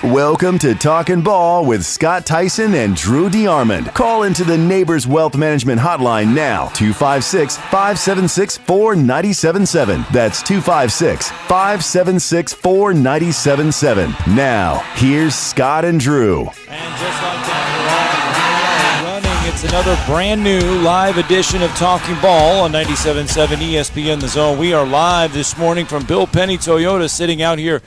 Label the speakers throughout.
Speaker 1: Welcome to Talkin' Ball with Scott Theisen and Drew DeArmond. Call into the Neighbors Wealth Management Hotline now, 256-576-4977. That's 256-576-4977. Now, here's Scott and Drew.
Speaker 2: And just like that, we're off and running. It's another brand new live edition of Talking Ball on 97.7 ESPN The Zone. We are live this morning from Bill Penny Toyota, sitting out here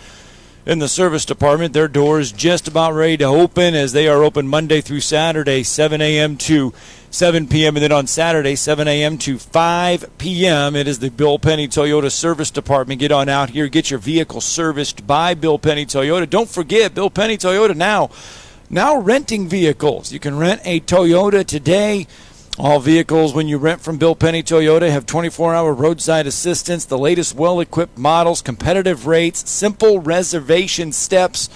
Speaker 2: in the service department. Their doors just about ready to open, as they are open Monday through Saturday, 7 a.m. to 7 p.m. And then on Saturday, 7 a.m. to 5 p.m. It is the Bill Penny Toyota service department. Get on out here. Get your vehicle serviced by Bill Penny Toyota. Don't forget, Bill Penny Toyota now renting vehicles. You can rent a Toyota today. All vehicles, when you rent from Bill Penny Toyota, have 24-hour roadside assistance, the latest well-equipped models, competitive rates, simple reservation steps.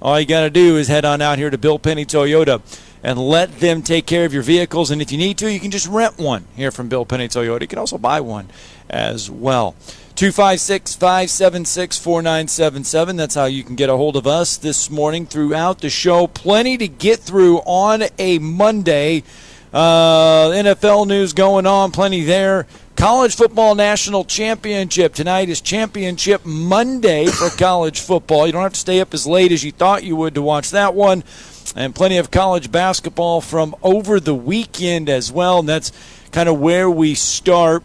Speaker 2: All you got to do is head on out here to Bill Penny Toyota and let them take care of your vehicles. And if you need to, you can just rent one here from Bill Penny Toyota. You can also buy one as well. 256-576-4977. That's how you can get a hold of us this morning throughout the show. Plenty to get through on a Monday. NFL news going on, plenty there. College football national championship. Tonight is championship Monday for college football. You don't have to stay up as late as you thought you would to watch that one. And plenty of college basketball from over the weekend as well. And that's kind of where we start.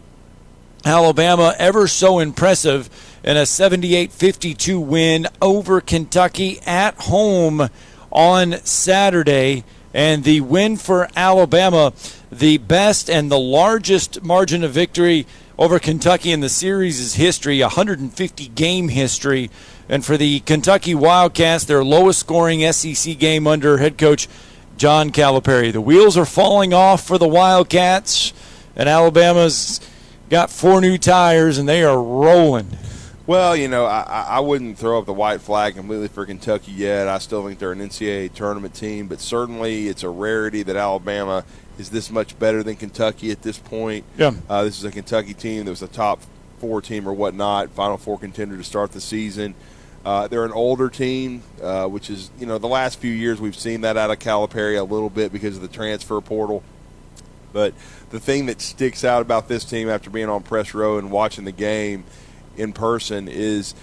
Speaker 2: Alabama, ever so impressive in a 78-52 win over Kentucky at home on Saturday. And the win for Alabama, the best and the largest margin of victory over Kentucky in the series' history, 150-game history. And for the Kentucky Wildcats, their lowest-scoring SEC game under head coach John Calipari. The wheels are falling off for the Wildcats, and Alabama's got 4 new tires, and they are rolling.
Speaker 3: Well, you know, I wouldn't throw up the white flag completely for Kentucky yet. I still think they're an NCAA tournament team, but certainly it's a rarity that Alabama is this much better than Kentucky at this point.
Speaker 2: Yeah.
Speaker 3: This is a Kentucky team that was a top 4 team or whatnot, Final Four contender to start the season. They're an older team, which is, you know, the last few years we've seen that out of Calipari a little bit because of the transfer portal. But the thing that sticks out about this team after being on press row and watching the game in person is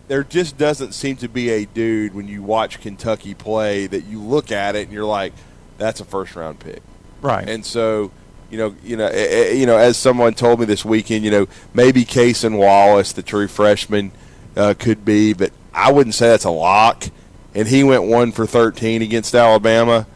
Speaker 3: there just doesn't seem to be a dude when you watch Kentucky play that you look at it and you're like, that's a first-round pick.
Speaker 2: Right.
Speaker 3: And so, you know, as someone told me this weekend, you know, maybe Cason Wallace, the true freshman, could be, but I wouldn't say that's a lock. And he went 1 for 13 against Alabama.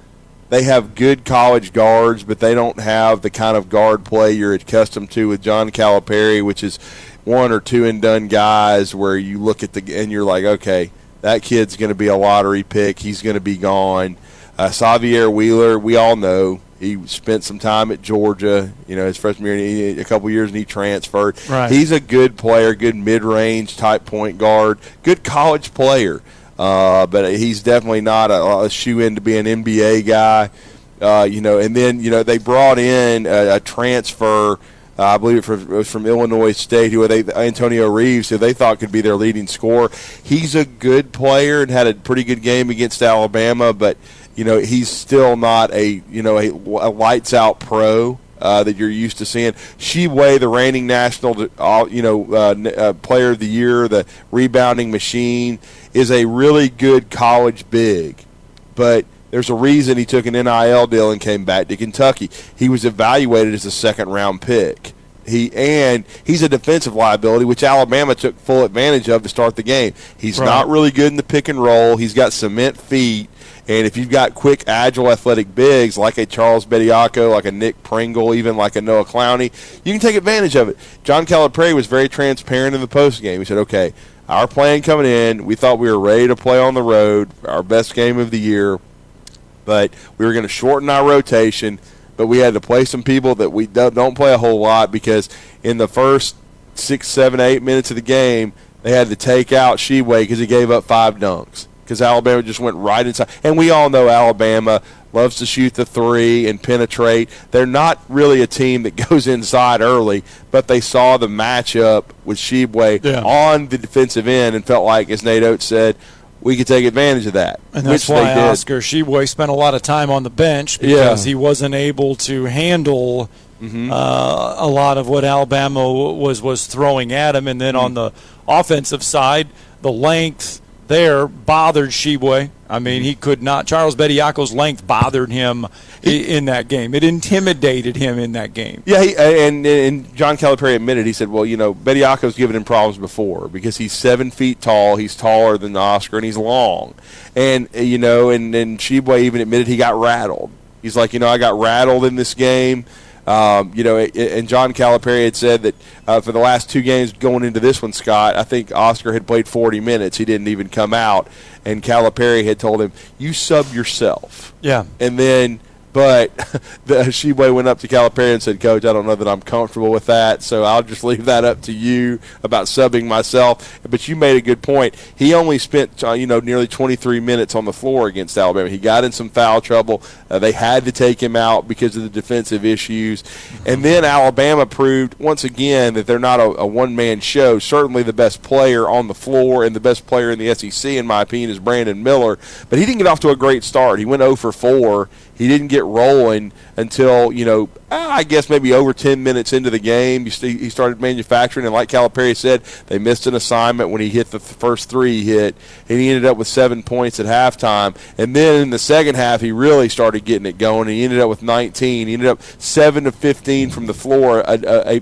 Speaker 3: They have good college guards, but they don't have the kind of guard play you're accustomed to with John Calipari, which is 1 or 2 and done guys where you look at and you're like, okay, that kid's going to be a lottery pick. He's going to be gone. Xavier Wheeler, we all know he spent some time at Georgia, you know, his freshman year, a couple years, and he transferred.
Speaker 2: Right.
Speaker 3: He's a good player, good mid-range type point guard, good college player. But he's definitely not a shoe-in to be an NBA guy, you know. And then, you know, they brought in a transfer, I believe it was from Illinois State, Antonio Reeves, who they thought could be their leading scorer. He's a good player and had a pretty good game against Alabama, but, you know, he's still not a lights-out pro that you're used to seeing. Shibwe, the reigning national, player of the year, the rebounding machine, is a really good college big. But there's a reason he took an NIL deal and came back to Kentucky. He was evaluated as a second-round pick. He's a defensive liability, which Alabama took full advantage of to start the game. He's not really good in the pick and roll. He's got cement feet. And if you've got quick, agile, athletic bigs like a Charles Bediako, like a Nick Pringle, even like a Noah Clowney, you can take advantage of it. John Calipari was very transparent in the postgame. He said, okay, our plan coming in, we thought we were ready to play on the road, our best game of the year, but we were going to shorten our rotation, but we had to play some people that we don't play a whole lot because in the first 6, 7, 8 minutes of the game, they had to take out Shibwe because he gave up 5 dunks. Because Alabama just went right inside. And we all know Alabama loves to shoot the three and penetrate. They're not really a team that goes inside early, but they saw the matchup with Shibwe on the defensive end and felt like, as Nate Oates said, we could take advantage of that.
Speaker 2: And that's
Speaker 3: which
Speaker 2: why
Speaker 3: they did.
Speaker 2: Oscar Tshiebwe spent a lot of time on the bench because he wasn't able to handle a lot of what Alabama was throwing at him. And then on the offensive side, the length there bothered Tshiebwe. I mean, he could not. Charles Bediako's length bothered him in that game. It intimidated him in that game.
Speaker 3: Yeah, and John Calipari admitted, he said, well, Bediako's given him problems before because he's 7 feet tall, he's taller than Oscar, and he's long. And, and Tshiebwe even admitted he got rattled. He's like, I got rattled in this game. And John Calipari had said that for the last 2 games going into this one, Scott, I think Oscar had played 40 minutes. He didn't even come out. And Calipari had told him, you sub yourself.
Speaker 2: Yeah.
Speaker 3: And then, but Tshiebwe went up to Calipari and said, Coach, I don't know that I'm comfortable with that, so I'll just leave that up to you about subbing myself. But you made a good point. He only spent, nearly 23 minutes on the floor against Alabama. He got in some foul trouble. They had to take him out because of the defensive issues. And then Alabama proved, once again, that they're not a one-man show. Certainly the best player on the floor and the best player in the SEC, in my opinion, is Brandon Miller. But he didn't get off to a great start. He went 0 for 4. He didn't get rolling until, I guess maybe over 10 minutes into the game. He started manufacturing, and like Calipari said, they missed an assignment when he hit the first 3 he hit, and he ended up with 7 points at halftime. And then in the second half, he really started getting it going, and he ended up with 19. He ended up 7 of 15 from the floor, a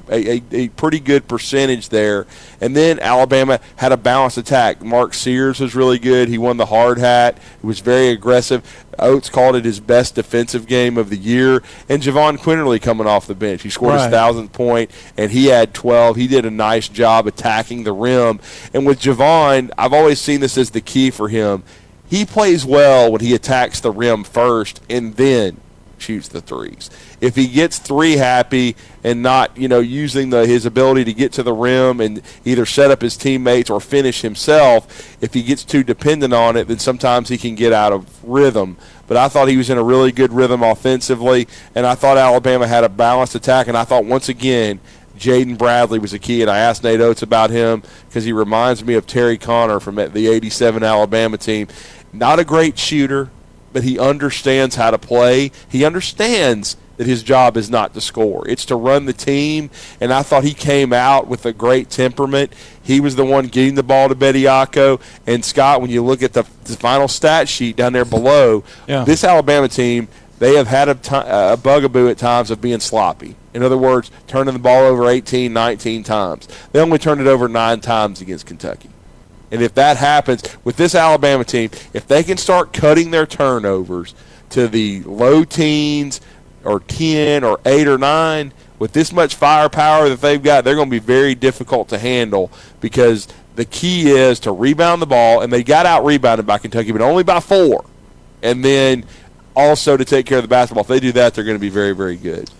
Speaker 3: pretty good percentage there. And then Alabama had a balanced attack. Mark Sears was really good. He won the hard hat. He was very aggressive. Oates called it his best defensive game of the year. And Javon Quinterly coming off the bench. He scored his 1,000th point, and he had 12. He did a nice job attacking the rim. And with Javon, I've always seen this as the key for him. He plays well when he attacks the rim first and then shoots the threes. If he gets 3 happy and not, using his ability to get to the rim and either set up his teammates or finish himself, if he gets too dependent on it, then sometimes he can get out of rhythm. But I thought he was in a really good rhythm offensively, and I thought Alabama had a balanced attack, and I thought once again Jaden Bradley was a key, and I asked Nate Oates about him because he reminds me of Terry Connor from the 87 Alabama team. Not a great shooter, but he understands how to play. He understands that his job is not to score. It's to run the team, and I thought he came out with a great temperament. He was the one getting the ball to Bediako. And, Scott, when you look at the final stat sheet down there below, this Alabama team, they have had a bugaboo at times of being sloppy. In other words, turning the ball over 18, 19 times. They only turned it over 9 times against Kentucky. And if that happens with this Alabama team, if they can start cutting their turnovers to the low teens or 10 or 8 or 9, with this much firepower that they've got, they're going to be very difficult to handle because the key is to rebound the ball, and they got out-rebounded by Kentucky, but only by 4. And then also to take care of the basketball. If they do that, they're going to be very, very good.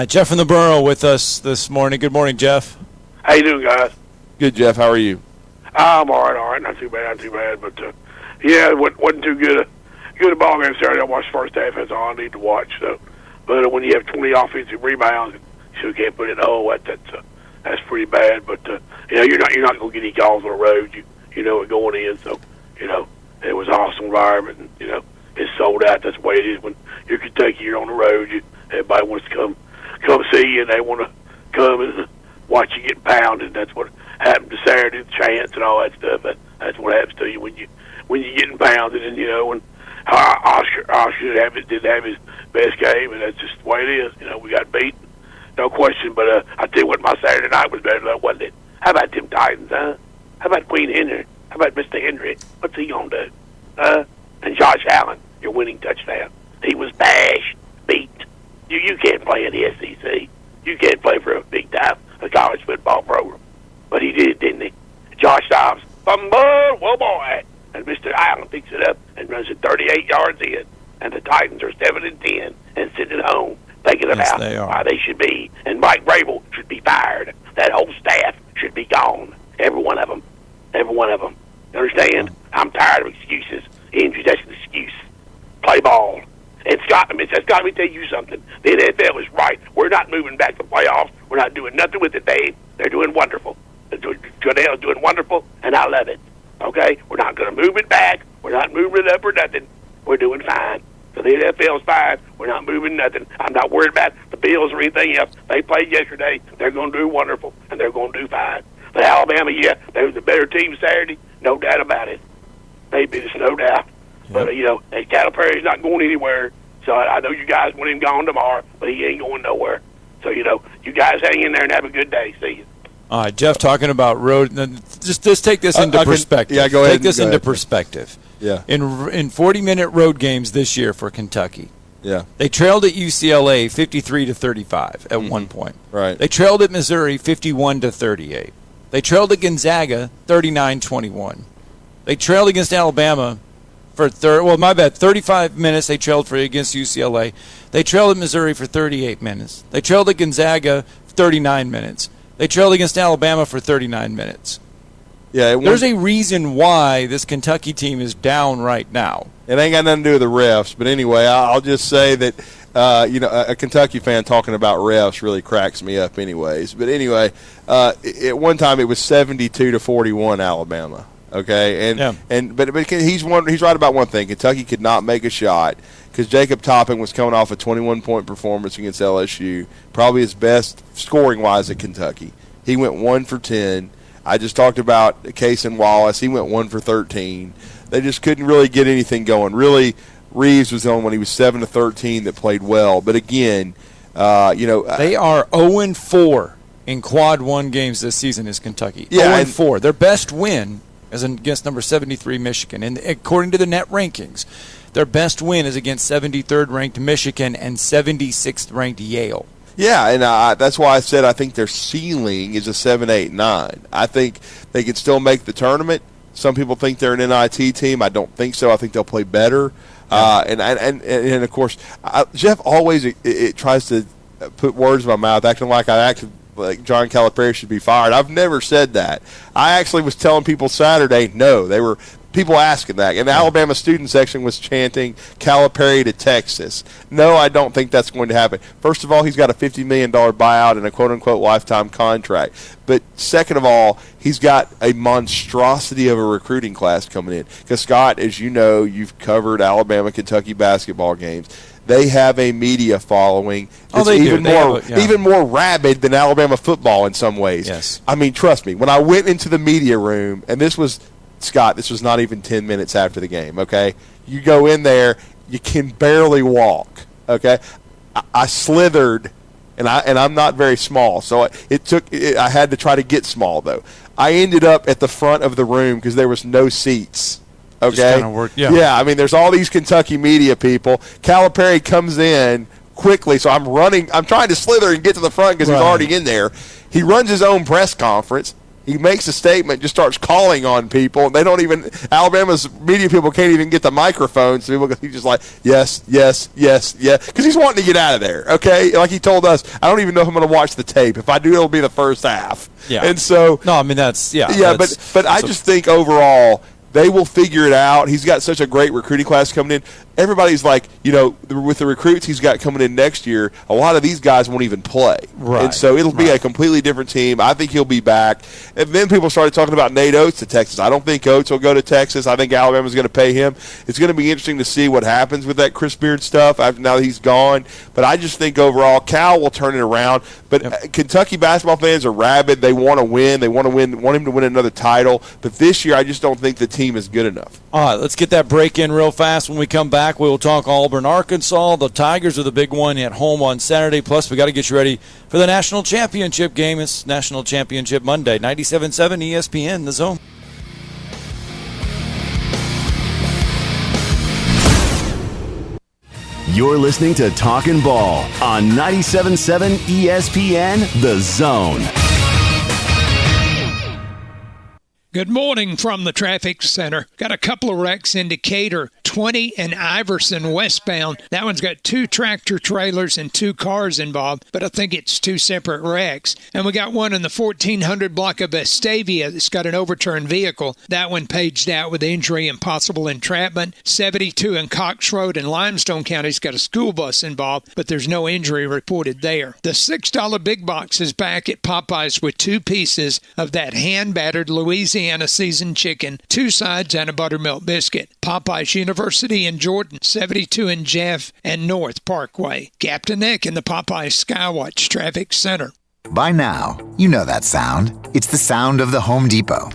Speaker 2: Jeff from the Borough with us this morning. Good morning, Jeff.
Speaker 4: How you doing, guys?
Speaker 3: Good, Jeff. How are you?
Speaker 4: I'm all right. Not too bad. But, it wasn't too good a ball game Saturday. I watched the first half. That's all I need to watch. So, but when you have 20 offensive rebounds, you still can't put it in the hole. That's pretty bad. But you're not going to get any calls on the road. You know it going in. So it was an awesome environment. And, it's sold out. That's the way it is when you're Kentucky. You're on the road. Everybody wants to come see you, and they want to come and watch you get pounded. That's what happened to Saturday, the chants and all that stuff. That's what happens to you when you're getting pounded. And when Oscar didn't have his best game, and that's just the way it is. We got beat, no question. But I tell you what, my Saturday night was better than that, wasn't it? How about them Titans, huh? How about Queen Henry? How about Mr. Henry? What's he gonna do? And Josh Allen, your winning touchdown. He was bashed, beat. You can't play in the SEC. You can't play for a big time college football program. But he did, didn't he? Josh Dobbs, fumble, whoa boy. And Mr. Allen picks it up and runs it 38 yards in. And the Titans are 7-10 and sitting at home thinking about why they should be. And Mike Vrabel should be fired. That whole staff should be gone. Every one of them. Every one of them. You understand? I'm tired of excuses. Injuries, that's an excuse. Play ball. And Scott, let me tell you something. The NFL is right. We're not moving back to playoffs. We're not doing nothing with it, Dave. They're doing wonderful. Goodell's doing wonderful, and I love it. Okay? We're not going to move it back. We're not moving it up or nothing. We're doing fine. So the NFL's fine. We're not moving nothing. I'm not worried about the Bills or anything else. They played yesterday. They're going to do wonderful, and they're going to do fine. But Alabama, yeah, they was a better team Saturday. No doubt about it. They beat us, no doubt. Yep. But, and Calipari's not going anywhere. So I know you guys want him gone tomorrow, but he ain't going nowhere. So, you guys hang in there and have a good day. See you.
Speaker 2: All right, Jeff, talking about road. Just take this into perspective.
Speaker 3: Go ahead.
Speaker 2: Take this into perspective.
Speaker 3: Yeah.
Speaker 2: In 40-minute road games this year for Kentucky.
Speaker 3: Yeah.
Speaker 2: They trailed at UCLA 53-35 at one point.
Speaker 3: Right.
Speaker 2: They trailed at Missouri 51-38. They trailed at Gonzaga 39-21. They trailed against Alabama for 35 minutes. They trailed against UCLA. They trailed at Missouri for 38 minutes. They trailed at Gonzaga 39 minutes. They trailed against Alabama for 39 minutes.
Speaker 3: Yeah,
Speaker 2: there's a reason why this Kentucky team is down right now.
Speaker 3: It ain't got nothing to do with the refs, but anyway, I'll just say that a Kentucky fan talking about refs really cracks me up, anyways. But anyway, at one time it was 72-41 Alabama. Okay, but he's right about one thing. Kentucky could not make a shot because Jacob Toppin was coming off a 21-point performance against LSU, probably his best scoring-wise at Kentucky. He went 1 for 10. I just talked about Cason Wallace. He went 1 for 13. They just couldn't really get anything going. Really, Reeves was the only one. He was 7-13 that played well. But again,
Speaker 2: they are 0-4 in quad one games this season. Is Kentucky 0-4? Their best win is against number 73 Michigan, and according to the net rankings, their best win is against 73rd ranked Michigan and 76th ranked Yale.
Speaker 3: Yeah, and that's why I said I think their ceiling is a 7, 8, 9. I think they can still make the tournament. Some people think they're an NIT team. I don't think so. I think they'll play better. Yeah. And of course, Jeff always it tries to put words in my mouth, acting like I acted like John Calipari should be fired. I've never said that. I actually was telling people Saturday, no, they were people asking that. And the Alabama student section was chanting Calipari to Texas. No, I don't think that's going to happen. First of all, he's got a $50 million buyout and a quote-unquote lifetime contract. But second of all, he's got a monstrosity of a recruiting class coming in. Because, Scott, as you know, you've covered Alabama, Kentucky basketball games. They have a media following that's even more rabid than Alabama football in some ways.
Speaker 2: Yes.
Speaker 3: I mean, trust me, when I went into the media room, and this was not even 10 minutes after the game, okay? You go in there, you can barely walk, okay? I slithered, and I'm not very small, so I had to try to get small, though. I ended up at the front of the room because there was no seats. Okay.
Speaker 2: Just kind of worked,
Speaker 3: yeah. I mean, there's all these Kentucky media people. Calipari comes in quickly, so I'm trying to slither and get to the front because he's already in there. He runs his own press conference. He makes a statement, just starts calling on people. They don't even – Alabama's media people can't even get the microphones. So he's just like, yes, yes, yes, yes. Because he's wanting to get out of there, okay? Like he told us, I don't even know if I'm going to watch the tape. If I do, it'll be the first half.
Speaker 2: Yeah.
Speaker 3: And so –
Speaker 2: no, I mean, that's – yeah.
Speaker 3: Yeah, but I just think overall – they will figure it out. He's got such a great recruiting class coming in. Everybody's like, with the recruits he's got coming in next year, a lot of these guys won't even play.
Speaker 2: Right.
Speaker 3: And so it'll be a completely different team. I think he'll be back. And then people started talking about Nate Oates to Texas. I don't think Oates will go to Texas. I think Alabama's going to pay him. It's going to be interesting to see what happens with that Chris Beard stuff now that he's gone. But I just think overall Cal will turn it around. But Kentucky basketball fans are rabid. They want to win. They want him to win another title. But this year I just don't think the team is good enough.
Speaker 2: All right, let's get that break in real fast. When we come back, we will talk Auburn, Arkansas. The Tigers are the big one at home on Saturday. Plus, we got to get you ready for the national championship game. It's National Championship Monday. 97.7 ESPN, The Zone.
Speaker 1: You're listening to Talkin' Ball on 97.7 ESPN, The Zone.
Speaker 5: Good morning from the traffic center. Got a couple of wrecks in Decatur, 20 and Iverson westbound. That one's got 2 tractor trailers and 2 cars involved, but I think it's 2 separate wrecks. And we got one in the 1400 block of Vestavia that's got an overturned vehicle. That one paged out with injury and possible entrapment. 72 in Cox Road in Limestone County's got a school bus involved, but there's no injury reported there. The $6 big box is back at Popeyes with 2 pieces of that hand-battered Louisiana Louisiana seasoned chicken, 2 sides, and a buttermilk biscuit. Popeyes University in Jordan, 72 in Jeff and North Parkway. Captain Nick in the Popeyes Skywatch Traffic Center.
Speaker 6: By now, you know that sound. It's the sound of the Home Depot.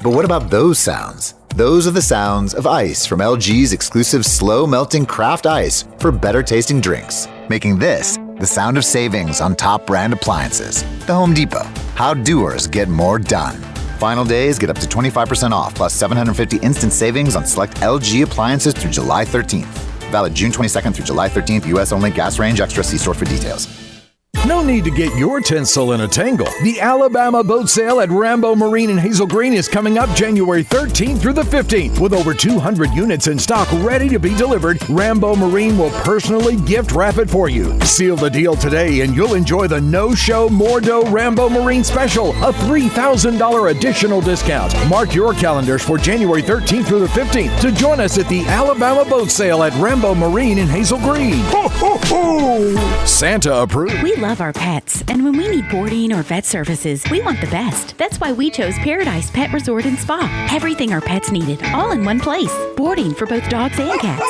Speaker 6: But what about those sounds? Those are the sounds of ice from LG's exclusive slow-melting craft ice for better-tasting drinks, making this the sound of savings on top brand appliances. The Home Depot. How doers get more done. Final days get up to 25% off plus 750 instant savings on select LG appliances through July 13th. Valid June 22nd through July 13th, U.S. only. Gas range extra. See store for details.
Speaker 7: No need to get your tinsel in a tangle. The Alabama Boat Sale at Rambo Marine in Hazel Green is coming up January 13th through the 15th. With over 200 units in stock ready to be delivered, Rambo Marine will personally gift wrap it for you. Seal the deal today and you'll enjoy the no-show Mordo Rambo Marine Special, a $3,000 additional discount. Mark your calendars for January 13th through the 15th to join us at the Alabama Boat Sale at Rambo Marine in Hazel Green. Ho, ho, ho! Santa approved.
Speaker 8: We love our pets, and when we need boarding or vet services, we want the best. That's why we chose Paradise Pet Resort and Spa. Everything our pets needed, all in one place. Boarding for both dogs and cats.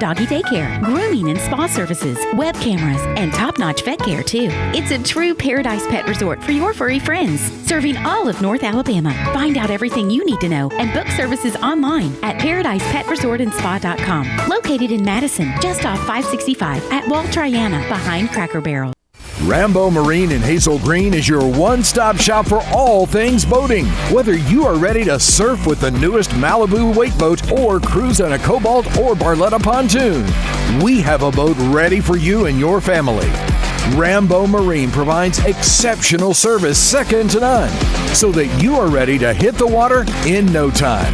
Speaker 8: Doggy daycare, grooming and spa services, web cameras, and top-notch vet care, too. It's a true Paradise Pet Resort for your furry friends, serving all of North Alabama. Find out everything you need to know and book services online at ParadisePetResortandSpa.com. Located in Madison, just off 565 at Wall Triana, behind Cracker Barrel.
Speaker 7: Rambo Marine in Hazel Green is your one-stop shop for all things boating. Whether you are ready to surf with the newest Malibu wake boat or cruise on a Cobalt or Barletta pontoon, we have a boat ready for you and your family. Rambo Marine provides exceptional service second to none, so that you are ready to hit the water in no time.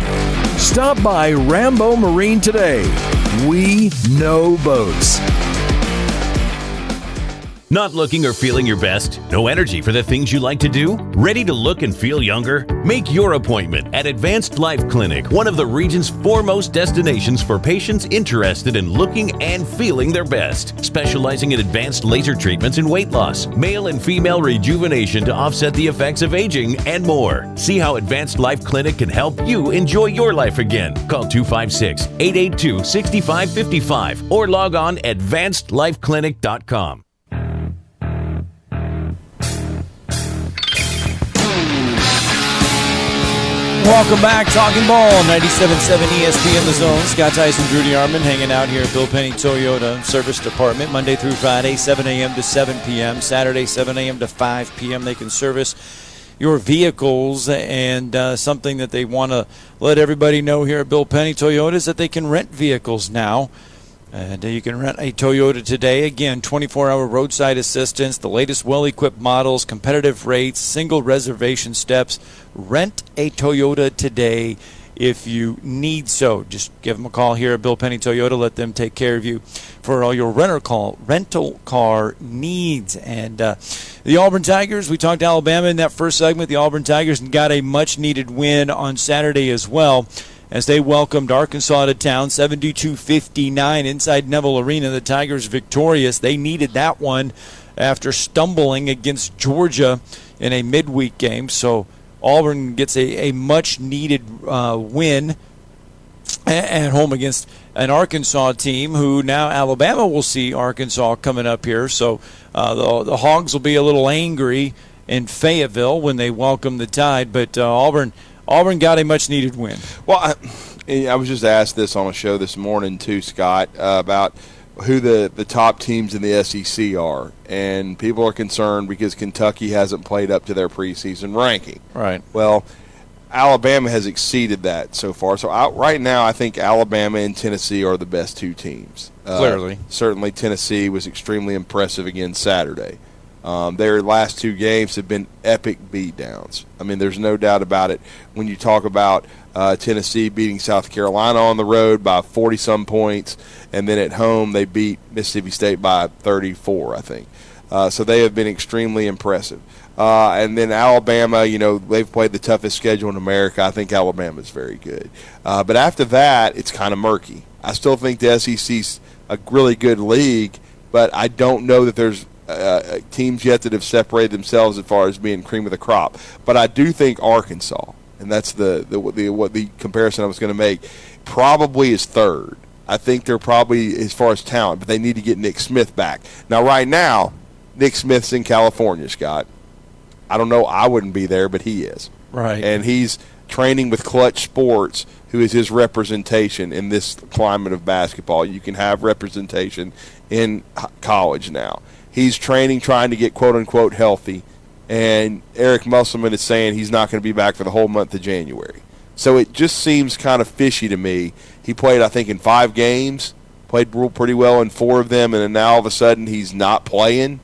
Speaker 7: Stop by Rambo Marine today. We know boats.
Speaker 9: Not looking or feeling your best? No energy for the things you like to do? Ready to look and feel younger? Make your appointment at Advanced Life Clinic, one of the region's foremost destinations for patients interested in looking and feeling their best. Specializing in advanced laser treatments and weight loss, male and female rejuvenation to offset the effects of aging, and more. See how Advanced Life Clinic can help you enjoy your life again. Call 256-882-6555 or log on at advancedlifeclinic.com.
Speaker 2: Welcome back, Talking Ball, 97.7 ESPN The Zone. Scott Tyson, Drew DeArmond hanging out here at Bill Penny Toyota Service Department, Monday through Friday, 7 a.m. to 7 p.m., Saturday, 7 a.m. to 5 p.m. They can service your vehicles, and something that they want to let everybody know here at Bill Penny Toyota is that they can rent vehicles now. And you can rent a Toyota today. Again, 24-hour roadside assistance, the latest well-equipped models, competitive rates, single reservation steps. Rent a Toyota today if you need so. Just give them a call here at Bill Penny Toyota. Let them take care of you for all your rental car needs. And the Auburn Tigers, we talked Alabama in that first segment. The Auburn Tigers got a much-needed win on Saturday as well, as they welcomed Arkansas to town, 72-59 inside Neville Arena. The Tigers victorious. They needed that one after stumbling against Georgia in a midweek game. So Auburn gets a much-needed win at home against an Arkansas team who now Alabama will see Arkansas coming up here. So the Hogs will be a little angry in Fayetteville when they welcome the Tide. But Auburn got a much-needed win.
Speaker 3: Well, I was just asked this on a show this morning too, Scott, about who the top teams in the SEC are. And people are concerned because Kentucky hasn't played up to their preseason ranking.
Speaker 2: Right.
Speaker 3: Well, Alabama has exceeded that so far. So right now I think Alabama and Tennessee are the best two teams.
Speaker 2: Clearly.
Speaker 3: Certainly Tennessee was extremely impressive again Saturday. Their last two games have been epic beatdowns. I mean, there's no doubt about it. When you talk about Tennessee beating South Carolina on the road by 40-some points, and then at home they beat Mississippi State by 34, I think. So they have been extremely impressive. And then Alabama, they've played the toughest schedule in America. I think Alabama's very good. But after that, it's kind of murky. I still think the SEC's a really good league, but I don't know that there's teams yet that have separated themselves as far as being cream of the crop. But I do think Arkansas, and that's the comparison I was going to make, probably is third. I think they're probably as far as talent, but they need to get Nick Smith back. Now, right now, Nick Smith's in California, Scott. I don't know. I wouldn't be there, but he is.
Speaker 2: Right.
Speaker 3: And he's training with Clutch Sports, who is his representation in this climate of basketball. You can have representation in college now. He's training, trying to get quote-unquote healthy, and Eric Musselman is saying he's not going to be back for the whole month of January. So it just seems kind of fishy to me. He played, I think, in 5 games, played pretty well in 4 of them, and then now all of a sudden he's not playing.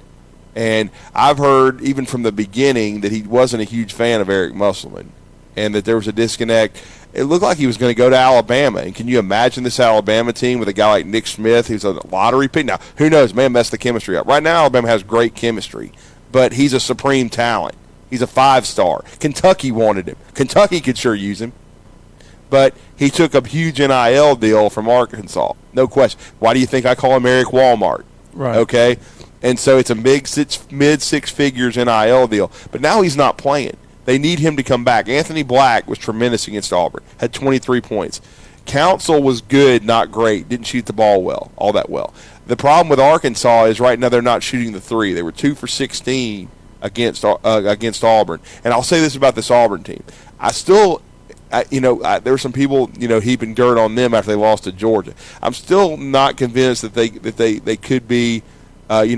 Speaker 3: And I've heard, even from the beginning, that he wasn't a huge fan of Eric Musselman and that there was a disconnect. It looked like he was going to go to Alabama. And can you imagine this Alabama team with a guy like Nick Smith, who's a lottery pick? Now, who knows? May have messed the chemistry up. Right now, Alabama has great chemistry, but he's a supreme talent. He's a 5-star. Kentucky wanted him. Kentucky could sure use him. But he took a huge NIL deal from Arkansas. No question. Why do you think I call him Eric Walmart?
Speaker 2: Right.
Speaker 3: Okay? And so it's a mid-six figures NIL deal. But now he's not playing. They need him to come back. Anthony Black was tremendous against Auburn, had 23 points. Council was good, not great, didn't shoot the ball all that well. The problem with Arkansas is right now they're not shooting the 3. They were 2 for 16 against Auburn. And I'll say this about this Auburn team. There were some people, heaping dirt on them after they lost to Georgia. I'm still not convinced that they could be, that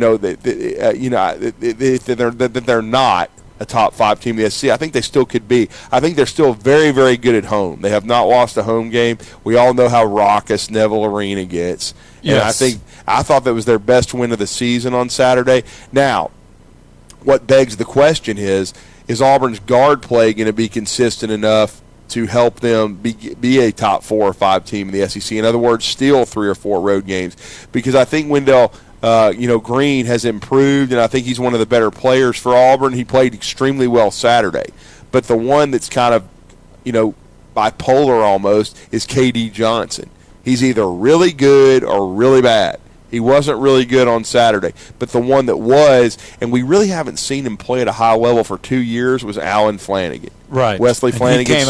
Speaker 3: they're not a top 5 team in the SEC. I think they still could be. I think they're still very, very good at home. They have not lost a home game. We all know how raucous Neville Arena gets.
Speaker 2: Yes.
Speaker 3: And I thought that was their best win of the season on Saturday. Now, what begs the question is Auburn's guard play going to be consistent enough to help them be a top 4 or 5 team in the SEC? In other words, steal 3 or 4 road games. Because I think Wendell Green has improved, and I think he's one of the better players for Auburn. He played extremely well Saturday. But the one that's kind of, bipolar almost is KD Johnson. He's either really good or really bad. He wasn't really good on Saturday. But the one that was, and we really haven't seen him play at a high level for 2 years, was Alan Flanagan.
Speaker 2: Right.
Speaker 3: Wesley Flanagan.
Speaker 2: He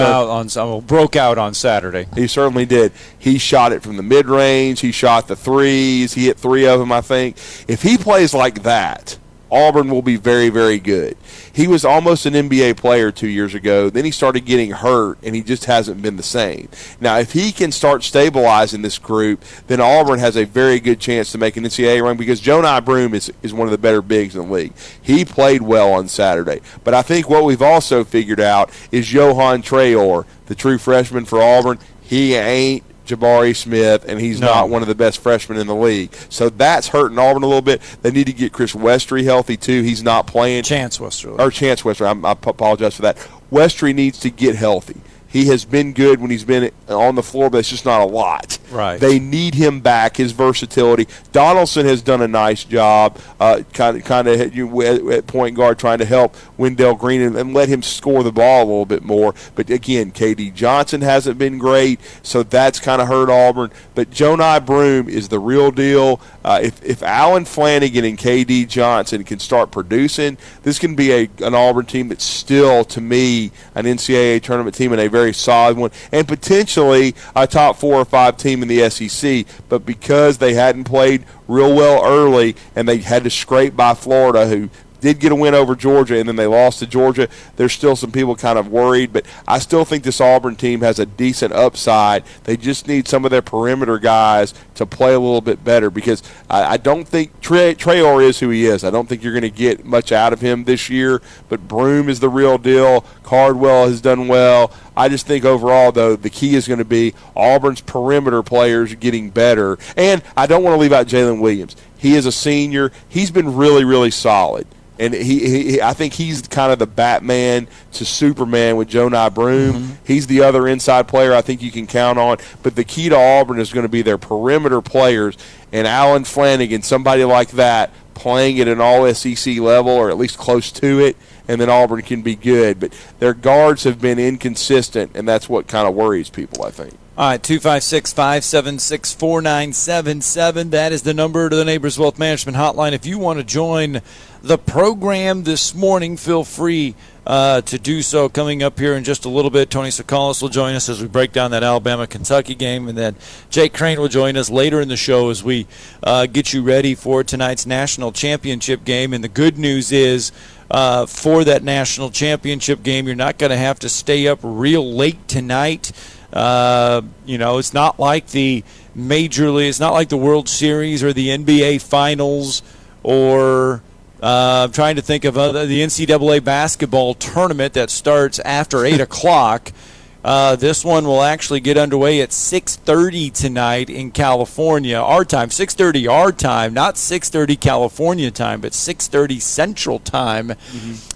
Speaker 2: broke out on Saturday.
Speaker 3: He certainly did. He shot it from the mid-range. He shot the threes. He hit 3 of them, I think. If he plays like that, Auburn will be very, very good. He was almost an NBA player 2 years ago. Then he started getting hurt, and he just hasn't been the same. Now, if he can start stabilizing this group, then Auburn has a very good chance to make an NCAA run because Jonai Broome is one of the better bigs in the league. He played well on Saturday. But I think what we've also figured out is Johan Traore, the true freshman for Auburn. He ain't Jabari Smith, and he's not one of the best freshmen in the league. So that's hurting Auburn a little bit. They need to get Chris Westry healthy, too. He's not playing.
Speaker 2: Chance Westry.
Speaker 3: I apologize for that. Westry needs to get healthy. He has been good when he's been on the floor, but it's just not a lot.
Speaker 2: Right.
Speaker 3: They need him back, his versatility. Donaldson has done a nice job kind of at point guard trying to help Wendell Green and let him score the ball a little bit more. But, again, KD Johnson hasn't been great, so that's kind of hurt Auburn. But Jonai Broome is the real deal. If Alan Flanagan and KD Johnson can start producing, this can be an Auburn team that's still, to me, an NCAA tournament team and a very solid one, and potentially a top 4 or 5 team in the SEC. But because they hadn't played real well early and they had to scrape by Florida, who did get a win over Georgia, and then they lost to Georgia, there's still some people kind of worried. But I still think this Auburn team has a decent upside. They just need some of their perimeter guys to play a little bit better because I don't think Traore is who he is. I don't think you're going to get much out of him this year, but Broome is the real deal. Cardwell has done well. I just think overall, though, the key is going to be Auburn's perimeter players getting better. And I don't want to leave out Jalen Williams. He is a senior. He's been really, really solid. And I think he's kind of the Batman to Superman with Jonai Broome. Mm-hmm. He's the other inside player I think you can count on. But the key to Auburn is going to be their perimeter players. And Alan Flanagan, somebody like that, playing at an all-SEC level or at least close to it, and then Auburn can be good. But their guards have been inconsistent, and that's what kind of worries people, I think.
Speaker 2: All right, 256-576-4977. That is the number to the Neighbors Wealth Management Hotline. If you want to join the program this morning, feel free to do so. Coming up here in just a little bit, Tony Sakalas will join us as we break down that Alabama-Kentucky game, and then Jake Crane will join us later in the show as we get you ready for tonight's national championship game. And the good news is, for that national championship game, you're not going to have to stay up real late tonight. It's not like the Major League, it's not like the World Series or the NBA Finals or I'm trying to think of the NCAA basketball tournament that starts after 8 o'clock. This one will actually get underway at 6:30 tonight in California, our time, 6:30 our time, not 6:30 California time, but 6:30 Central Time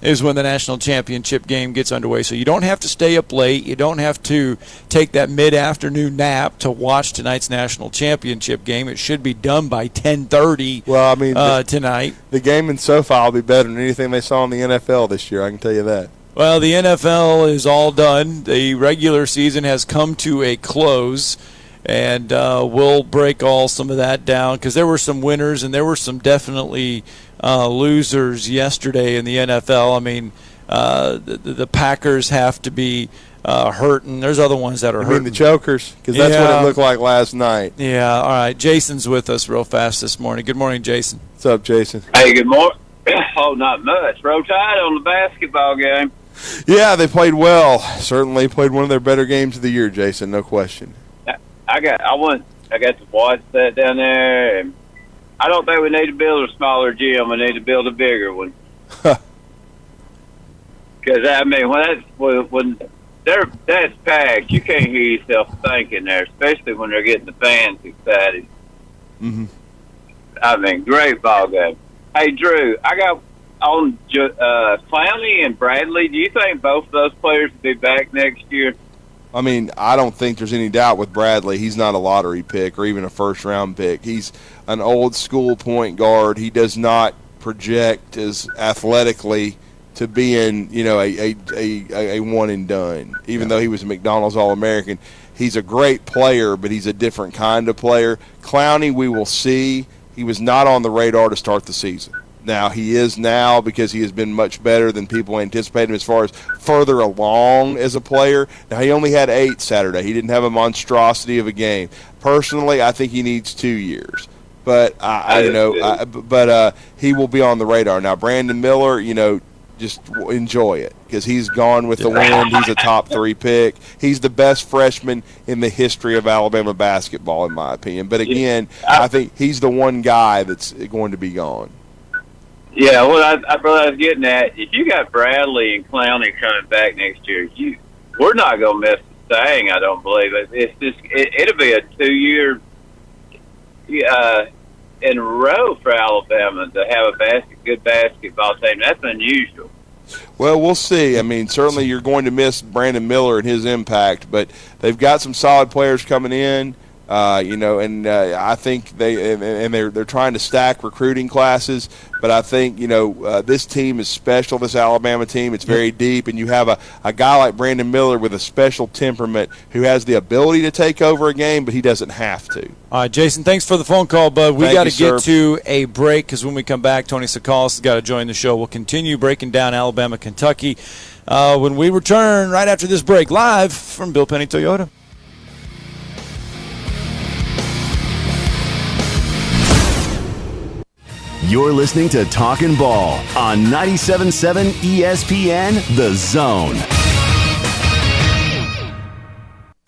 Speaker 2: is when the national championship game gets underway. So you don't have to stay up late. You don't have to take that mid-afternoon nap to watch tonight's national championship game. It should be done by 10:30 tonight.
Speaker 3: The game in SoFi will be better than anything they saw in the NFL this year, I can tell you that.
Speaker 2: Well, the NFL is all done. The regular season has come to a close, and we'll break some of that down because there were some winners and there were some definitely losers yesterday in the NFL. I mean, the Packers have to be hurting. There's other ones that are hurting.
Speaker 3: I mean the chokers, because that's what it looked like last night.
Speaker 2: Yeah, all right. Jason's with us real fast this morning. Good morning, Jason.
Speaker 3: What's up, Jason?
Speaker 10: Hey, good morning. Oh, not much. Roll Tide on the basketball game.
Speaker 3: Yeah, they played well. Certainly played one of their better games of the year, Jason. No question.
Speaker 10: I got to watch that down there, and I don't think we need to build a smaller gym. We need to build a bigger one. Because I mean, when that's packed, you can't hear yourself thinking there, especially when they're getting the fans excited.
Speaker 3: Mm-hmm.
Speaker 10: I mean, great ball game. Hey, Drew, I got on Clowney and Bradley. Do you think both of those players will be back next year?
Speaker 3: I mean, I don't think there's any doubt with Bradley. He's not a lottery pick or even a first-round pick. He's an old-school point guard. He does not project as athletically to being, a one-and-done, even though he was a McDonald's All-American. He's a great player, but he's a different kind of player. Clowney, we will see. He was not on the radar to start the season. Now, he is now because he has been much better than people anticipated as far as further along as a player. Now, he only had 8 Saturday. He didn't have a monstrosity of a game. Personally, I think he needs 2 years. But, he will be on the radar. Now, Brandon Miller, just enjoy it because he's gone with the wind. He's a top 3 pick. He's the best freshman in the history of Alabama basketball, in my opinion. But, again, I think he's the one guy that's going to be gone.
Speaker 10: Yeah, well, I was getting at, if you got Bradley and Clowney coming back next year, we're not going to miss the thing, I don't believe. It's just, it'll be a 2-year in a row for Alabama to have a good basketball team. That's unusual.
Speaker 3: Well, we'll see. I mean, certainly you're going to miss Brandon Miller and his impact, but they've got some solid players coming in. I think they're trying to stack recruiting classes, but I think this team is special. This Alabama team, it's very deep, and you have a guy like Brandon Miller with a special temperament who has the ability to take over a game, but he doesn't have to.
Speaker 2: All right, Jason, thanks for the phone call, bud. We got to get to a break because when we come back, Tony Sakalas has got to join the show. We'll continue breaking down Alabama, Kentucky when we return right after this break, live from Bill Penny Toyota.
Speaker 1: You're listening to Talkin' Ball on 97.7 ESPN The Zone.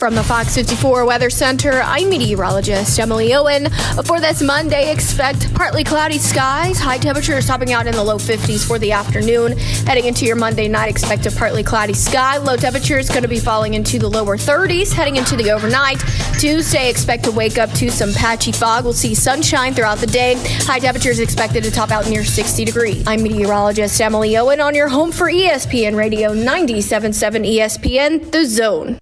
Speaker 11: From the Fox 54 Weather Center, I'm meteorologist Emily Owen. For this Monday, expect partly cloudy skies. High temperatures topping out in the low 50s for the afternoon. Heading into your Monday night, expect a partly cloudy sky. Low temperatures going to be falling into the lower 30s. Heading into the overnight. Tuesday, expect to wake up to some patchy fog. We'll see sunshine throughout the day. High temperatures expected to top out near 60 degrees. I'm meteorologist Emily Owen on your home for ESPN Radio 97.7 ESPN The Zone.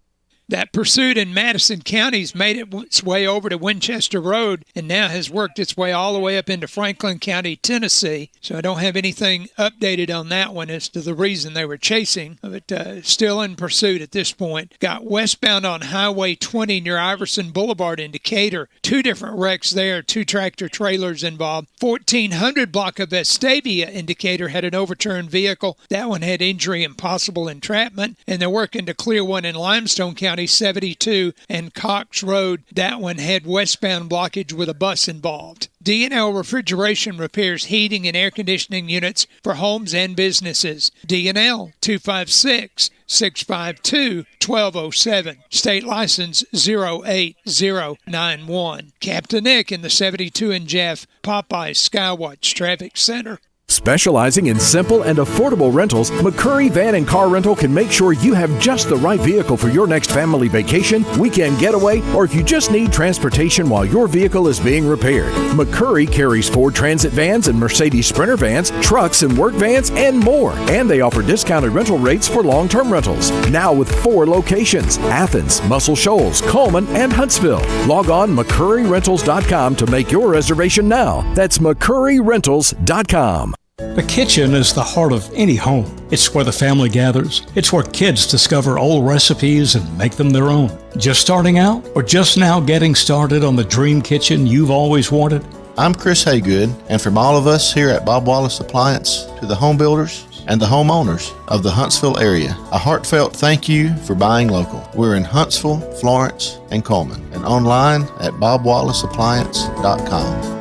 Speaker 5: That pursuit in Madison County's made its way over to Winchester Road and now has worked its way all the way up into Franklin County, Tennessee. So I don't have anything updated on that one as to the reason they were chasing, but still in pursuit at this point. Got westbound on Highway 20 near Iverson Boulevard in Decatur. 2 different wrecks there, 2 tractor trailers involved. 1400 block of Vestavia in Decatur had an overturned vehicle. That one had injury and possible entrapment. And they're working to clear one in Limestone County, 72 and Cox Road. That one had westbound blockage with a bus involved. D&L Refrigeration repairs heating and air conditioning units for homes and businesses. D&L 256-652-1207. State license 08091. Captain Nick in the 72 and Jeff, Popeye Skywatch Traffic Center.
Speaker 7: Specializing in simple and affordable rentals, McCurry Van and Car Rental can make sure you have just the right vehicle for your next family vacation, weekend getaway, or if you just need transportation while your vehicle is being repaired. McCurry carries Ford Transit vans and Mercedes Sprinter vans, trucks and work vans, and more. And they offer discounted rental rates for long-term rentals. Now with 4 locations: Athens, Muscle Shoals, Coleman, and Huntsville. Log on McCurryRentals.com to make your reservation now. That's McCurryRentals.com.
Speaker 12: The kitchen is the heart of any home. It's where the family gathers. It's where kids discover old recipes and make them their own. Just starting out or just now getting started on the dream kitchen you've always wanted?
Speaker 13: I'm Chris Haygood, and from all of us here at Bob Wallace Appliance to the home builders and the homeowners of the Huntsville area, a heartfelt thank you for buying local. We're in Huntsville, Florence, and Coleman, and online at bobwallaceappliance.com.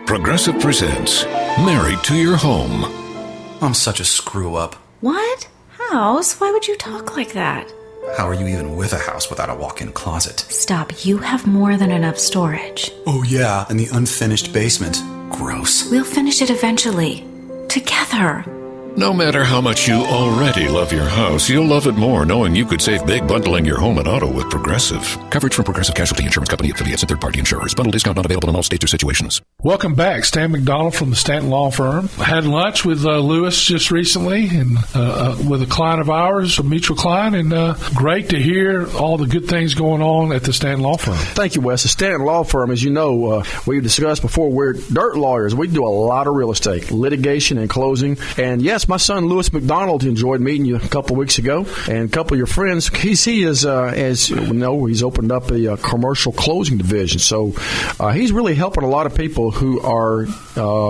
Speaker 14: Progressive presents Married to Your Home.
Speaker 15: I'm such a screw-up.
Speaker 16: What? House? Why would you talk like that?
Speaker 15: How are you even with a house without a walk-in closet?
Speaker 16: Stop. You have more than enough storage.
Speaker 15: Oh yeah, and the unfinished basement. Gross.
Speaker 16: We'll finish it eventually. Together.
Speaker 14: No matter how much you already love your house, you'll love it more knowing you could save big bundling your home and auto with Progressive. Coverage from Progressive Casualty Insurance Company, affiliates, and third-party insurers. Bundle discount not available in all states or situations.
Speaker 17: Welcome back. Stan McDonald from the Stanton Law Firm. I had lunch with Lewis just recently and with a client of ours, a mutual client, and great to hear all the good things going on at the Stanton Law Firm.
Speaker 18: Thank you, Wes. The Stanton Law Firm, as you know, we've discussed before, we're dirt lawyers. We do a lot of real estate, litigation and closing. And yes, my son Lewis McDonald enjoyed meeting you a couple of weeks ago, and a couple of your friends. He is, as you know, he's opened up a commercial closing division. So he's really helping a lot of people who are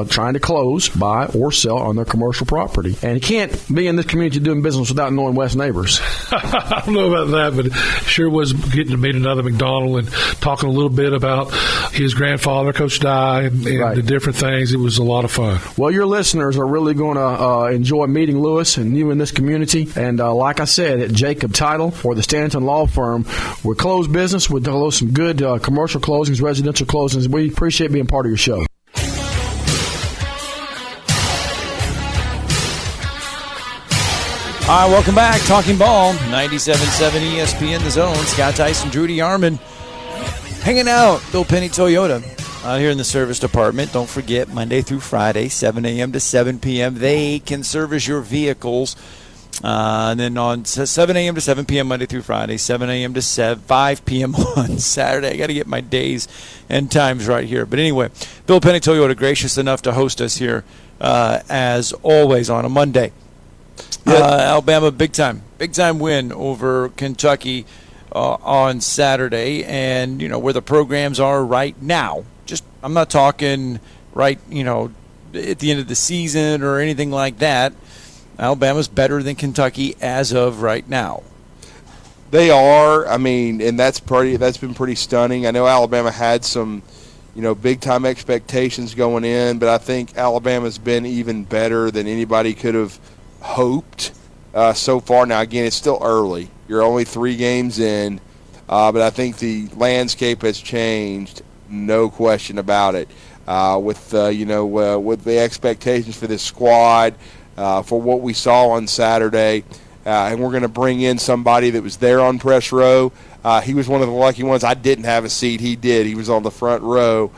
Speaker 18: trying to close, buy, or sell on their commercial property. And he can't be in this community doing business without knowing Wes neighbors.
Speaker 17: I don't know about that, but it sure was getting to meet another McDonald and talking a little bit about his grandfather, Coach Dye, and right, the different things. It was a lot of fun.
Speaker 18: Well, your listeners are really going to enjoy meeting Lewis and you in this community. And like I said, at Jacob Title or the Stanton Law Firm, we close business. We do some good commercial closings, residential closings. We appreciate being part of your show.
Speaker 2: All right, welcome back. Talking Ball, 97.7 ESPN The Zone. Scott Tyson, Drew DeArmond, hanging out. Bill Penny Toyota out here in the service department. Don't forget, Monday through Friday, 7 a.m. to 7 p.m., they can service your vehicles. And then on 7 a.m. to 7 p.m. Monday through Friday, 7 a.m. to 5 p.m. on Saturday. I got to get my days and times right here. But anyway, Bill Penny Toyota, gracious enough to host us here, as always, on a Monday. Alabama, big time win over Kentucky on Saturday, and you know where the programs are right now. Just I'm not talking right, at the end of the season or anything like that. Alabama's better than Kentucky as of right now.
Speaker 3: They are. I mean, and that's been pretty stunning. I know Alabama had some, big time expectations going in, but I think Alabama's been even better than anybody could have hoped so far. Now, again, it's still early. You're only 3 games in, but I think the landscape has changed, no question about it. With the expectations for this squad, for what we saw on Saturday, and we're going to bring in somebody that was there on press row. He was one of the lucky ones. I didn't have a seat. He did. He was on the front row.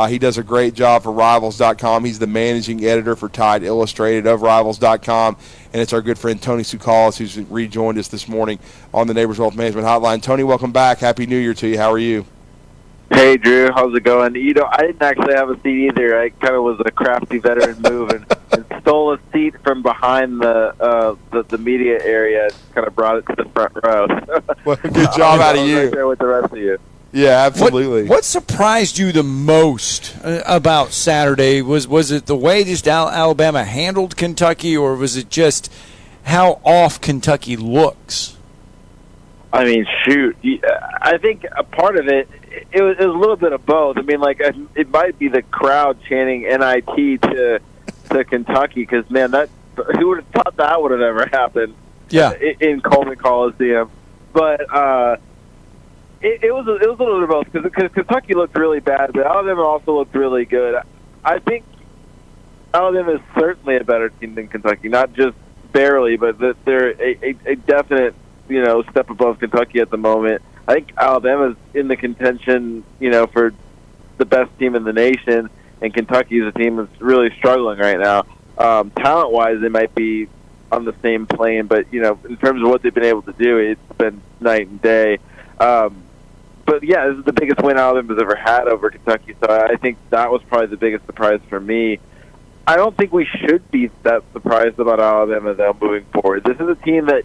Speaker 3: He does a great job for Rivals.com. He's the managing editor for Tide Illustrated of Rivals.com. And it's our good friend Tony Tsoukalis who's rejoined us this morning on the Neighbors Wealth Management Hotline. Tony, welcome back. Happy New Year to you. How are you?
Speaker 19: Hey, Drew. How's it going? I didn't actually have a seat either. I kind of was a crafty veteran move and stole a seat from behind the media area and kind of brought it to the front row.
Speaker 3: Well, good job out of you.
Speaker 19: Right there with the rest of you.
Speaker 3: Yeah, absolutely.
Speaker 2: What surprised you the most about Saturday? Was it the way just Alabama handled Kentucky, or was it just how off Kentucky looks?
Speaker 19: I mean, shoot. I think a part of it was a little bit of both. I mean, like, it might be the crowd chanting NIT to Kentucky because, man, who would have thought that would have ever happened in Coleman Coliseum? But it was a little bit of both because Kentucky looked really bad, but Alabama also looked really good. I think Alabama is certainly a better team than Kentucky, not just barely, but they're a definite step above Kentucky at the moment. I think Alabama's in the contention, for the best team in the nation, and Kentucky is a team that's really struggling right now. Talent-wise, they might be on the same plane, but, in terms of what they've been able to do, it's been night and day. But, yeah, this is the biggest win Alabama's ever had over Kentucky, so I think that was probably the biggest surprise for me. I don't think we should be that surprised about Alabama, though, moving forward. This is a team that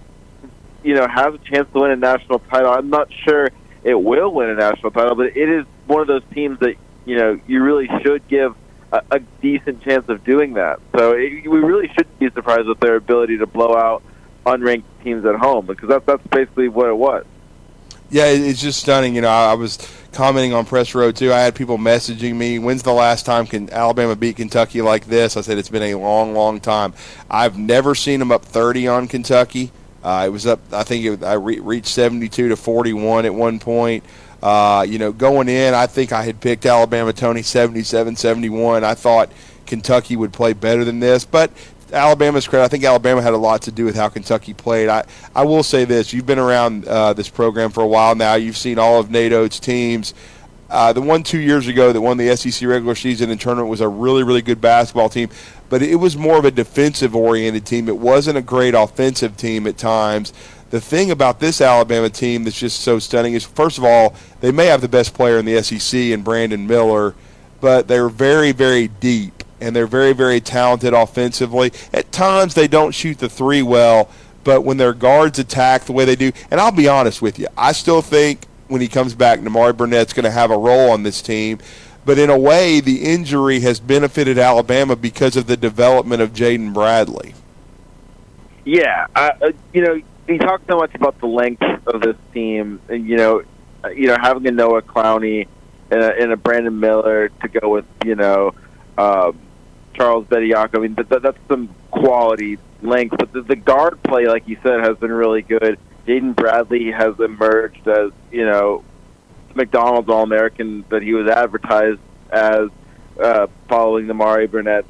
Speaker 19: has a chance to win a national title. I'm not sure it will win a national title, but it is one of those teams that, you really should give a decent chance of doing that. So we really shouldn't be surprised with their ability to blow out unranked teams at home, because that's basically what it was.
Speaker 3: Yeah, it's just stunning. I was commenting on Press Row, too. I had people messaging me, when's the last time Alabama beat Kentucky like this? I said it's been a long, long time. I've never seen them up 30 on Kentucky. It was up, I think I reached 72-41 at one point. Going in, I think I had picked Alabama, Tony, 77-71. I thought Kentucky would play better than this. But Alabama's credit, I think Alabama had a lot to do with how Kentucky played. I will say this. You've been around this program for a while now. You've seen all of Nate Oates' teams. The one 2 years ago that won the SEC regular season and tournament was a really, really good basketball team. But it was more of a defensive-oriented team. It wasn't a great offensive team at times. The thing about this Alabama team that's just so stunning is, first of all, they may have the best player in the SEC in Brandon Miller, but they're very, very deep, and they're very, very talented offensively. At times they don't shoot the three well, but when their guards attack the way they do, and I'll be honest with you, I still think when he comes back, Namari Burnett's going to have a role on this team. But in a way, the injury has benefited Alabama because of the development of Jaden Bradley.
Speaker 19: Yeah, you talk so much about the length of this team, and having a Noah Clowney and a Brandon Miller to go with Charles Bediako. I mean, that's some quality length. But the guard play, like you said, has been really good. Jaden Bradley has emerged as McDonald's All-American that he was advertised as following the Namari Burnett's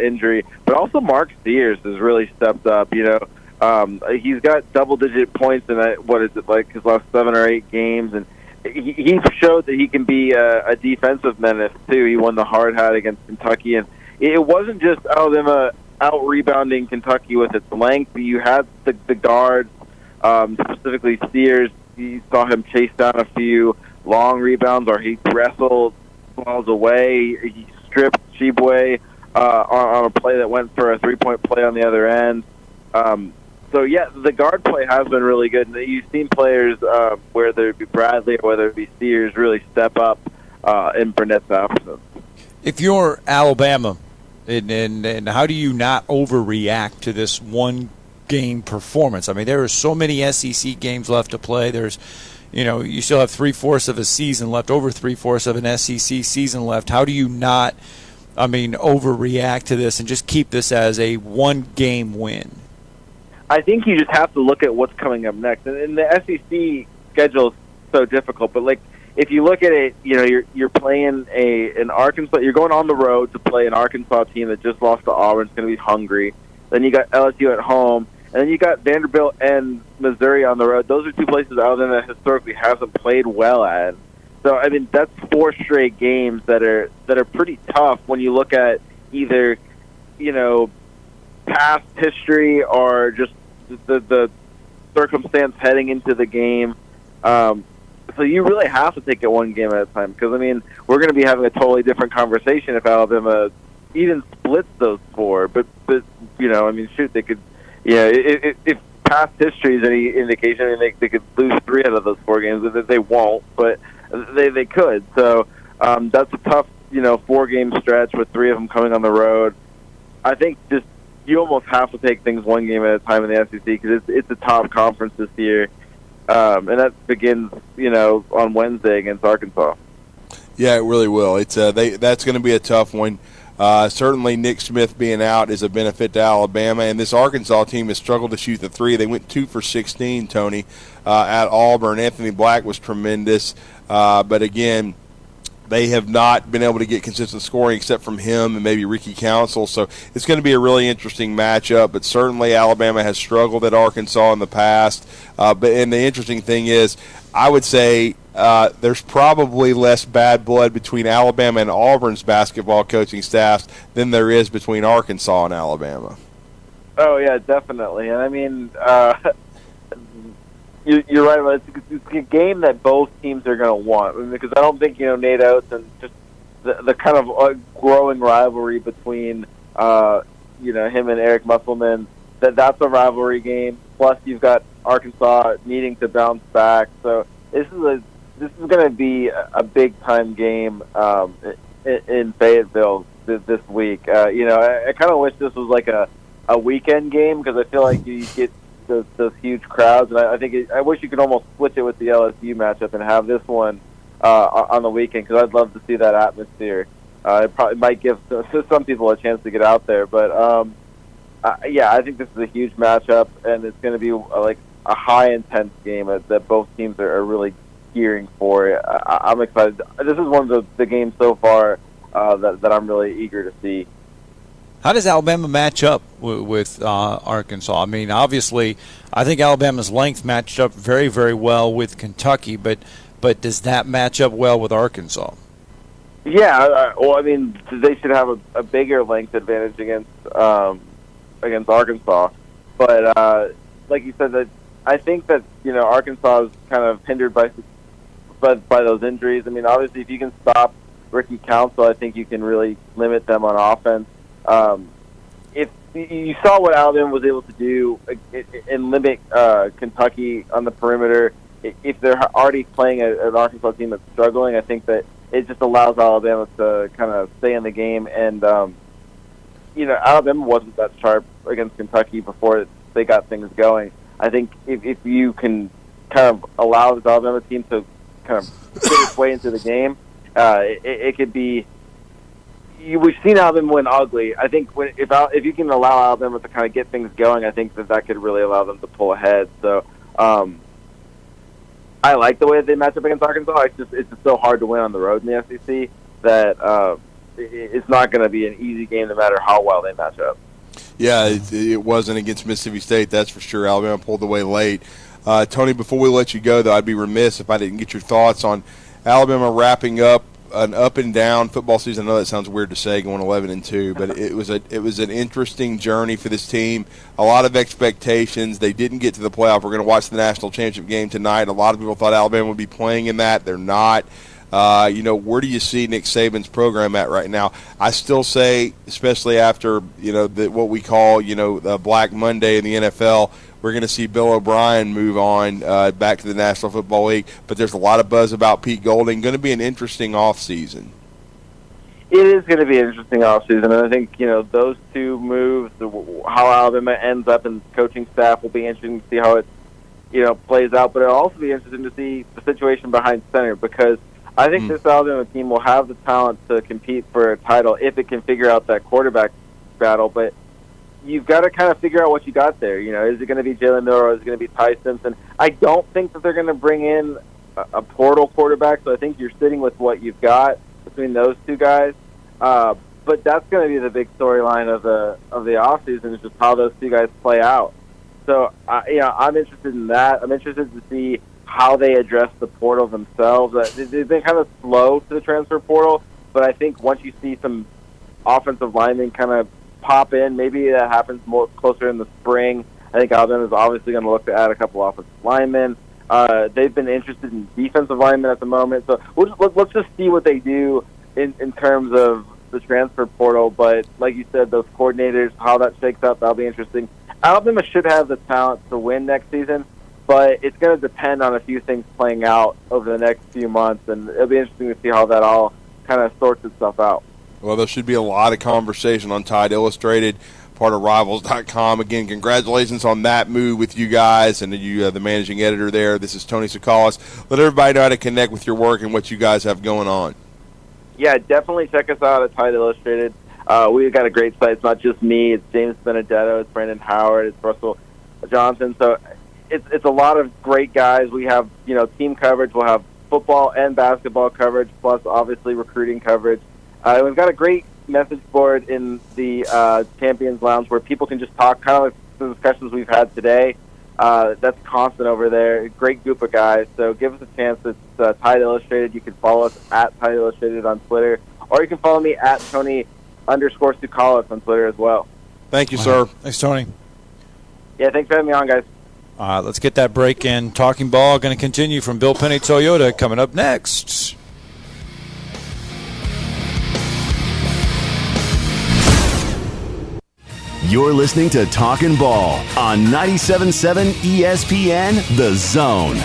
Speaker 19: injury. But also Mark Sears has really stepped up. He's got double-digit points in his last 7 or 8 games, and he showed that he can be a defensive menace too. He won the hard hat against Kentucky, and it wasn't just Alabama out-rebounding Kentucky with its length. You had the guards, specifically Sears. You saw him chase down a few long rebounds, or he wrestled balls away. He stripped Shibwe on a play that went for a three-point play on the other end. So, yeah, the guard play has been really good. And you've seen players, whether it be Bradley or whether it be Sears, really step up in Burnett's absence.
Speaker 2: If you're Alabama, and how do you not overreact to this one-game performance? I mean, there are so many SEC games left to play. There's, you still have 3/4 of a season left, over 3/4 of an SEC season left. How do you not, overreact to this and just keep this as a one-game win?
Speaker 19: I think you just have to look at what's coming up next. And the SEC schedule is so difficult, but if you look at it, you're playing an Arkansas. You're going on the road to play an Arkansas team that just lost to Auburn. It's going to be hungry. Then you got LSU at home, and then you got Vanderbilt and Missouri on the road. Those are two places Alabama historically hasn't played well at. So I mean, that's 4 straight games that are pretty tough when you look at either, past history or just the circumstance heading into the game. So you really have to take it one game at a time, because I mean, we're going to be having a totally different conversation if Alabama even splits those 4. But I mean, shoot, they could. Yeah, if past history is any indication, I mean, they could lose 3 out of those 4 games. They won't, but they could. So that's a tough 4-game stretch with 3 of them coming on the road. I think just you almost have to take things one game at a time in the SEC, because it's a top conference this year, and that begins on Wednesday against Arkansas.
Speaker 3: Yeah, it really will. It's that's going to be a tough one. Certainly, Nick Smith being out is a benefit to Alabama, and this Arkansas team has struggled to shoot the 3. They went 2 for 16, Tony, at Auburn. Anthony Black was tremendous, but again, they have not been able to get consistent scoring except from him and maybe Ricky Council. So it's going to be a really interesting matchup, but certainly Alabama has struggled at Arkansas in the past. And the interesting thing is, I would say there's probably less bad blood between Alabama and Auburn's basketball coaching staffs than there is between Arkansas and Alabama.
Speaker 19: Oh, yeah, definitely. And I mean, you're right. It's a game that both teams are going to want. I mean, because I don't think, Nate Oates and just the kind of growing rivalry between, him and Eric Musselman, that's a rivalry game. Plus, you've got Arkansas needing to bounce back. So this is going to be a big time game in Fayetteville this week. I kind of wish this was like a weekend game, because I feel like you get those huge crowds, and I wish you could almost switch it with the LSU matchup and have this one on the weekend, because I'd love to see that atmosphere. It probably might give some people a chance to get out there, but I think this is a huge matchup, and it's going to be like a high intense game that both teams are really gearing for. I'm excited. This is one of the games so far that I'm really eager to see.
Speaker 2: How does Alabama match up with Arkansas? I mean, obviously, I think Alabama's length matched up very, very well with Kentucky, but does that match up well with Arkansas?
Speaker 19: Yeah, well, I mean, they should have a bigger length advantage against Arkansas. But like you said, that I think that Arkansas is kind of hindered by those injuries. I mean, obviously, if you can stop Ricky Council, I think you can really limit them on offense. If you saw what Alabama was able to do and limit Kentucky on the perimeter, if they're already playing an Arkansas team that's struggling, I think that it just allows Alabama to kind of stay in the game. And Alabama wasn't that sharp against Kentucky before they got things going. I think if you can kind of allow the Alabama team to kind of fit its way into the game, it could be. We've seen Alabama win ugly. I think if you can allow Alabama to kind of get things going, I think that could really allow them to pull ahead. So I like the way that they match up against Arkansas. It's just so hard to win on the road in the SEC that it's not going to be an easy game no matter how well they match up.
Speaker 3: Yeah, it wasn't against Mississippi State, that's for sure. Alabama pulled away late. Tony, before we let you go, though, I'd be remiss if I didn't get your thoughts on Alabama wrapping up an up and down football season. I know that sounds weird to say, going 11-2, but it was an interesting journey for this team. A lot of expectations. They didn't get to the playoff. We're going to watch the national championship game tonight. A lot of people thought Alabama would be playing in that. They're not. Where do you see Nick Saban's program at right now? I still say, especially after what we call the Black Monday in the NFL, we're going to see Bill O'Brien move on back to the National Football League. But there's a lot of buzz about Pete Golding. Going to be an interesting offseason.
Speaker 19: It is going to be an interesting offseason, and I think those two moves, how Alabama ends up in coaching staff, will be interesting to see how it plays out. But it'll also be interesting to see the situation behind center, because I think this Alabama team will have the talent to compete for a title if it can figure out that quarterback battle. But you've got to kind of figure out what you got there. Is it going to be Jalen Miller or is it going to be Ty Simpson? I don't think that they're going to bring in a portal quarterback, so I think you're sitting with what you've got between those two guys. But that's going to be the big storyline of the offseason, is just how those two guys play out. So, I'm interested in that. I'm interested to see how they address the portal themselves. They've been kind of slow to the transfer portal, but I think once you see some offensive linemen kind of pop in, maybe that happens more closer in the spring. I think Alabama is obviously going to look to add a couple offensive linemen. They've been interested in defensive linemen at the moment, so let's just see what they do in terms of the transfer portal. But like you said, those coordinators, how that shakes out, that'll be interesting. Alabama should have the talent to win next season, but it's going to depend on a few things playing out over the next few months, and it'll be interesting to see how that all kind of sorts itself out.
Speaker 3: Well, there should be a lot of conversation on Tide Illustrated, part of Rivals.com. Again, congratulations on that move with you guys and you, the managing editor there. This is Tony Sakalas. Let everybody know how to connect with your work and what you guys have going on.
Speaker 19: Yeah, definitely check us out at Tide Illustrated. We've got a great site. It's not just me. It's James Benedetto. It's Brandon Howard. It's Russell Johnson. So it's a lot of great guys. We have, team coverage. We'll have football and basketball coverage, plus obviously recruiting coverage. We've got a great message board in the Champions Lounge where people can just talk, kind of like the discussions we've had today. That's constant over there. Great group of guys. So give us a chance. It's Tide Illustrated. You can follow us at Tide Illustrated on Twitter, or you can follow me at Tony_Sukalas on Twitter as well.
Speaker 3: Thank you, sir.
Speaker 2: Thanks, Tony.
Speaker 19: Yeah, thanks for having me on, guys.
Speaker 2: Let's get that break in. Talking Ball going to continue from Bill Penny Toyota coming up next.
Speaker 1: You're listening to Talkin' Ball on 97.7 ESPN, The Zone.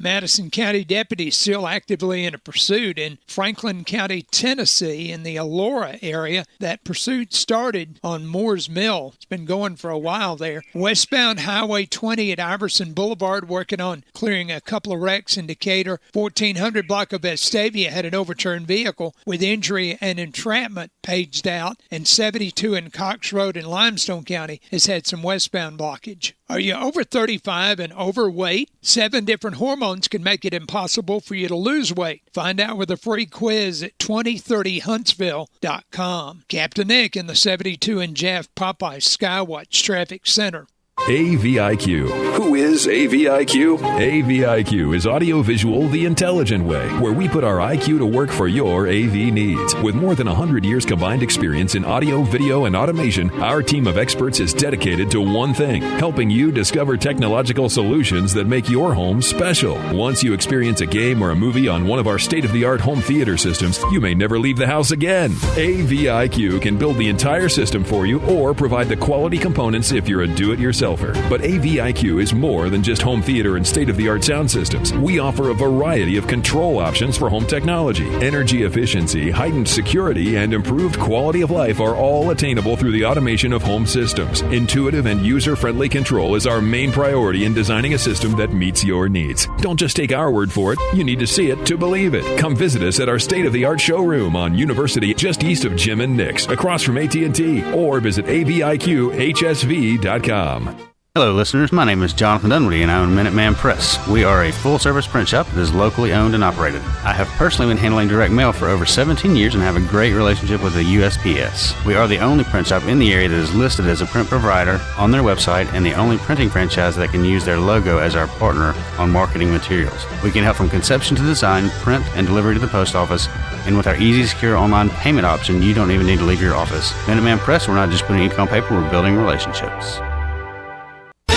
Speaker 5: Madison County deputies still actively in a pursuit in Franklin County, Tennessee, in the Elora area. That pursuit started on Moore's Mill. It's been going for a while there. Westbound Highway 20 at Iverson Boulevard working on clearing a couple of wrecks in Decatur. 1400 block of Vestavia had an overturned vehicle with injury and entrapment paged out. And 72 in Cox Road in Limestone County has had some westbound blockage. Are you over 35 and overweight? 7 different hormones can make it impossible for you to lose weight. Find out with a free quiz at 2030huntsville.com. Captain Nick in the 72 and Jeff Popeye Skywatch Traffic Center.
Speaker 14: AVIQ. Who is AVIQ? AVIQ is audiovisual the intelligent way, where we put our IQ to work for your AV needs. With more than 100 years combined experience in audio, video, and automation, our team of experts is dedicated to one thing, helping you discover technological solutions that make your home special. Once you experience a game or a movie on one of our state-of-the-art home theater systems, you may never leave the house again. AVIQ can build the entire system for you or provide the quality components if you're a do-it-yourselfer. But AVIQ is more than just home theater and state-of-the-art sound systems. We offer a variety of control options for home technology. Energy efficiency, heightened security, and improved quality of life are all attainable through the automation of home systems. Intuitive and user-friendly control is our main priority in designing a system that meets your needs. Don't just take our word for it. You need to see it to believe it. Come visit us at our state-of-the-art showroom on University, just east of Jim and Nick's, across from AT&T, or visit aviqhsv.com.
Speaker 20: Hello, listeners. My name is Jonathan Dunwoody, and I own Minuteman Press. We are a full-service print shop that is locally owned and operated. I have personally been handling direct mail for over 17 years and have a great relationship with the USPS. We are the only print shop in the area that is listed as a print provider on their website and the only printing franchise that can use their logo as our partner on marketing materials. We can help from conception to design, print, and delivery to the post office. And with our easy, secure online payment option, you don't even need to leave your office. Minuteman Press, we're not just putting ink on paper, we're building relationships.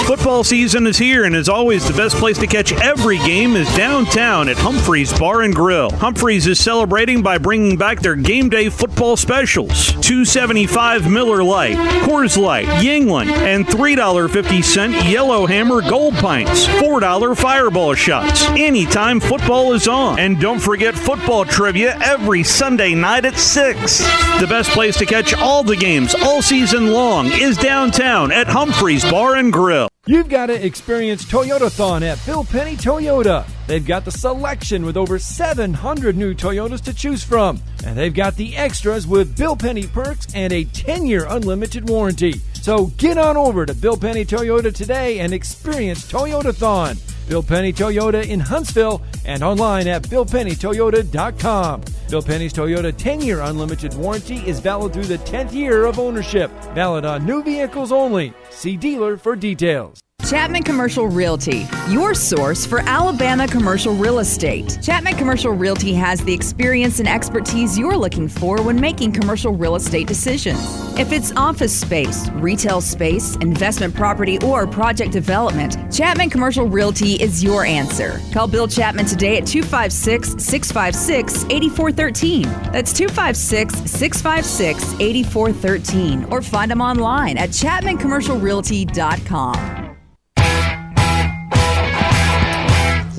Speaker 21: Football season is here, and as always, the best place to catch every game is downtown at Humphrey's Bar and Grill. Humphrey's is celebrating by bringing back their game day football specials. $2.75 Miller Lite, Coors Light, Yingling, and $3.50 Yellowhammer Gold Pints. $4 Fireball shots. Anytime football is on. And don't forget football trivia every Sunday night at 6. The best place to catch all the games all season long is downtown at Humphrey's Bar and Grill.
Speaker 22: You've got to experience Toyotathon at Bill Penny Toyota. They've got the selection with over 700 new Toyotas to choose from. And they've got the extras with Bill Penny perks and a 10-year unlimited warranty. So get on over to Bill Penny Toyota today and experience Toyotathon. Bill Penny Toyota in Huntsville and online at BillPennyToyota.com. Bill Penny's Toyota 10-year unlimited warranty is valid through the 10th year of ownership. Valid on new vehicles only. See dealer for details.
Speaker 4: Chapman Commercial Realty, your source for Alabama commercial real estate. Chapman Commercial Realty has the experience and expertise you're looking for when making commercial real estate decisions. If it's office space, retail space, investment property, or project development, Chapman Commercial Realty is your answer. Call Bill Chapman today at 256-656-8413. That's 256-656-8413. Or find them online at chapmancommercialrealty.com.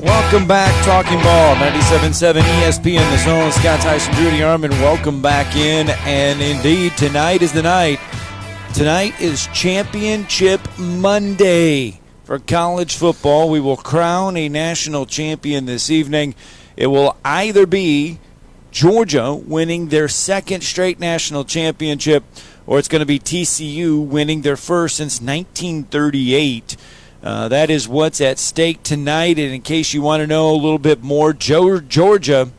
Speaker 2: Welcome back, Talking Ball, 97.7 ESPN The Zone. Scott Tyson, Drew DeArmond, welcome back in. And indeed, tonight is the night. Tonight is Championship Monday for college football. We will crown a national champion this evening. It will either be Georgia winning their second straight national championship, or it's going to be TCU winning their first since 1938. That is what's at stake tonight. And in case you want to know a little bit more, Georgia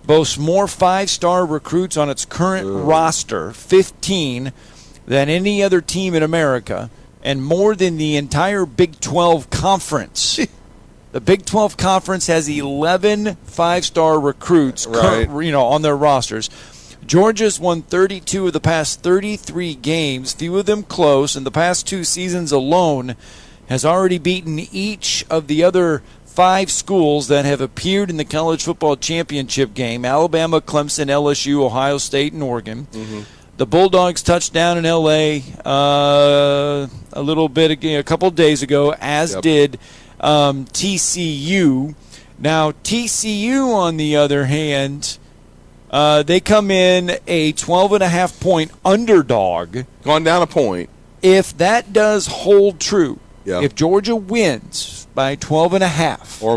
Speaker 2: boasts more five-star recruits on its current roster, 15, than any other team in America, and more than the entire Big 12 Conference. The Big 12 Conference has 11 five-star recruits on their rosters. Georgia's won 32 of the past 33 games, few of them close. In the past 2 seasons alone, has already beaten each of the other 5 schools that have appeared in the college football championship game: Alabama, Clemson, LSU, Ohio State, and Oregon. Mm-hmm. The Bulldogs touched down in L.A. A couple of days ago, as did TCU. Now, TCU, on the other hand, they come in a 12.5-point underdog.
Speaker 3: Gone down a point.
Speaker 2: If that does hold true, if Georgia wins by 12.5
Speaker 3: or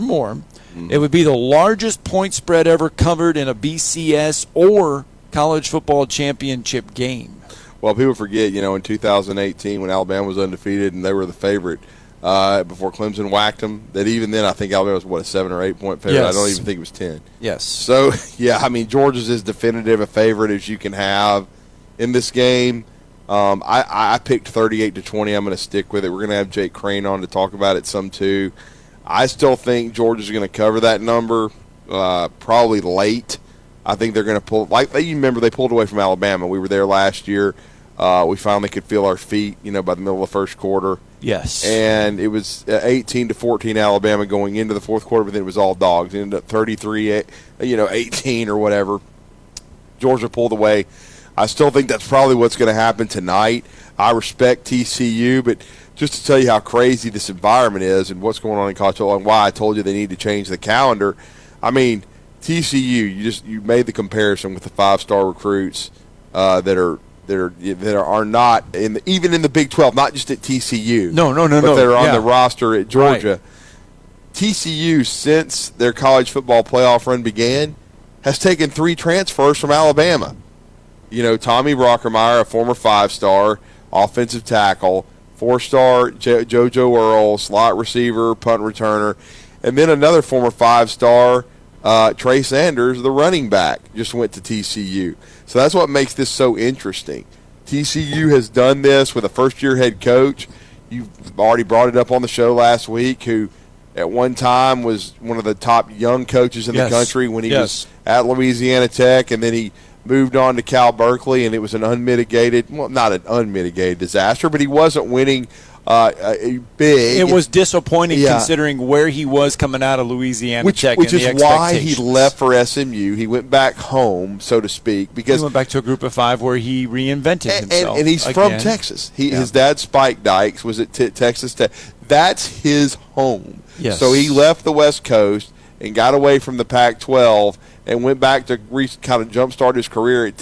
Speaker 3: more,
Speaker 2: it would be the largest point spread ever covered in a BCS or college football championship game.
Speaker 3: Well, people forget, in 2018 when Alabama was undefeated and they were the favorite before Clemson whacked them, that even then I think Alabama was, a 7 or 8 point favorite. Yes. I don't even think it was 10.
Speaker 2: Yes.
Speaker 3: So, Georgia's as definitive a favorite as you can have in this game. I picked 38-20. I'm going to stick with it. We're going to have Jake Crane on to talk about it some too. I still think Georgia's going to cover that number, probably late. I think they're going to pull. You remember they pulled away from Alabama. We were there last year. We finally could feel our feet, by the middle of the first quarter.
Speaker 2: Yes.
Speaker 3: And it was 18-14 Alabama going into the fourth quarter, but then it was all dogs. It ended up 33, 18 or whatever. Georgia pulled away. I still think that's probably what's going to happen tonight. I respect TCU, but just to tell you how crazy this environment is and what's going on in college football and why I told you they need to change the calendar. I mean, TCU, you made the comparison with the 5-star recruits that are not even in the Big 12, not just at TCU.
Speaker 2: No.
Speaker 3: But that are on the roster at Georgia. Right. TCU, since their college football playoff run began, has taken 3 transfers from Alabama. Tommy Brockermeyer, a former 5-star offensive tackle, 4-star JoJo Earl, slot receiver, punt returner, and then another former 5-star, Trey Sanders, the running back, just went to TCU. So that's what makes this so interesting. TCU has done this with a first-year head coach. You've already brought it up on the show last week, who at one time was one of the top young coaches in the country when he was at Louisiana Tech, and then he moved on to Cal Berkeley, and it was an not an unmitigated disaster, but he wasn't winning big.
Speaker 2: It was disappointing considering where he was coming out of Louisiana Tech.
Speaker 3: Which is why he left for SMU. He went back home, so to speak, because
Speaker 2: he went back to a group of 5 where he reinvented himself.
Speaker 3: And he's from Texas. His dad, Spike Dykes, was at Texas Tech. That's his home.
Speaker 2: Yes.
Speaker 3: So he left the West Coast and got away from the Pac-12 and went back to kind of jumpstart his career at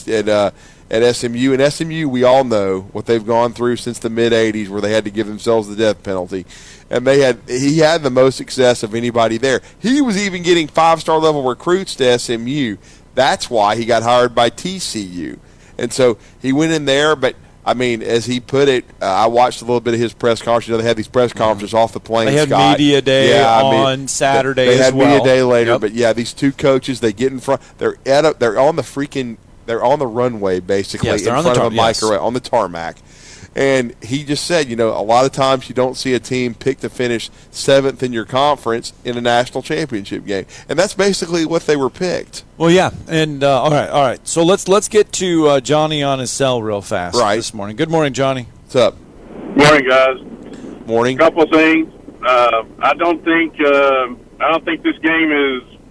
Speaker 3: SMU. And SMU, we all know what they've gone through since the mid-'80s, where they had to give themselves the death penalty. And he had the most success of anybody there. He was even getting 5-star level recruits to SMU. That's why he got hired by TCU. And so he went in there, but I mean, as he put it, I watched a little bit of his press conference. They had these press conferences off the plane.
Speaker 2: They had media day on Saturday
Speaker 3: as well. They had media day later,
Speaker 2: Yep.
Speaker 3: but these two coaches, they get in front. They're on the runway basically in front of a mic on the tarmac, And he just said, a lot of times you don't see a team pick to finish 7th in your conference in a national championship game. And that's basically what they were picked.
Speaker 2: Well, yeah. And all right. So let's get to Johnny on his cell real fast this morning. Good morning, Johnny.
Speaker 3: What's up?
Speaker 6: Morning, guys.
Speaker 3: Morning.
Speaker 6: Couple of things. I don't think this game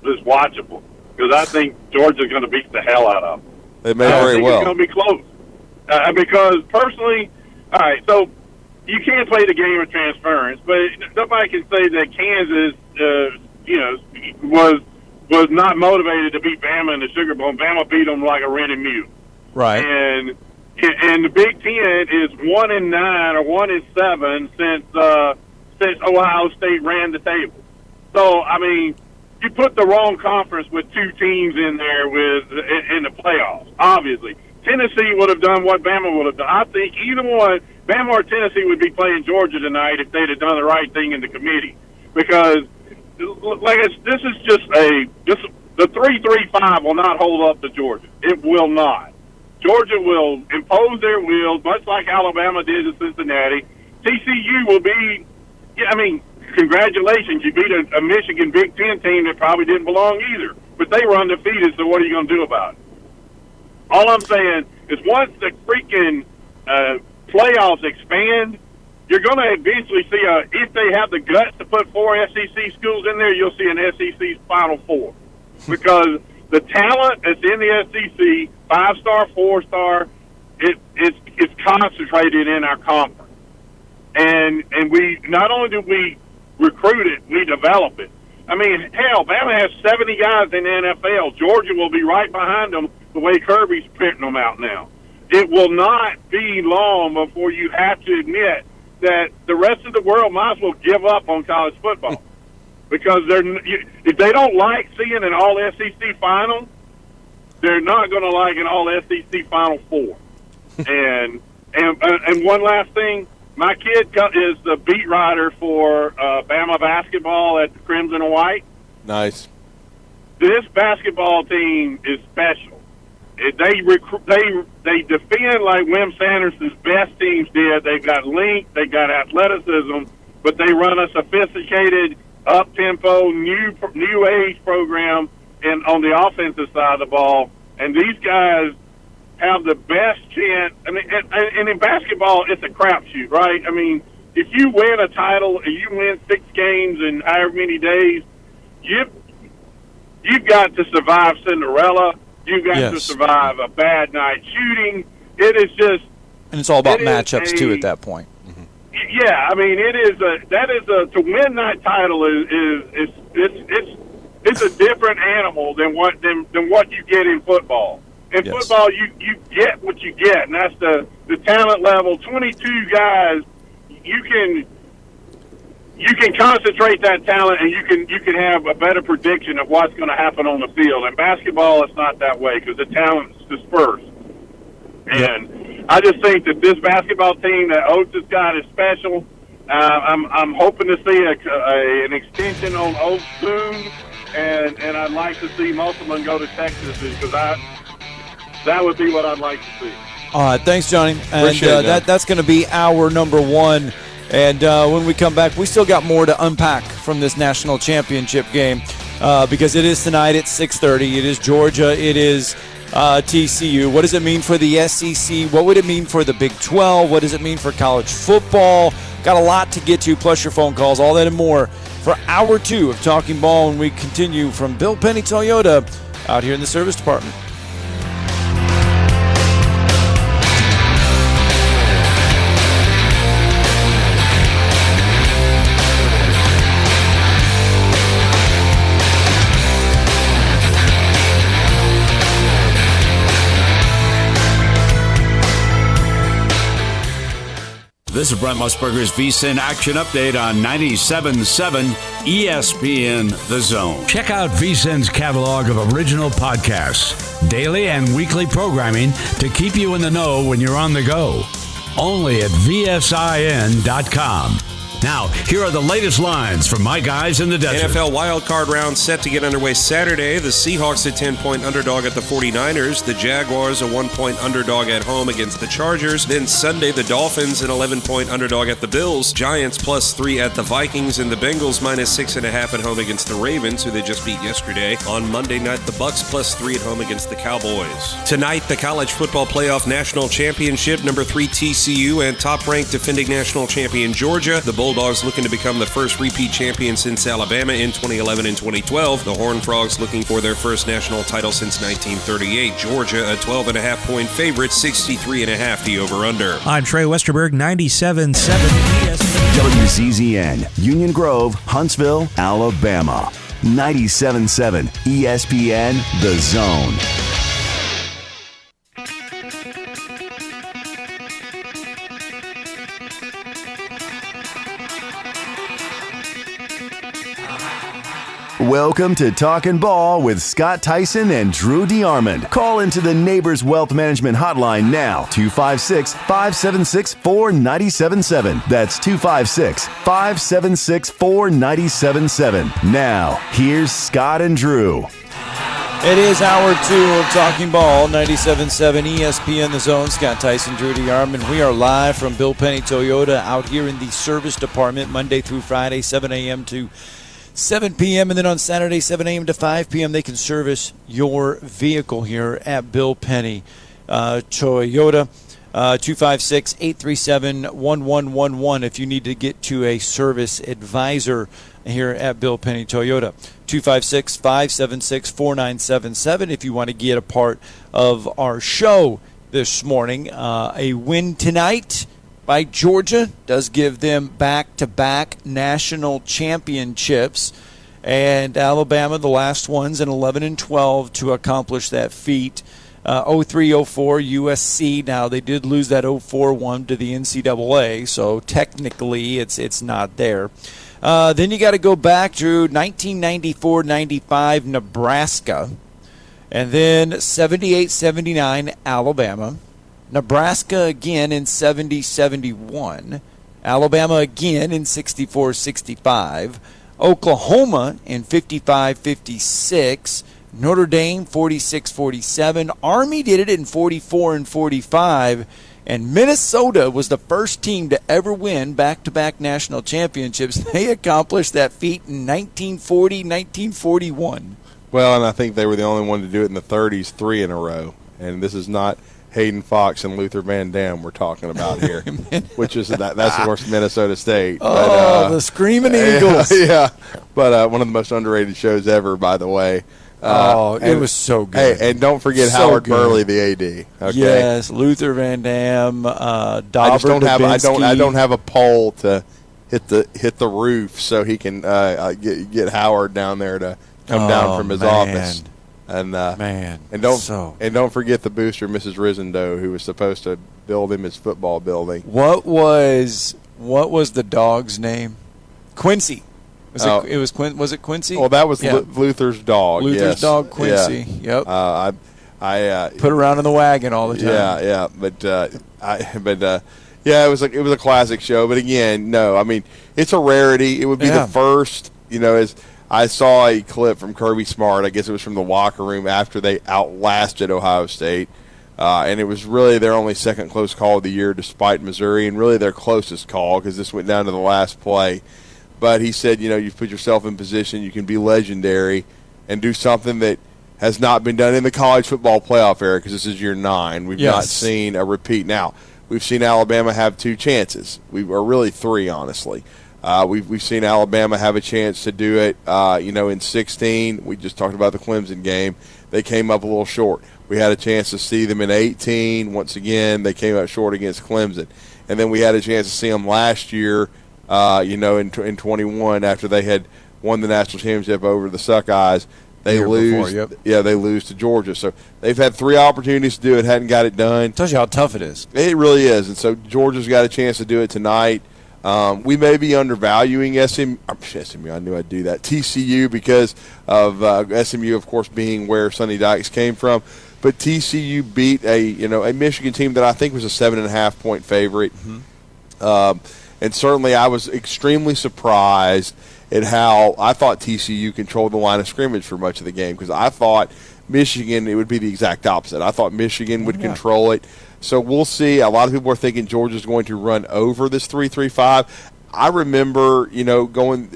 Speaker 6: is watchable because I think Georgia's going to beat the hell out of them.
Speaker 3: They may very well.
Speaker 6: It's going to be close. Because personally, all right, so you can't play the game of transference, but nobody can say that Kansas, was not motivated to beat Bama in the Sugar Bowl. Bama beat them like a rented mule.
Speaker 2: Right.
Speaker 6: And the Big Ten is 1-9 or 1-7 since Ohio State ran the table. So I mean, you put the wrong conference with two teams in there in the playoffs. Obviously, Tennessee would have done what Bama would have done. I think either one, Bama or Tennessee, would be playing Georgia tonight if they'd have done the right thing in the committee. Because this is just the 3-3-5 will not hold up to Georgia. It will not. Georgia will impose their will, much like Alabama did in Cincinnati. TCU will be, congratulations. You beat a Michigan Big Ten team that probably didn't belong either. But they were undefeated, so what are you going to do about it? All I'm saying is once the freaking playoffs expand, you're going to eventually see, if they have the guts to put 4 SEC schools in there, you'll see an SEC Final Four. Because the talent that's in the SEC, 5-star, 4-star, it's concentrated in our conference. And we not only do we recruit it, we develop it. I mean, hell, Bama has 70 guys in the NFL. Georgia will be right behind them the way Kirby's printing them out now. It will not be long before you have to admit that the rest of the world might as well give up on college football. Because if they don't like seeing an all-SEC final, they're not going to like an all-SEC Final Four. And one last thing, my kid is the beat writer for Bama basketball at the Crimson and White.
Speaker 3: Nice.
Speaker 6: This basketball team is special. They defend like Wim Sanderson's best teams did. They've got length, they've got athleticism, but they run a sophisticated, up-tempo, new age program on the offensive side of the ball. And these guys have the best chance. I mean, and in basketball, it's a crapshoot, right? I mean, if you win a title and you win 6 games in however many days, you've got to survive Cinderella. You've got to survive a bad night shooting. It is just,
Speaker 2: and it's all about matchups too at that point.
Speaker 6: Yeah, I mean, to win that title it's a different animal than what you get in football. In football, you get what you get, and that's the talent level. 22 guys, you can concentrate that talent, and you can have a better prediction of what's going to happen on the field. In basketball, it's not that way because the talent's dispersed. And I just think that this basketball team that Oates has got is special. I'm hoping to see an extension on Oates soon, and I'd like to see Musselman go to Texas because that would be what I'd like to see.
Speaker 2: All right, thanks, Johnny. And that's going to be our number one. And when we come back, we still got more to unpack from this national championship game because it is tonight at 6:30. It is Georgia. It is TCU. What does it mean for the SEC? What would it mean for the Big 12? What does it mean for college football? Got a lot to get to, plus your phone calls, all that and more for hour 2 of Talking Ball when we continue from Bill Penny Toyota out here in the service department.
Speaker 8: This is Brent Musburger's VSiN Action Update on 97.7 ESPN The Zone.
Speaker 23: Check out VSiN's catalog of original podcasts, daily and weekly programming to keep you in the know when you're on the go. Only at VSIN.com. Now, here are the latest lines from my guys in the desert.
Speaker 9: NFL wildcard round set to get underway Saturday. The Seahawks a 10-point underdog at the 49ers. The Jaguars a 1-point underdog at home against the Chargers. Then Sunday, the Dolphins an 11-point underdog at the Bills. Giants +3 at the Vikings. And the Bengals -6.5 at home against the Ravens, who they just beat yesterday. On Monday night, the Bucs +3 at home against the Cowboys. Tonight, the College Football Playoff National Championship. Number 3 TCU and top-ranked defending national champion Georgia. The Bulldogs looking to become the first repeat champion since Alabama in 2011 and 2012. The Horned Frogs looking for their first national title since 1938. Georgia a 12.5-point favorite, 63.5 the over-under.
Speaker 10: I'm Trey Westerberg, 97.7
Speaker 1: WCZN, Union Grove, Huntsville, Alabama. 97.7 ESPN, The Zone. Welcome to Talkin' Ball with Scott Tyson and Drew DeArmond. Call into the Neighbors Wealth Management Hotline now, 256-576-4977. That's 256-576-4977. Now, here's Scott and Drew.
Speaker 2: It is hour 2 of Talking Ball, 97.7 ESPN The Zone. Scott Tyson, Drew DeArmond. We are live from Bill Penny Toyota out here in the service department, Monday through Friday, 7 a.m. to 7 p.m. And then on Saturday, 7 a.m. to 5 p.m., they can service your vehicle here at Bill Penny Toyota. 256-837-1111 if you need to get to a service advisor here at Bill Penny Toyota. 256-576-4977 if you want to get a part of our show this morning. A win tonight by Georgia does give them back-to-back national championships, and Alabama the last ones in 11 and 12 to accomplish that feat. 03-04 USC. Now they did lose that 04-1 to the NCAA, so technically it's not there. Then you got to go back, Drew, 1994-95 Nebraska, and then 78-79 Alabama. Nebraska again in 70-71. Alabama again in 64-65. Oklahoma in 55-56. Notre Dame 46-47. Army did it in 44-45. And Minnesota was the first team to ever win back-to-back national championships. They accomplished that feat in 1940-1941.
Speaker 3: Well, and I think they were the only one to do it in the 30s, 3 in a row. And this is not Hayden Fox and Luther Van Dam we're talking about here, which is that's of course Minnesota State.
Speaker 2: Oh, the Screaming Eagles.
Speaker 3: Yeah, but one of the most underrated shows ever, by the way.
Speaker 2: It was so good.
Speaker 3: Hey, and don't forget so Howard Burley, the AD. Okay?
Speaker 2: Yes, Luther Van Dam, Dauber,
Speaker 3: I don't have a pole to hit the roof so he can get Howard down there to come down from his office. And don't forget the booster, Mrs. Risendoe, who was supposed to build him his football building.
Speaker 2: What was the dog's name? Quincy. Was it Quincy?
Speaker 3: Well, that was Luther's dog.
Speaker 2: Luther's dog, Quincy.
Speaker 3: Yeah.
Speaker 2: Yep.
Speaker 3: I
Speaker 2: put around in the wagon all the time.
Speaker 3: Yeah. It was a classic show. But again, no, I mean it's a rarity. It would be the first. As I saw a clip from Kirby Smart. I guess it was from the locker room after they outlasted Ohio State. And it was really their only second close call of the year despite Missouri, and really their closest call because this went down to the last play. But he said, you've put yourself in position, you can be legendary and do something that has not been done in the college football playoff era because this is year 9. We've not seen a repeat. Now, we've seen Alabama have 2 chances. Or really 3, honestly. We've seen Alabama have a chance to do it, in 16. We just talked about the Clemson game. They came up a little short. We had a chance to see them in 18. Once again, they came up short against Clemson. And then we had a chance to see them last year, in 21 after they had won the national championship over the Suckeyes. They lose. They lose to Georgia. So they've had 3 opportunities to do it, hadn't got it done.
Speaker 2: Tells you how tough it is.
Speaker 3: It really is. And so Georgia's got a chance to do it tonight. We may be undervaluing SMU. I knew I'd do that. TCU because of SMU, of course, being where Sonny Dykes came from. But TCU beat a Michigan team that I think was a 7.5-point favorite. Mm-hmm. And certainly I was extremely surprised at how I thought TCU controlled the line of scrimmage for much of the game, because I thought Michigan, it would be the exact opposite. I thought Michigan would control it. So we'll see. A lot of people are thinking Georgia's going to run over this 3-3-5. I remember, going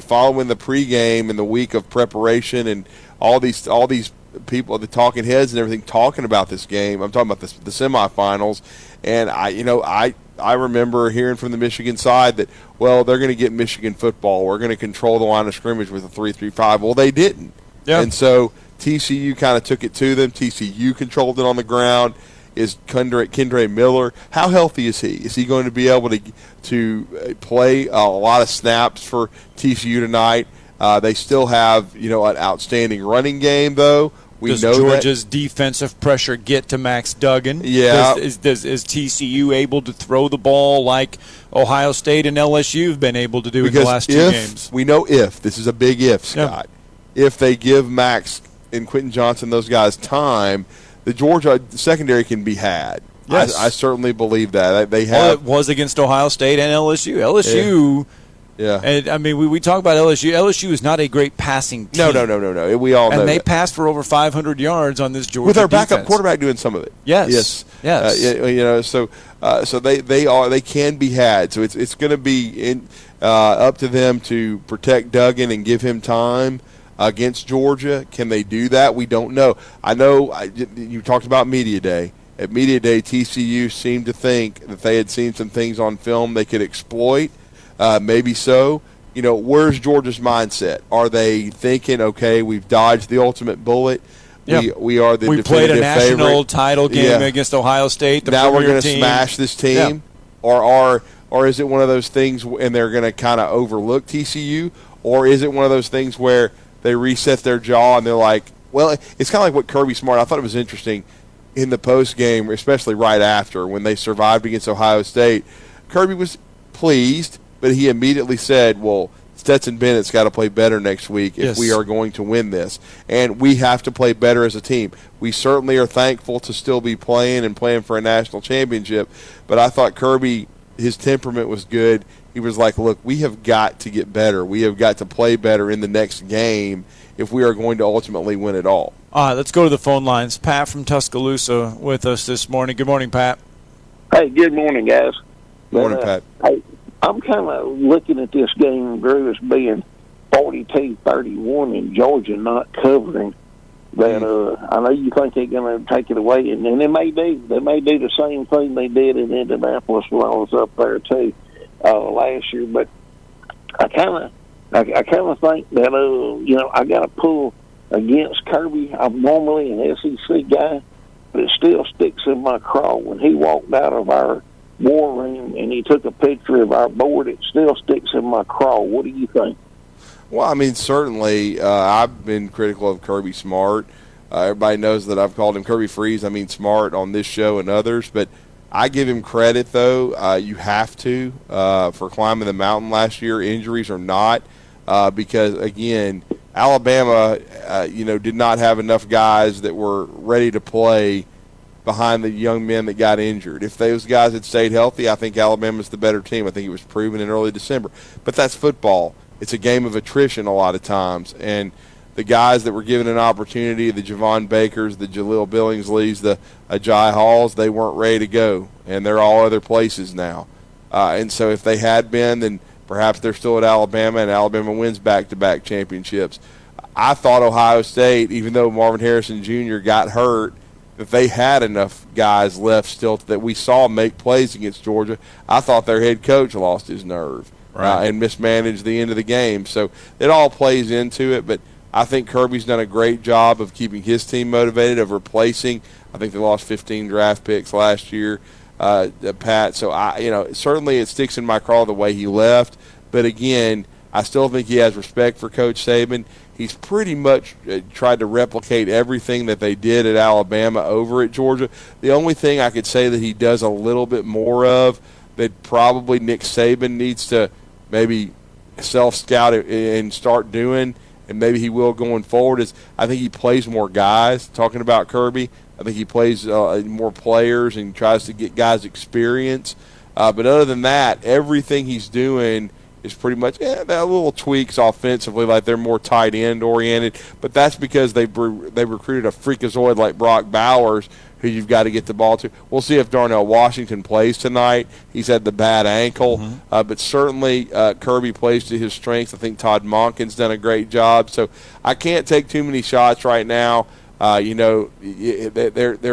Speaker 3: following the pregame and the week of preparation and all these people, the talking heads and everything, talking about this game. I'm talking about the semifinals, and I remember hearing from the Michigan side that, well, they're going to get Michigan football. We're going to control the line of scrimmage with a 3-3-5. Well, they didn't.
Speaker 2: Yeah.
Speaker 3: And so TCU kind of took it to them. TCU controlled it on the ground. Is Kendre Miller, how healthy is he? Is he going to be able to play a lot of snaps for TCU tonight? They still have, an outstanding running game, though.
Speaker 2: Does Georgia's defensive pressure get to Max Duggan?
Speaker 3: Yeah.
Speaker 2: Is TCU able to throw the ball like Ohio State and LSU have been able to do in the last two games?
Speaker 3: We know this is a big if, Scott. Yeah. If they give Max and Quentin Johnson, those guys, time, the Georgia secondary can be had.
Speaker 2: Yes.
Speaker 3: I certainly believe that. They have.
Speaker 2: Well, it was against Ohio State and LSU. LSU.
Speaker 3: Yeah.
Speaker 2: And, I mean, we talk about LSU. LSU is not a great passing team.
Speaker 3: No. We all know
Speaker 2: and they
Speaker 3: that.
Speaker 2: passed for over 500 yards on this Georgia
Speaker 3: with our
Speaker 2: defense.
Speaker 3: backup quarterback doing some of it.
Speaker 2: Yes.
Speaker 3: So they can be had. So it's going to be up to them to protect Duggan and give him time against Georgia. Can they do that? We don't know. I know you talked about Media Day. At Media Day, TCU seemed to think that they had seen some things on film they could exploit. Maybe so. Where's Georgia's mindset? Are they thinking, okay, we've dodged the ultimate bullet?
Speaker 2: Yep.
Speaker 3: We are the
Speaker 2: we played a national
Speaker 3: favorite.
Speaker 2: title game against Ohio State.
Speaker 3: Now we're going to smash this team, or is it one of those things and they're going to kind of overlook TCU, or is it one of those things where they reset their jaw and they're like, well, it's kind of like what Kirby Smart. I thought it was interesting in the post game, especially right after when they survived against Ohio State. Kirby was pleased, but he immediately said, well, Stetson Bennett's got to play better next week if we are going to win this. And we have to play better as a team. We certainly are thankful to still be playing for a national championship. But I thought Kirby, his temperament was good. He was like, look, we have got to get better. We have got to play better in the next game if we are going to ultimately win it all.
Speaker 2: All right, let's go to the phone lines. Pat from Tuscaloosa with us this morning. Good morning, Pat.
Speaker 7: Hey, good morning, guys.
Speaker 3: Good morning, Pat.
Speaker 7: I'm kind of looking at this game, Drew, as being 42-31 in Georgia not covering. That I know you think they're going to take it away, and they may do. They may do the same thing they did in Indianapolis when I was up there too last year. But I kind of think that I got to pull against Kirby. I'm normally an SEC guy, but it still sticks in my craw when he walked out of our war room and he took a picture of our board. It still sticks in my craw. What do you think?
Speaker 3: Well, I mean, certainly I've been critical of Kirby Smart. Everybody knows that I've called him Kirby Freeze. I mean Smart on this show and others. But I give him credit, though. You have to for climbing the mountain last year, injuries or not, because, again, Alabama, did not have enough guys that were ready to play behind the young men that got injured. If those guys had stayed healthy, I think Alabama's the better team. I think it was proven in early December. But that's football. It's a game of attrition a lot of times. And the guys that were given an opportunity, the Javon Bakers, the Jaleel Billingsleys, the Ajay Halls, they weren't ready to go. And they're all other places now. And so if they had been, then perhaps they're still at Alabama, and Alabama wins back-to-back championships. I thought Ohio State, even though Marvin Harrison Jr. got hurt, that they had enough guys left still that we saw make plays against Georgia. I thought their head coach lost his nerve and mismanaged the end of the game. So it all plays into it, but I think Kirby's done a great job of keeping his team motivated, of replacing. I think they lost 15 draft picks last year, Pat. So, certainly it sticks in my craw the way he left. But, again, I still think he has respect for Coach Saban. He's pretty much tried to replicate everything that they did at Alabama over at Georgia. The only thing I could say that he does a little bit more of that probably Nick Saban needs to maybe self-scout and start doing, and maybe he will going forward, is I think he plays more guys. Talking about Kirby, I think he plays more players and tries to get guys experience. But other than that, everything he's doing is pretty much that little tweaks offensively, like they're more tight end oriented. But that's because they recruited a freakazoid like Brock Bowers, who you've got to get the ball to. We'll see if Darnell Washington plays tonight. He's had the bad ankle, but certainly Kirby plays to his strengths. I think Todd Monken's done a great job. So I can't take too many shots right now. They're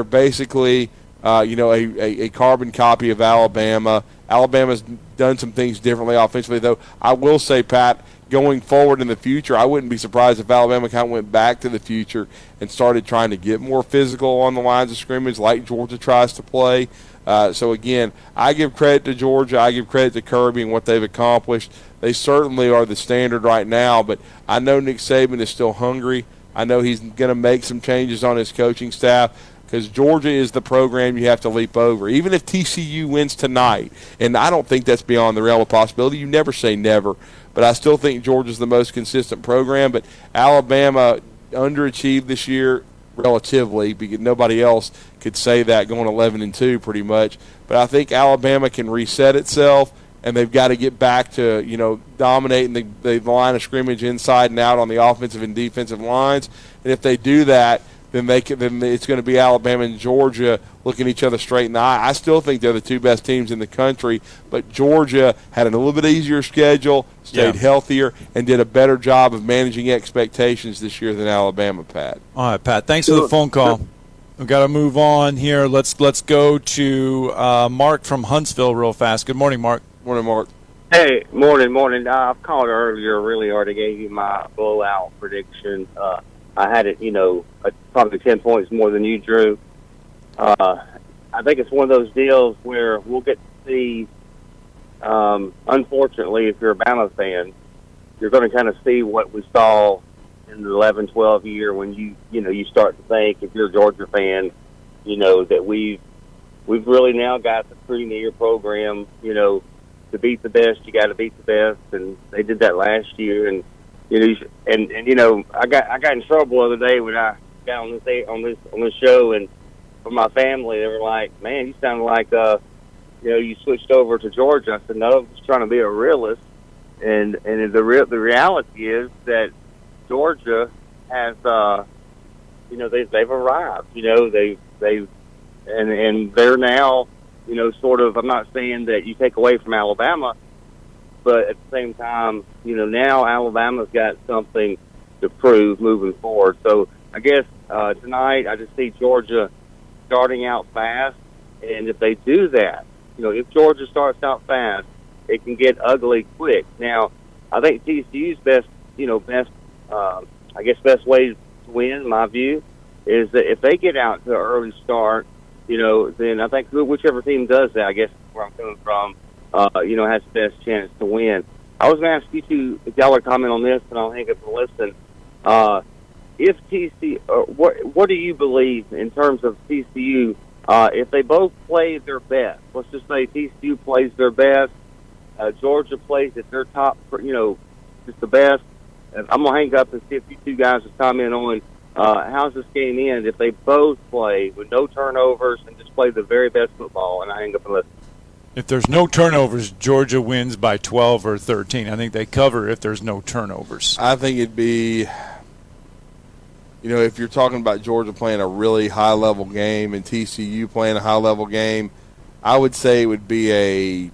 Speaker 3: basically a carbon copy of Alabama. Alabama's done some things differently offensively, though. I will say, Pat, going forward in the future, I wouldn't be surprised if Alabama kind of went back to the future and started trying to get more physical on the lines of scrimmage like Georgia tries to play. So, again, I give credit to Georgia. I give credit to Kirby and what they've accomplished. They certainly are the standard right now, but I know Nick Saban is still hungry. I know he's going to make some changes on his coaching staff, because Georgia is the program you have to leap over. Even if TCU wins tonight, and I don't think that's beyond the realm of possibility. You never say never, but I still think Georgia's the most consistent program. But Alabama underachieved this year relatively, because nobody else could say that going 11-2 pretty much. But I think Alabama can reset itself, and they've got to get back to dominating the line of scrimmage inside and out on the offensive and defensive lines. And if they do that, then it's going to be Alabama and Georgia looking each other straight in the eye. I still think they're the two best teams in the country, but Georgia had a little bit easier schedule, stayed healthier, and did a better job of managing expectations this year than Alabama, Pat.
Speaker 2: All right, Pat, thanks for the phone call. We've got to move on here. Let's go to Mark from Huntsville real fast. Good morning, Mark.
Speaker 3: Morning, Mark.
Speaker 11: Hey, morning. I've called earlier, really already gave you my blowout prediction. I had it, probably 10 points more than you, Drew. I think it's one of those deals where we'll get to see, unfortunately, if you're a Bama fan, you're going to kind of see what we saw in the 11-12 year when you start to think, if you're a Georgia fan, that we've really now got the premier program, to beat the best, you got to beat the best, and they did that last year, and I got in trouble the other day when I got on this show, and from my family, they were like, "Man, you sound like you switched over to Georgia." I said, "No, I'm just trying to be a realist," and the reality is that Georgia has they've arrived. They're now sort of. I'm not saying that you take away from Alabama, but at the same time, now Alabama's got something to prove moving forward. So I guess tonight I just see Georgia starting out fast, and if they do that, if Georgia starts out fast, it can get ugly quick. Now, I think TCU's best way to win, in my view, is that if they get out to an early start, then I think whichever team does that, I guess where I'm coming from, has the best chance to win. I was going to ask you two, if y'all are comment on this, and I'll hang up and listen. If TCU, what do you believe in terms of TCU? If they both play their best, let's just say TCU plays their best, Georgia plays at their top, just the best. And I'm going to hang up and see if you two guys will comment on how's this game end if they both play with no turnovers and just play the very best football. And I hang up and listen.
Speaker 2: If there's no turnovers, Georgia wins by 12 or 13. I think they cover if there's no turnovers.
Speaker 3: I think it'd be, if you're talking about Georgia playing a really high-level game and TCU playing a high-level game, I would say it would be a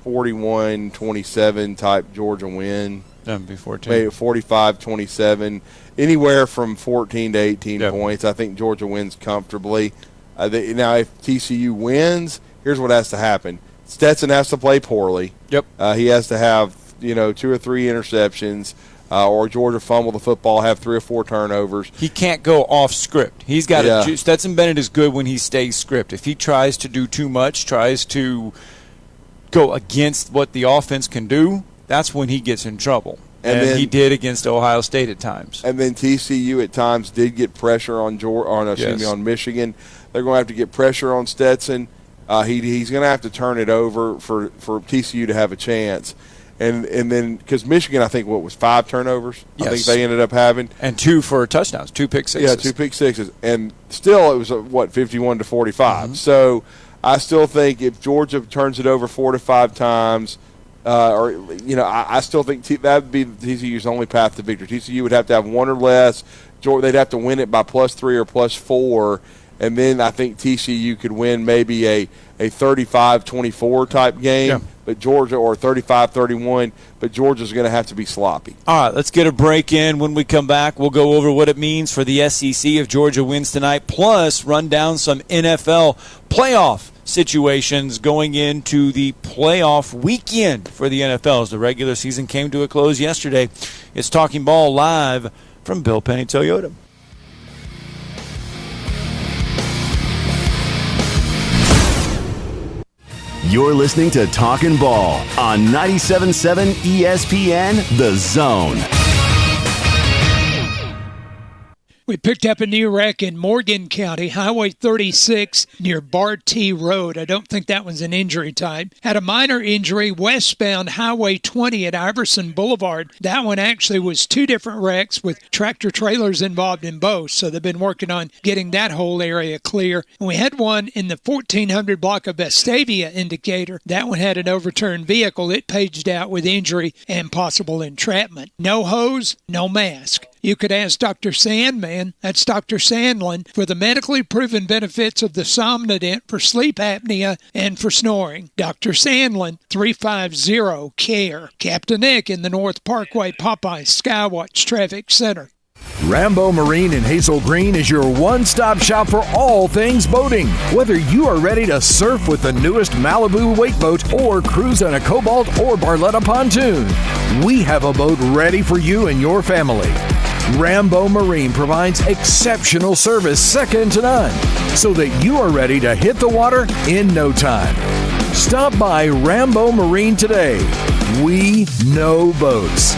Speaker 3: 41-27 type Georgia win.
Speaker 2: That'd be 14.
Speaker 3: Maybe 45-27, anywhere from 14 to 18 points. I think Georgia wins comfortably. Now, if TCU wins, here's what has to happen. Stetson has to play poorly.
Speaker 2: Yep.
Speaker 3: He has to have, 2 or 3 interceptions, or Georgia fumble the football, have 3 or 4 turnovers.
Speaker 2: He can't go off script. He's got to. Stetson Bennett is good when he stays script. If he tries to do too much, tries to go against what the offense can do, that's when he gets in trouble. And then, he did against Ohio State at times.
Speaker 3: And then TCU at times did get pressure on Michigan. They're going to have to get pressure on Stetson. He's going to have to turn it over for TCU to have a chance. And then because Michigan, I think, was 5 turnovers?
Speaker 2: Yes.
Speaker 3: I think they ended up having.
Speaker 2: And 2 for touchdowns, 2 pick sixes.
Speaker 3: Yeah, 2 pick sixes. And still it was, 51-45. Mm-hmm. So I still think if Georgia turns it over 4 to 5 times, I still think that would be TCU's only path to victory. TCU would have to have one or less. They'd have to win it by +3 or +4, and then I think TCU could win maybe a 35-24 type game, but Georgia, or 35-31, but Georgia's going to have to be sloppy.
Speaker 2: All right, let's get a break in. When we come back, we'll go over what it means for the SEC if Georgia wins tonight, plus run down some NFL playoff situations going into the playoff weekend for the NFL as the regular season came to a close yesterday. It's Talking Ball live from Bill Penny Toyota.
Speaker 1: You're listening to Talkin' Ball on 97.7 ESPN, The Zone.
Speaker 5: We picked up a new wreck in Morgan County, Highway 36 near Bartee Road. I don't think that one's an injury type. Had a minor injury westbound Highway 20 at Iverson Boulevard. That one actually was 2 different wrecks with tractor trailers involved in both, so they've been working on getting that whole area clear. And we had one in the 1400 block of Vestavia indicator. That one had an overturned vehicle. It paged out with injury and possible entrapment. No hose, no mask. You could ask Dr. Sandman, that's Dr. Sandlin, for the medically proven benefits of the Somnodent for sleep apnea and for snoring. Dr. Sandlin, 350-CARE. Captain Nick in the North Parkway Popeye Skywatch Traffic Center.
Speaker 12: Rambo Marine in Hazel Green is your one-stop shop for all things boating. Whether you are ready to surf with the newest Malibu wake boat or cruise on a Cobalt or Barletta pontoon, we have a boat ready for you and your family. Rambo Marine provides exceptional service second to none, so that you are ready to hit the water in no time. Stop by Rambo Marine today. We know boats.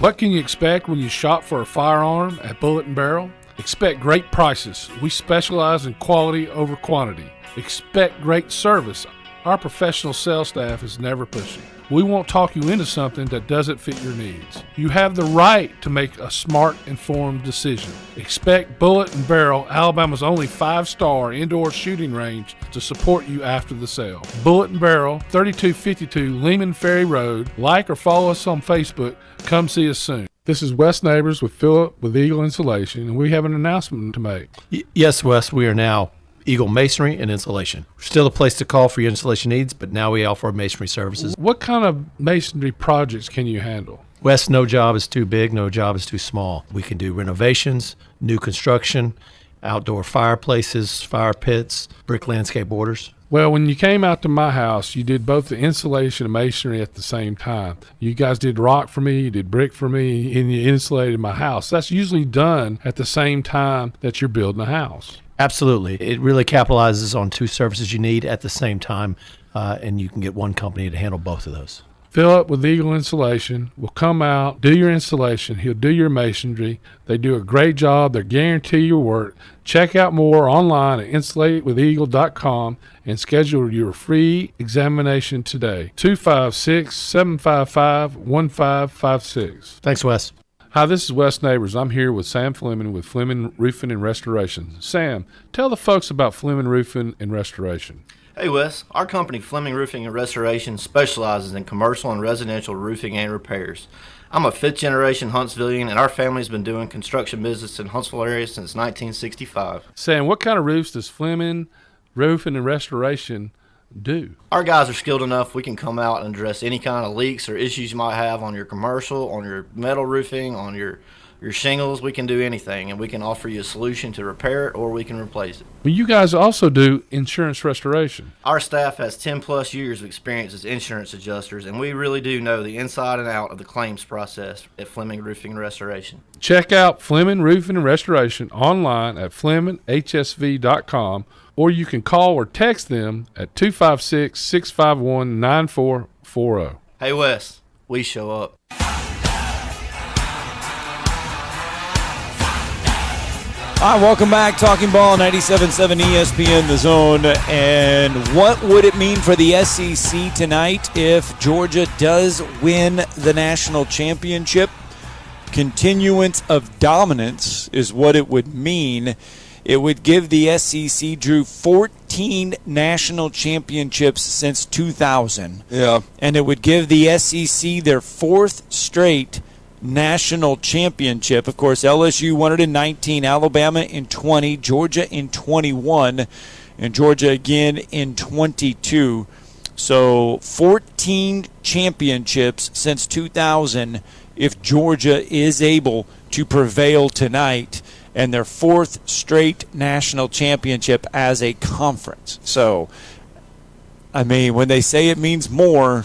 Speaker 17: What can you expect when you shop for a firearm at Bullet & Barrel? Expect great prices. We specialize in quality over quantity. Expect great service. Our professional sales staff is never pushy. We won't talk you into something that doesn't fit your needs. You have the right to make a smart, informed decision. Expect Bullet & Barrel, Alabama's only 5-star indoor shooting range, to support you after the sale. Bullet & Barrel, 3252 Lehman Ferry Road. Like or follow us on Facebook. Come see us soon. This is Wes Neighbors with Phillip with Eagle Insulation, and we have an announcement to make.
Speaker 13: Yes, Wes, we are now Eagle Masonry and Insulation. We're still a place to call for your installation needs, but now we offer masonry services.
Speaker 17: What kind of masonry projects can you handle?
Speaker 13: Wes, no job is too big, no job is too small. We can do renovations, new construction, outdoor fireplaces, fire pits, brick landscape borders.
Speaker 17: Well, when you came out to my house, you did both the insulation and masonry at the same time. You guys did rock for me, you did brick for me, and you insulated my house. That's usually done at the same time that you're building a house.
Speaker 13: Absolutely. It really capitalizes on 2 services you need at the same time, and you can get one company to handle both of those.
Speaker 17: Phillip with Eagle Insulation will come out, do your installation. He'll do your masonry. They do a great job. They guarantee your work. Check out more online at insulatedwitheagle.com and schedule your free examination today. 256-755-1556.
Speaker 13: Thanks, Wes.
Speaker 17: Hi, this is Wes Neighbors. I'm here with Sam Fleming with Fleming Roofing and Restoration. Sam, tell the folks about Fleming Roofing and Restoration.
Speaker 15: Hey Wes, our company Fleming Roofing and Restoration specializes in commercial and residential roofing and repairs. I'm a 5th generation Huntsvillian, and our family's been doing construction business in Huntsville area since 1965.
Speaker 17: Sam, what kind of roofs does Fleming Roofing and Restoration do?
Speaker 15: Our guys are skilled enough. We can come out and address any kind of leaks or issues you might have on your commercial, on your metal roofing, on your shingles. We can do anything, and we can offer you a solution to repair it, or we can replace it.
Speaker 17: Well, you guys also do insurance restoration.
Speaker 15: Our staff has 10 plus years of experience as insurance adjusters, and we really do know the inside and out of the claims process at Fleming Roofing and Restoration.
Speaker 17: Check out Fleming Roofing and Restoration online at FlemingHSV.com, or you can call or text them at 256-651-9440.
Speaker 15: Hey Wes, we show up.
Speaker 2: All right, welcome back. Talking Ball, 97.7 ESPN, The Zone. And what would it mean for the SEC tonight if Georgia does win the national championship? Continuance of dominance is what it would mean. It would give the SEC, Drew, 14 national championships since 2000.
Speaker 3: Yeah.
Speaker 2: And it would give the SEC their 4th straight national championship. Of course, LSU won it in 19, Alabama in 20, Georgia in 21, and Georgia again in 22. So 14 championships since 2000 if Georgia is able to prevail tonight, and their 4th straight national championship as a conference. So, I mean, when they say it means more,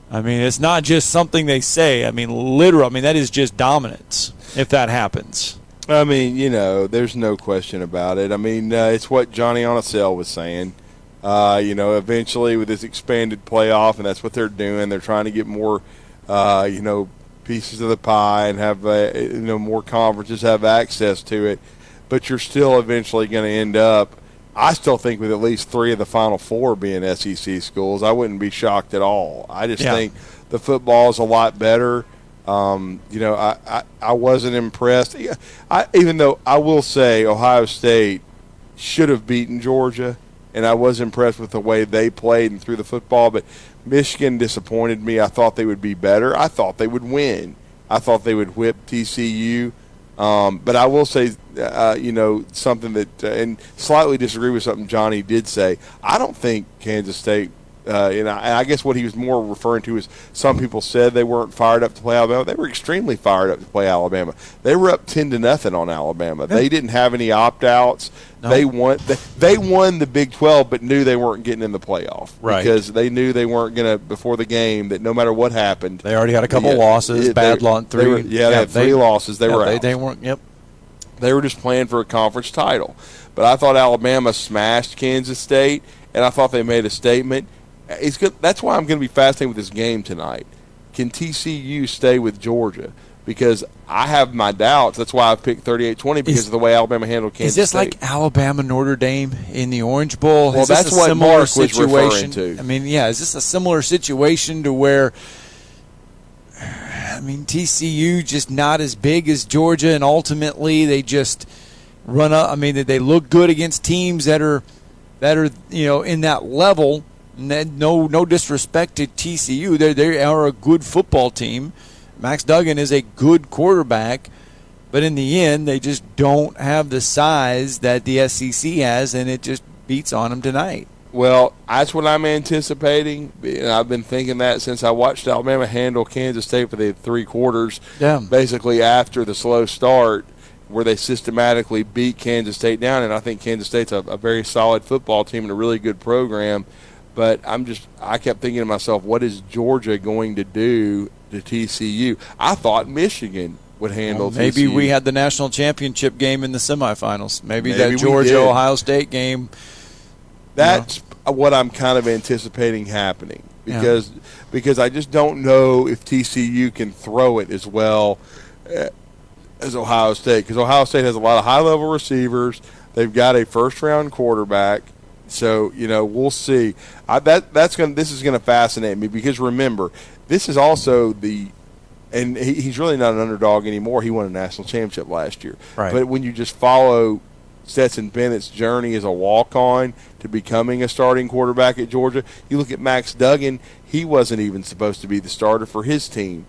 Speaker 2: I mean, it's not just something they say. I mean, literal. I mean, that is just dominance if that happens.
Speaker 3: I mean, there's no question about it. I mean, it's what Johnny on a Cell was saying. Eventually with this expanded playoff, and that's what they're doing. They're trying to get more, pieces of the pie and have, more conferences have access to it. But you're still eventually going to end up, I still think, with at least 3 of the Final 4 being SEC schools. I wouldn't be shocked at all. I just think the football is a lot better. I wasn't impressed. Even though I will say Ohio State should have beaten Georgia, and I was impressed with the way they played and threw the football, but Michigan disappointed me. I thought they would be better. I thought they would win. I thought they would whip TCU. But I will say, something that, and slightly disagree with something Johnny did say. I don't think Kansas State, and I guess what he was more referring to is some people said they weren't fired up to play Alabama. They were extremely fired up to play Alabama. They were up 10-0 on Alabama. They didn't have any opt-outs. No. They won the Big 12, but knew they weren't getting in the playoff.
Speaker 2: Right.
Speaker 3: Because they knew they weren't going to, before the game, that no matter what happened.
Speaker 2: They already had a couple losses, bad lot 3.
Speaker 3: They had 3 losses. They were out.
Speaker 2: They weren't, yep.
Speaker 3: They were just playing for a conference title. But I thought Alabama smashed Kansas State, and I thought they made a statement. It's good. That's why I'm going to be fascinated with this game tonight. Can TCU stay with Georgia? Because I have my doubts. That's why I picked 38-20 because of the way Alabama handled Kansas State.
Speaker 2: Is this like Alabama Notre Dame in the Orange Bowl?
Speaker 3: Well, that's what Mark was referring to.
Speaker 2: I mean, is this a similar situation to where, TCU just not as big as Georgia, and ultimately they just run up. I mean, they look good against teams that are in that level. No disrespect to TCU. They are a good football team. Max Duggan is a good quarterback, but in the end, they just don't have the size that the SEC has, and it just beats on them tonight.
Speaker 3: Well, that's what I'm anticipating, and I've been thinking that since I watched Alabama handle Kansas State for the 3 quarters, basically after the slow start, where they systematically beat Kansas State down, and I think Kansas State's a very solid football team and a really good program. But I kept thinking to myself, what is Georgia going to do to TCU? I thought Michigan would handle TCU.
Speaker 2: Maybe we had the national championship game in the semifinals. Maybe that Georgia-Ohio State game.
Speaker 3: That's what I'm kind of anticipating happening because I just don't know if TCU can throw it as well as Ohio State, because Ohio State has a lot of high-level receivers. They've got a first-round quarterback. So, we'll see. This is going to fascinate me because, remember, this is also and he's really not an underdog anymore. He won a national championship last year.
Speaker 2: Right.
Speaker 3: But when you just follow Stetson Bennett's journey as a walk-on to becoming a starting quarterback at Georgia, you look at Max Duggan, he wasn't even supposed to be the starter for his team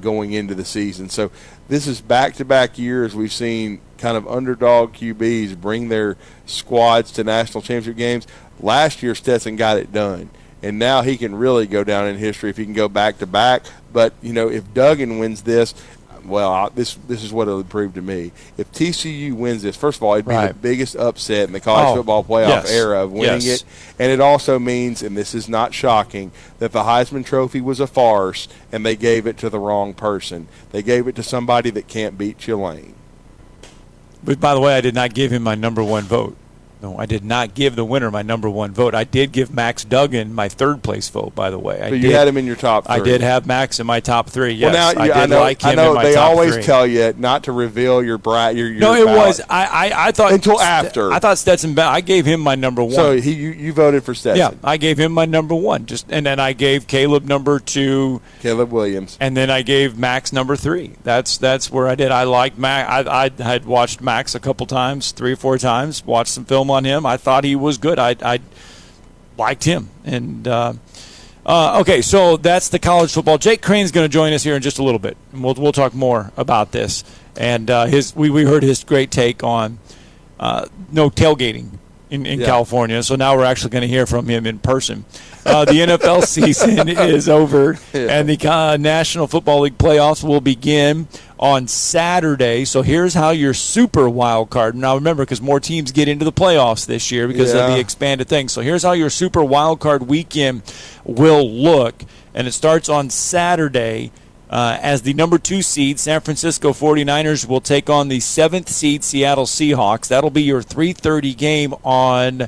Speaker 3: going into the season. So this is back-to-back years we've seen kind of underdog QBs bring their squads to national championship games. Last year, Stetson got it done, and now he can really go down in history if he can go back-to-back. But, if Duggan wins this, well, this is what it'll prove to me. If TCU wins this, first of all, it'd be the biggest upset in the college football playoff era of winning it. And it also means, and this is not shocking, that the Heisman Trophy was a farce, and they gave it to the wrong person. They gave it to somebody that can't beat Tulane.
Speaker 2: But by the way, I did not give him my number 1 vote. No, I did not give the winner my number one vote. I did give Max Duggan my third place vote, by the way.
Speaker 3: You had him in your top 3.
Speaker 2: I did have Max in my top 3, yes.
Speaker 3: Well, now,
Speaker 2: I did like him in my
Speaker 3: they
Speaker 2: top
Speaker 3: always
Speaker 2: 3.
Speaker 3: tell you not to reveal your
Speaker 2: No, it
Speaker 3: ballot.
Speaker 2: was. I thought
Speaker 3: until after.
Speaker 2: I thought Stetson. I gave him my number 1.
Speaker 3: So you voted for Stetson.
Speaker 2: Yeah, I gave him my number 1. And then I gave Caleb number 2.
Speaker 3: Caleb Williams.
Speaker 2: And then I gave Max number 3. That's where I did. I liked Max. I had watched Max a couple times, 3 or 4 times. Watched some film on him. I thought he was good. I liked him. And okay, so that's the college football. Jake Crane's going to join us here in just a little bit, and we'll talk more about this. And we heard his great take on no tailgating in California. So now we're actually going to hear from him in person. The NFL season is over, and the National Football League playoffs will begin on Saturday. So here's how your super wild card. Now remember, because more teams get into the playoffs this year because of the expanded thing. So here's how your super wild card weekend will look, and it starts on Saturday. As the number 2 seed, San Francisco 49ers will take on the 7th seed Seattle Seahawks. That'll be your 3:30 game on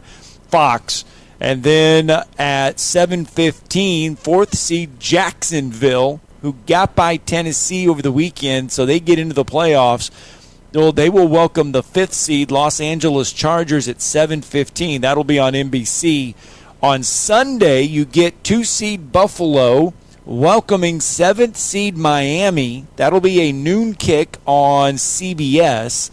Speaker 2: Fox. And then at 7:15, 4th seed Jacksonville, who got by Tennessee over the weekend, so they get into the playoffs. They will welcome the 5th seed Los Angeles Chargers at 7:15. That'll be on NBC. On Sunday, you get 2 seed Buffalo welcoming 7th seed Miami. That'll be a noon kick on CBS.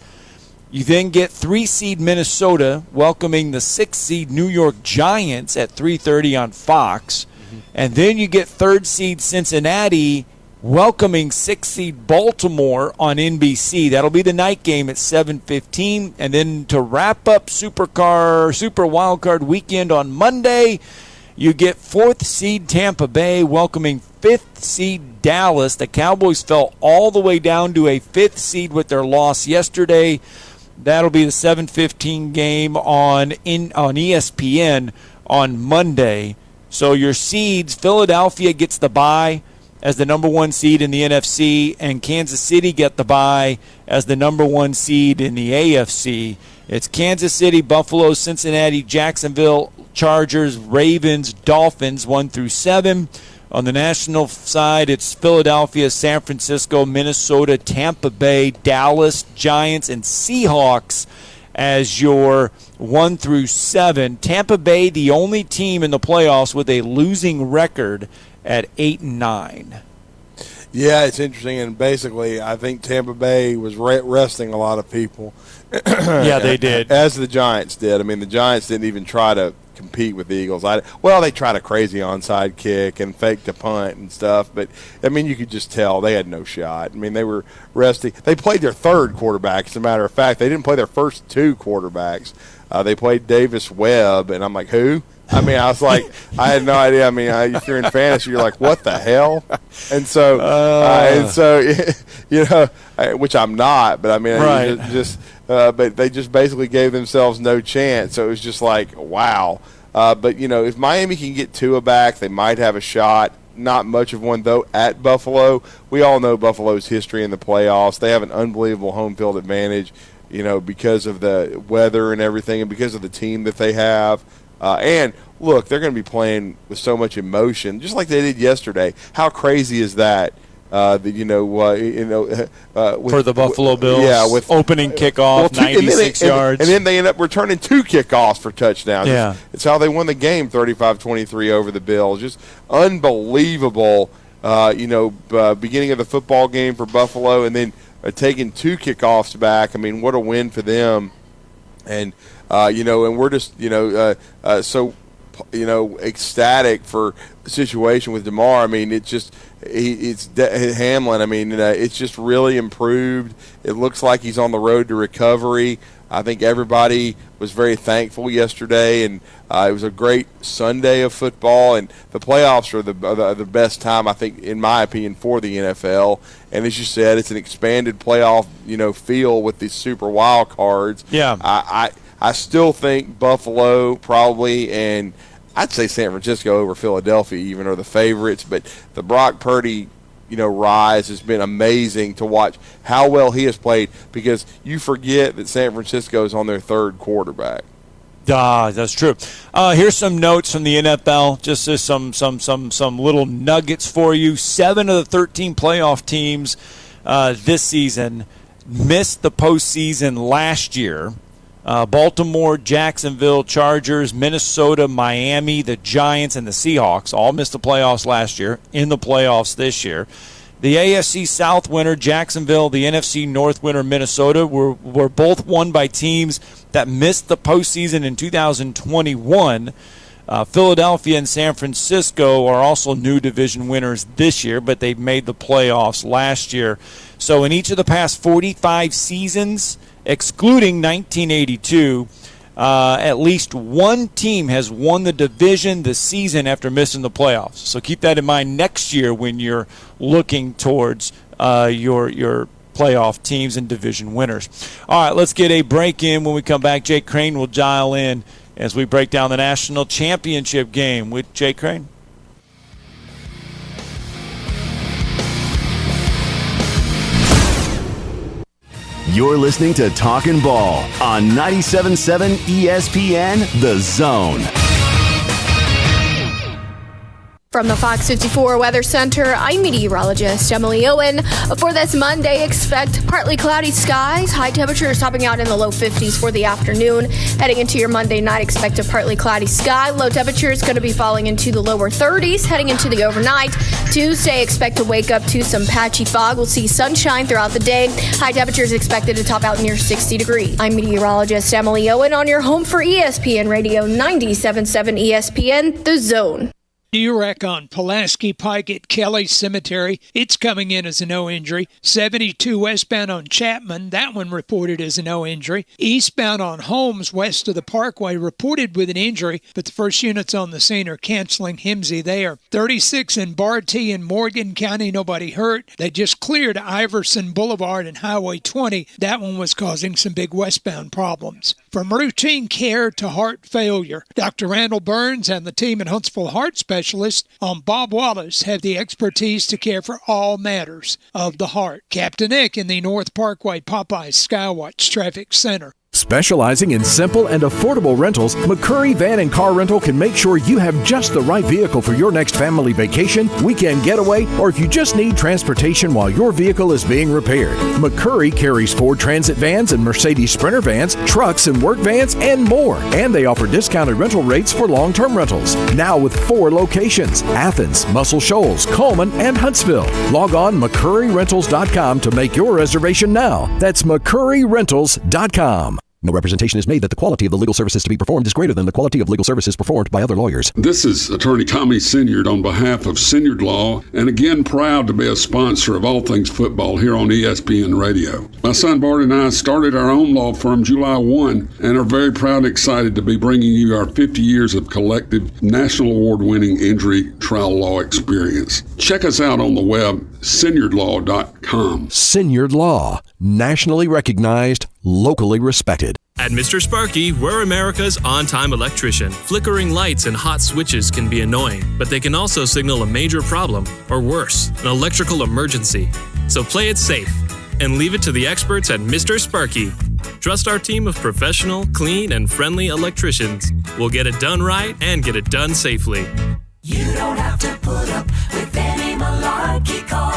Speaker 2: You then get 3 seed Minnesota welcoming the 6th seed New York Giants at 3:30 on Fox. And then you get 3rd seed Cincinnati welcoming 6th seed Baltimore on NBC. That'll be the night game at 7:15. And then to wrap up Super Wildcard Weekend on Monday, you get 4th seed Tampa Bay welcoming 5th seed Dallas. The Cowboys fell all the way down to a 5th seed with their loss yesterday. That'll be the 7:15 game on ESPN on Monday. So your seeds, Philadelphia gets the bye as the number 1 seed in the NFC, and Kansas City get the bye as the number 1 seed in the AFC. It's Kansas City, Buffalo, Cincinnati, Jacksonville, Chargers, Ravens, Dolphins, 1 through 7. On the national side, it's Philadelphia, San Francisco, Minnesota, Tampa Bay, Dallas, Giants, and Seahawks as your 1 through 7. Tampa Bay, the only team in the playoffs with a losing record at 8-9.
Speaker 3: Yeah, it's interesting, and basically, I think Tampa Bay was resting a lot of people.
Speaker 2: Yeah, they did.
Speaker 3: As the Giants did. I mean, the Giants didn't even try to compete with the Eagles. They tried a crazy onside kick and faked a punt and stuff, but, I mean, you could just tell they had no shot. I mean, they were resting. They played their 3rd quarterback, as a matter of fact. They didn't play their first 2 quarterbacks. They played Davis Webb, and I'm like, who? I mean, I was like, I had no idea. I mean, if you're in fantasy, you're like, what the hell? And so, which I'm not, but I mean,
Speaker 2: right.
Speaker 3: But they just basically gave themselves no chance. So it was just like, wow. But, if Miami can get Tua back, they might have a shot. Not much of one, though, at Buffalo. We all know Buffalo's history in the playoffs. They have an unbelievable home field advantage, because of the weather and everything and because of the team that they have. And, look, they're going to be playing with so much emotion, just like they did yesterday. How crazy is that? For
Speaker 2: the Buffalo Bills,
Speaker 3: with
Speaker 2: opening kickoff, 96 yards.
Speaker 3: And then they end up returning 2 kickoffs for touchdowns.
Speaker 2: Yeah.
Speaker 3: It's how they won the game 35-23 over the Bills. Just unbelievable, beginning of the football game for Buffalo, and then taking 2 kickoffs back. I mean, what a win for them. And, and we're just, so ecstatic for the situation with DeMar. I mean, it's just Hamlin. I mean, it's just really improved. It looks like he's on the road to recovery. I think everybody was very thankful yesterday, and it was a great Sunday of football. And the playoffs are the best time, I think, in my opinion, for the NFL. And as you said, it's an expanded playoff, feel with these super wild cards.
Speaker 2: Yeah,
Speaker 3: I still think Buffalo probably, and I'd say San Francisco over Philadelphia even are the favorites. But the Brock Purdy, rise has been amazing to watch how well he has played, because you forget that San Francisco is on their 3rd quarterback.
Speaker 2: That's true. Here's some notes from the NFL, just as some little nuggets for you. 7 of the 13 playoff teams this season missed the postseason last year. Baltimore, Jacksonville, Chargers, Minnesota, Miami, the Giants, and the Seahawks all missed the playoffs last year, in the playoffs this year. The AFC South winner, Jacksonville, the NFC North winner, Minnesota, were both won by teams that missed the postseason in 2021. Philadelphia and San Francisco are also new division winners this year, but they made the playoffs last year. So in each of the past 45 seasons, excluding 1982, at least one team has won the division this season after missing the playoffs. So keep that in mind next year when you're looking towards your playoff teams and division winners. All right, let's get a break in. When we come back, Jake Crane will dial in as we break down the national championship game with Jake Crane.
Speaker 1: You're listening to Talkin' Ball on 97.7 ESPN The Zone.
Speaker 16: From the Fox 54 Weather Center, I'm meteorologist Emily Owen. For this Monday, expect partly cloudy skies. High temperatures topping out in the low 50s for the afternoon. Heading into your Monday night, expect a partly cloudy sky. Low temperatures going to be falling into the lower 30s. Heading into the overnight. Tuesday, expect to wake up to some patchy fog. We'll see sunshine throughout the day. High temperatures expected to top out near 60 degrees. I'm meteorologist Emily Owen on your home for ESPN Radio 97.7 ESPN The Zone.
Speaker 5: New wreck on Pulaski Pike at Kelly Cemetery. It's coming in as a no injury. 72 westbound on Chapman. That one reported as a no injury. Eastbound on Holmes west of the Parkway reported with an injury, but the first units on the scene are canceling Himsey there. 36 in Bartee in Morgan County. Nobody hurt. They just cleared Iverson Boulevard and Highway 20. That one was causing some big westbound problems. From routine care to heart failure, Dr. Randall Burns and the team at Huntsville Heart Specialist on Bob Wallace have the expertise to care for all matters of the heart. Captain Nick in the North Parkway Popeyes Skywatch Traffic Center.
Speaker 12: Specializing in simple and affordable rentals, McCurry Van and Car Rental can make sure you have just the right vehicle for your next family vacation, weekend getaway, or if you just need transportation while your vehicle is being repaired. McCurry carries Ford Transit vans and Mercedes Sprinter vans, trucks and work vans, and more. And they offer discounted rental rates for long-term rentals. Now with 4 locations: Athens, Muscle Shoals, Coleman, and Huntsville. Log on McCurryRentals.com to make your reservation now. That's McCurryRentals.com. No representation is made that the quality of the legal services to be performed is greater than the quality of legal services performed by other lawyers.
Speaker 18: This is Attorney Tommy Sinyard on behalf of Sinyard Law, and again proud to be a sponsor of All Things Football here on ESPN Radio. My son Bart and I started our own law firm July 1 and are very proud and excited to be bringing you our 50 years of collective national award-winning injury trial law experience. Check us out on the web, sinyardlaw.com.
Speaker 12: Sinyard Law, nationally recognized, locally respected.
Speaker 19: At Mr. Sparky, we're America's on-time electrician. Flickering lights and hot switches can be annoying, but they can also signal a major problem, or worse, an electrical emergency. So play it safe and leave it to the experts at Mr. Sparky. Trust our team of professional, clean, and friendly electricians. We'll get it done right and get it done safely.
Speaker 24: You don't have to put up with any malarkey. Call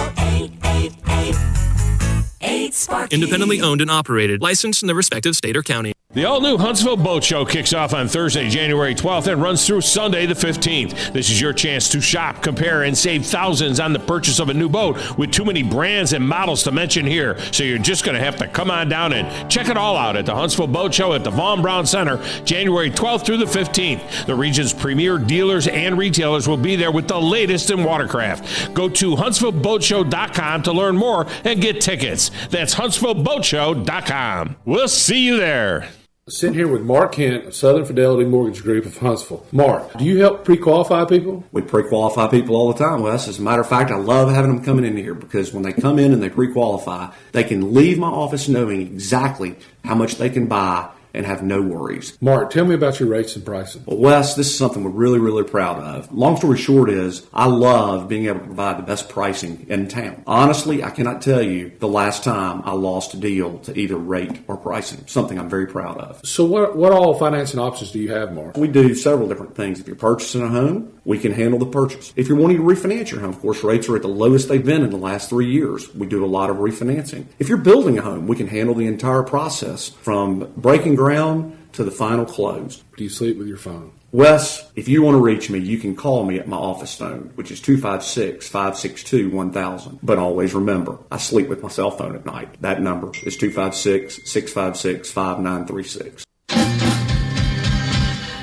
Speaker 24: 888-8-SPARKY.
Speaker 19: Independently owned and operated. Licensed in the respective state or county.
Speaker 25: The all-new Huntsville Boat Show kicks off on Thursday, January 12th and runs through Sunday the 15th. This is your chance to shop, compare, and save thousands on the purchase of a new boat with too many brands and models to mention here. So you're just going to have to come on down and check it all out at the Huntsville Boat Show at the Vaughn Brown Center, January 12th through the 15th. The region's premier dealers and retailers will be there with the latest in watercraft. Go to HuntsvilleBoatShow.com to learn more and get tickets. That's HuntsvilleBoatShow.com. We'll see you there.
Speaker 26: Sitting here with Mark Kent of Southern Fidelity Mortgage Group of Huntsville. Mark, do you help pre-qualify people?
Speaker 27: We pre-qualify people all the time, Wes. As a matter of fact, I love having them coming in here because when they come in and they pre-qualify, they can leave my office knowing exactly how much they can buy and have no worries.
Speaker 26: Mark, tell me about your rates and pricing.
Speaker 27: Well, Wes, this is something we're really, really proud of. Long story short is I love being able to provide the best pricing in town. Honestly, I cannot tell you the last time I lost a deal to either rate or pricing, something I'm very proud of.
Speaker 26: So what all financing options do you have, Mark?
Speaker 27: We do several different things. If you're purchasing a home, we can handle the purchase. If you're wanting to refinance your home, of course, rates are at the lowest they've been in the last 3 years. We do a lot of refinancing. If you're building a home, we can handle the entire process from breaking ground to the final close.
Speaker 26: Do you sleep with your phone?
Speaker 27: Wes, if you want to reach me, you can call me at my office phone, which is 256-562-1000. But always remember, I sleep with my cell phone at night. That number is 256-656-5936.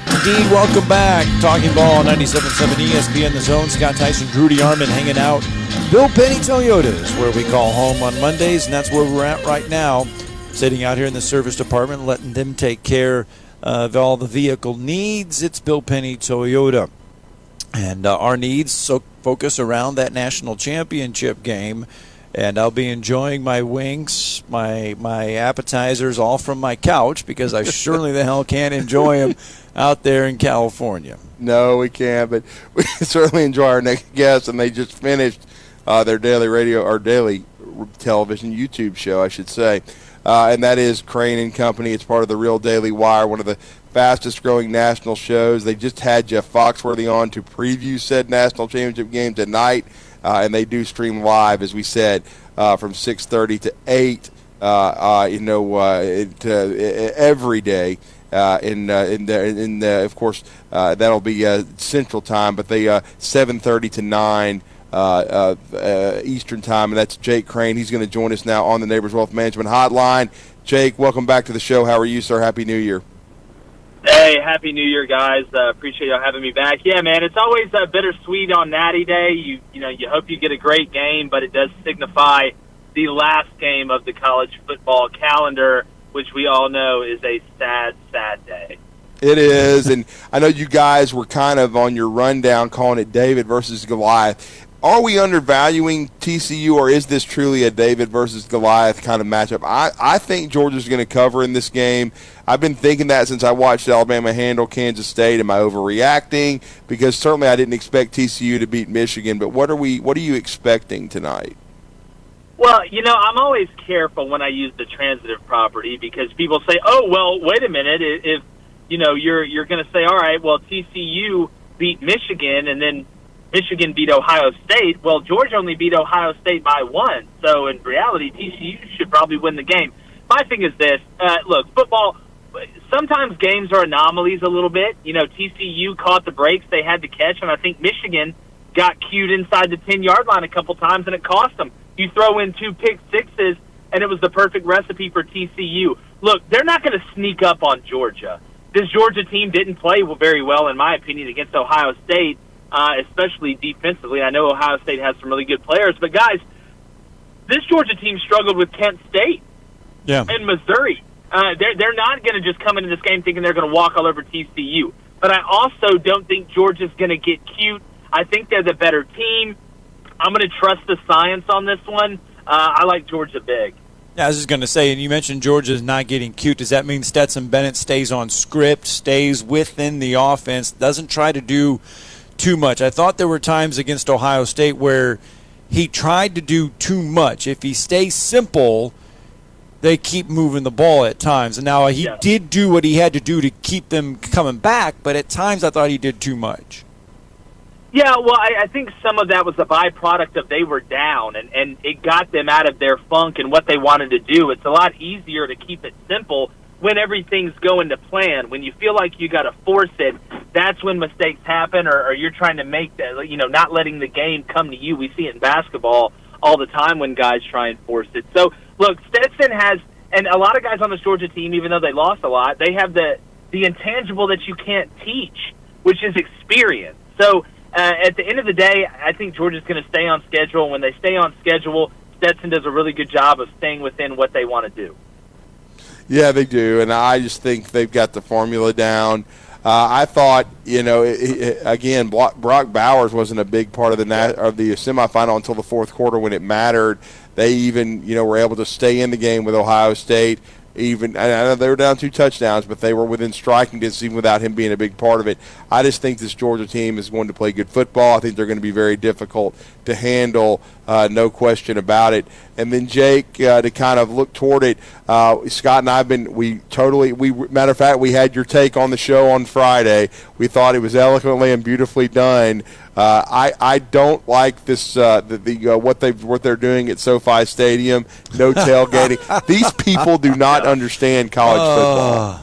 Speaker 2: Indeed, welcome back. Talking Ball 97.7 ESPN The Zone. Scott Tyson, Drew DeArmond hanging out. Bill Penny Toyota is where we call home on Mondays, and that's where we're at right now. Sitting out here in the service department, letting them take care of all the vehicle needs. It's Bill Penny Toyota. And our needs focus around that national championship game. And I'll be enjoying my wings, my appetizers, all from my couch, because I surely the hell can't enjoy them out there in California.
Speaker 3: No, we can't, but we certainly enjoy our next guest, and they just finished their daily radio or daily television YouTube show, I should say, and that is Crane and Company. It's part of the Real Daily Wire, one of the fastest-growing national shows. They just had Jeff Foxworthy on to preview said national championship game tonight. And they do stream live, as we said, from 6:30 to 8. Every day. Of course, that'll be Central Time, but they 7:30 to 9 Eastern Time, and that's Jake Crane. He's going to join us now on the Neighbors Wealth Management Hotline. Jake, welcome back to the show. How are you, sir? Happy New Year.
Speaker 4: Hey, Happy New Year, guys. Appreciate y'all having me back. Yeah, man, it's always bittersweet on Natty Day. You hope you get a great game, but it does signify the last game of the college football calendar, which we all know is a sad, sad day.
Speaker 3: It is, and I know you guys were kind of on your rundown calling it David versus Goliath. Are we undervaluing TCU, or is this truly a David versus Goliath kind of matchup? I think Georgia's going to cover in this game. I've been thinking that since I watched Alabama handle Kansas State. Am I overreacting? Because certainly I didn't expect TCU to beat Michigan. But what are you expecting tonight?
Speaker 4: Well, I'm always careful when I use the transitive property, because people say, "Oh, well, wait a minute. If you're going to say, all right, well, TCU beat Michigan, and then Michigan beat Ohio State. Well, Georgia only beat Ohio State by 1. So in reality, TCU should probably win the game." My thing is this. Look, football, sometimes games are anomalies a little bit. TCU caught the breaks they had to catch, and I think Michigan got cued inside the 10-yard line a couple times, and it cost them. You throw in 2 pick sixes, and it was the perfect recipe for TCU. Look, they're not going to sneak up on Georgia. This Georgia team didn't play very well, in my opinion, against Ohio State. Especially defensively. I know Ohio State has some really good players, but guys, this Georgia team struggled with Kent State and Missouri. They're not going to just come into this game thinking they're going to walk all over TCU. But I also don't think Georgia's going to get cute. I think they're the better team. I'm going to trust the science on this one. I like Georgia big.
Speaker 2: Yeah, I was just going to say, and you mentioned Georgia's not getting cute. Does that mean Stetson Bennett stays on script, stays within the offense, doesn't try to do too much? I thought there were times against Ohio State where he tried to do too much. If he stays simple, they keep moving the ball at times. And now he did do what he had to do to keep them coming back, but at times I thought he did too much.
Speaker 4: Yeah, well, I think some of that was a byproduct of they were down, and it got them out of their funk and what they wanted to do. It's a lot easier to keep it simple when everything's going to plan. When you feel like you got to force it, that's when mistakes happen, or you're trying to make that, not letting the game come to you. We see it in basketball all the time when guys try and force it. So, look, Stetson has, and a lot of guys on this Georgia team, even though they lost a lot, they have the intangible that you can't teach, which is experience. So, at the end of the day, I think Georgia's going to stay on schedule. And when they stay on schedule, Stetson does a really good job of staying within what they want to do.
Speaker 3: Yeah, they do, and I just think they've got the formula down. I thought, again, Brock Bowers wasn't a big part of the semifinal until the fourth quarter when it mattered. They even, were able to stay in the game with Ohio State. Even I know they were down 2 touchdowns, but they were within striking distance even without him being a big part of it. I just think this Georgia team is going to play good football. I think they're going to be very difficult to handle, no question about it. And then Jake, to kind of look toward it, Scott and I have been matter of fact, we had your take on the show on Friday. We thought it was eloquently and beautifully done. I don't like this what they're doing at SoFi Stadium. No tailgating. These people do not understand college football.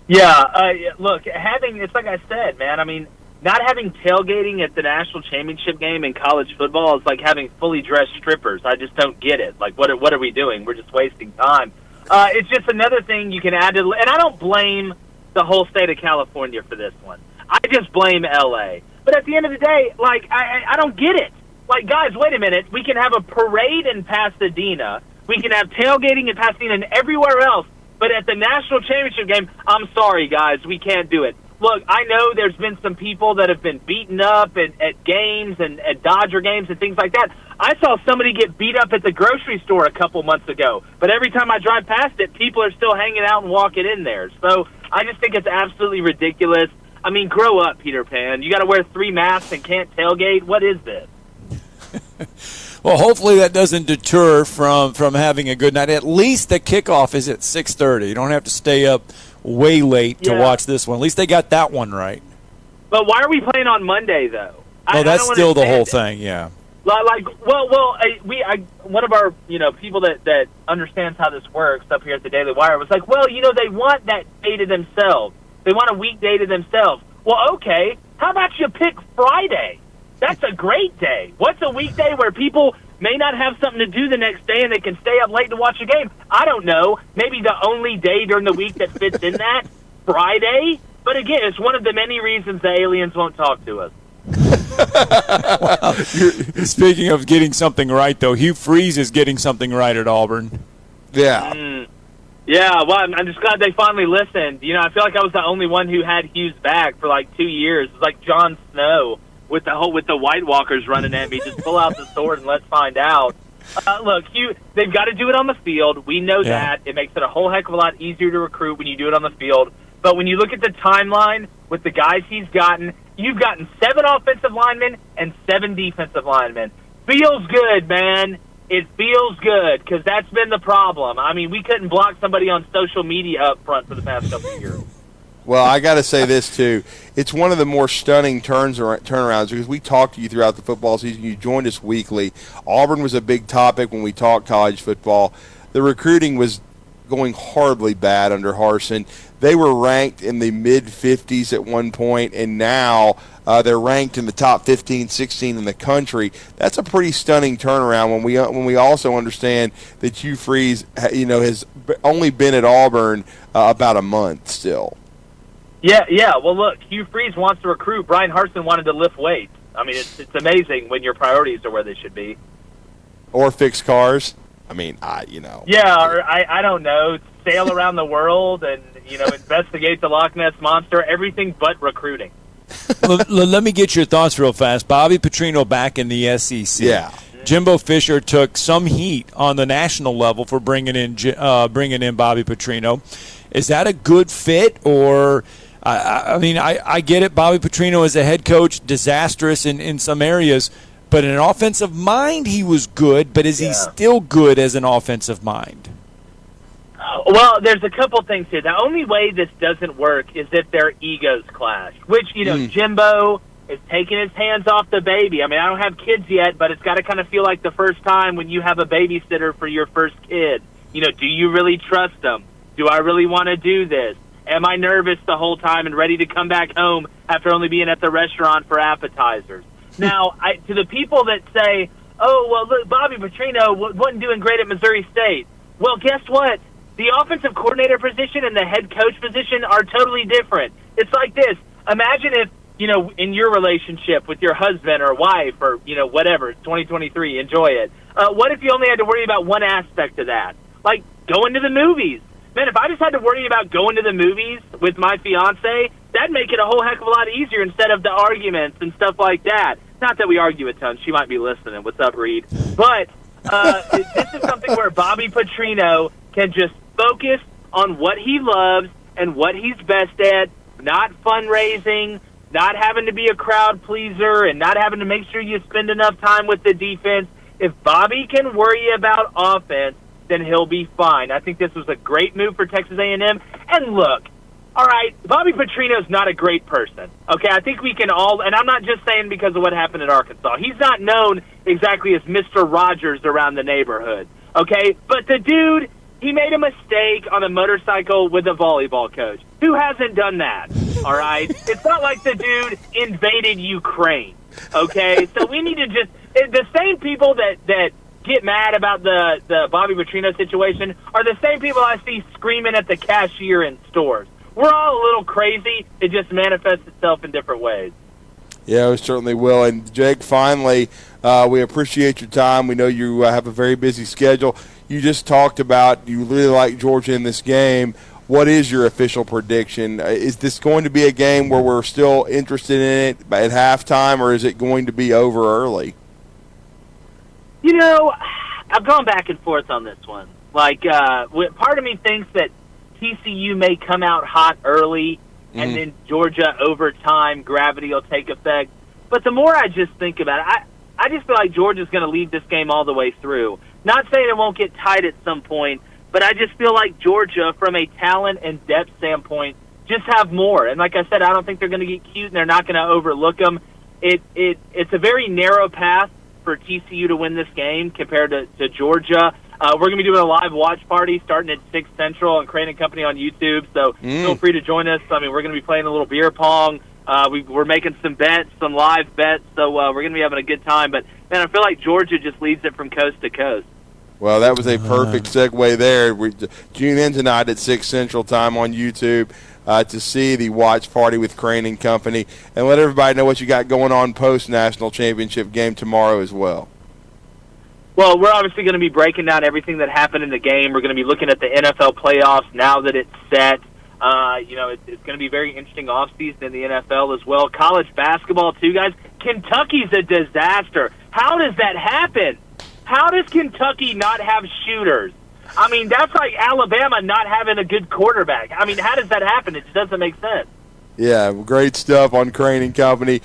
Speaker 4: Yeah, look, it's like I said, man. I mean, not having tailgating at the national championship game in college football is like having fully dressed strippers. I just don't get it. Like, what are we doing? We're just wasting time. It's just another thing you can add to, and I don't blame the whole state of California for this one. I just blame L.A. But at the end of the day, like, I don't get it. Like, guys, wait a minute. We can have a parade in Pasadena. We can have tailgating in Pasadena and everywhere else. But at the national championship game, I'm sorry, guys, we can't do it. Look, I know there's been some people that have been beaten up at games and at Dodger games and things like that. I saw somebody get beat up at the grocery store a couple months ago. But every time I drive past it, people are still hanging out and walking in there. So I just think it's absolutely ridiculous. I mean, grow up, Peter Pan. You got to wear 3 masks and can't tailgate? What is this?
Speaker 2: Well, hopefully that doesn't deter from having a good night. At least the kickoff is at 6:30. You don't have to stay up way late to watch this one. At least they got that one right.
Speaker 4: But why are we playing on Monday, though?
Speaker 2: That's still the whole thing, yeah.
Speaker 4: One of our people that understands how this works up here at the Daily Wire was like, well, they want that day to themselves. They want a weekday to themselves. Well, okay, how about you pick Friday? That's a great day. What's a weekday where people may not have something to do the next day and they can stay up late to watch a game? I don't know. Maybe the only day during the week that fits in that, Friday. But again, it's one of the many reasons the aliens won't talk to us.
Speaker 2: Well, speaking of getting something right, though, Hugh Freeze is getting something right at Auburn.
Speaker 3: Yeah.
Speaker 4: Yeah, well, I'm just glad they finally listened. I feel like I was the only one who had Hugh's back for like 2 years. It was like Jon Snow with the White Walkers running at me. Just pull out the sword and let's find out. Look, Hugh, they've got to do it on the field. We know that. It makes it a whole heck of a lot easier to recruit when you do it on the field. But when you look at the timeline with the guys he's gotten, you've gotten 7 offensive linemen and 7 defensive linemen. Feels good, man. It feels good because that's been the problem. I mean, we couldn't block somebody on social media up front for the past couple of years.
Speaker 3: Well, I got to say this, too. It's one of the more stunning turnarounds because we talked to you throughout the football season. You joined us weekly. Auburn was a big topic when we talked college football. The recruiting was going horribly bad under Harsin. They were ranked in the mid-50s at one point, and now they're ranked in the top 15, 16 in the country. That's a pretty stunning turnaround when we also understand that Hugh Freeze, has only been at Auburn about a month still.
Speaker 4: Yeah. Well, look, Hugh Freeze wants to recruit. Brian Harsin wanted to lift weights. I mean, it's amazing when your priorities are where they should be.
Speaker 3: Or fix cars. I mean,
Speaker 4: Yeah, or I don't know, sail around the world and, investigate the Loch Ness Monster, everything but recruiting.
Speaker 2: Let me get your thoughts real fast. Bobby Petrino back in the SEC.
Speaker 3: Yeah.
Speaker 2: Jimbo Fisher took some heat on the national level for bringing in Bobby Petrino. Is that a good fit, or I get it. Bobby Petrino as a head coach, disastrous in some areas, but in an offensive mind, he was good. But is he still good as an offensive mind?
Speaker 4: Well, there's a couple things here. The only way this doesn't work is if their egos clash, which, Jimbo is taking his hands off the baby. I mean, I don't have kids yet, but it's got to kind of feel like the first time when you have a babysitter for your first kid. Do you really trust them? Do I really want to do this? Am I nervous the whole time and ready to come back home after only being at the restaurant for appetizers? Now, to the people that say, oh, well, look, Bobby Petrino wasn't doing great at Missouri State. Well, guess what? The offensive coordinator position and the head coach position are totally different. It's like this. Imagine if, in your relationship with your husband or wife or, whatever, it's 2023, enjoy it. What if you only had to worry about one aspect of that? Like going to the movies. Man, if I just had to worry about going to the movies with my fiance, that'd make it a whole heck of a lot easier instead of the arguments and stuff like that. Not that we argue a ton. She might be listening. What's up, Reed? But this is something where Bobby Petrino can just focus on what he loves and what he's best at, not fundraising, not having to be a crowd pleaser, and not having to make sure you spend enough time with the defense. If Bobby can worry about offense, then he'll be fine. I think this was a great move for Texas A&M. And look, all right, Bobby Petrino's not a great person. Okay, I think we can all, and I'm not just saying because of what happened at Arkansas. He's not known exactly as Mr. Rogers around the neighborhood. Okay, but the dude, he made a mistake on a motorcycle with a volleyball coach. Who hasn't done that? All right, it's not like the dude invaded Ukraine. Okay, so we need to just, the same people that get mad about the Bobby Petrino situation are the same people I see screaming at the cashier in stores. We're all a little crazy. It just manifests itself in different ways.
Speaker 3: Yeah, we certainly will. And, Jake, finally, we appreciate your time. We know you have a very busy schedule. You just talked about you really like Georgia in this game. What is your official prediction? Is this going to be a game where we're still interested in it at halftime, or is it going to be over early?
Speaker 4: You know, I've gone back and forth on this one. Like, part of me thinks that TCU may come out hot early, and then Georgia, over time, gravity will take effect. But the more I just think about it, I just feel like Georgia's going to lead this game all the way through. Not saying it won't get tight at some point, but I just feel like Georgia, from a talent and depth standpoint, just have more. And like I said, I don't think they're going to get cute, and they're not going to overlook them. It's a very narrow path for TCU to win this game compared to Georgia. We're going to be doing a live watch party starting at 6 Central on Crane & Company on YouTube, so feel free to join us. I mean, we're going to be playing a little beer pong. We're making some bets, some live bets, so we're going to be having a good time. But, man, I feel like Georgia just leads it from coast to coast.
Speaker 3: Well, that was a perfect segue there. We tune in tonight at 6 Central Time on YouTube to see the watch party with Crane & Company, and let everybody know what you got going on post-National Championship game tomorrow as well.
Speaker 4: Well, we're obviously going to be breaking down everything that happened in the game. We're going to be looking at the NFL playoffs now that it's set. It's going to be a very interesting offseason in the NFL as well. College basketball, too, guys. Kentucky's a disaster. How does that happen? How does Kentucky not have shooters? I mean, that's like Alabama not having a good quarterback. I mean, how does that happen? It just doesn't make sense.
Speaker 3: Yeah, great stuff on Crane & Company.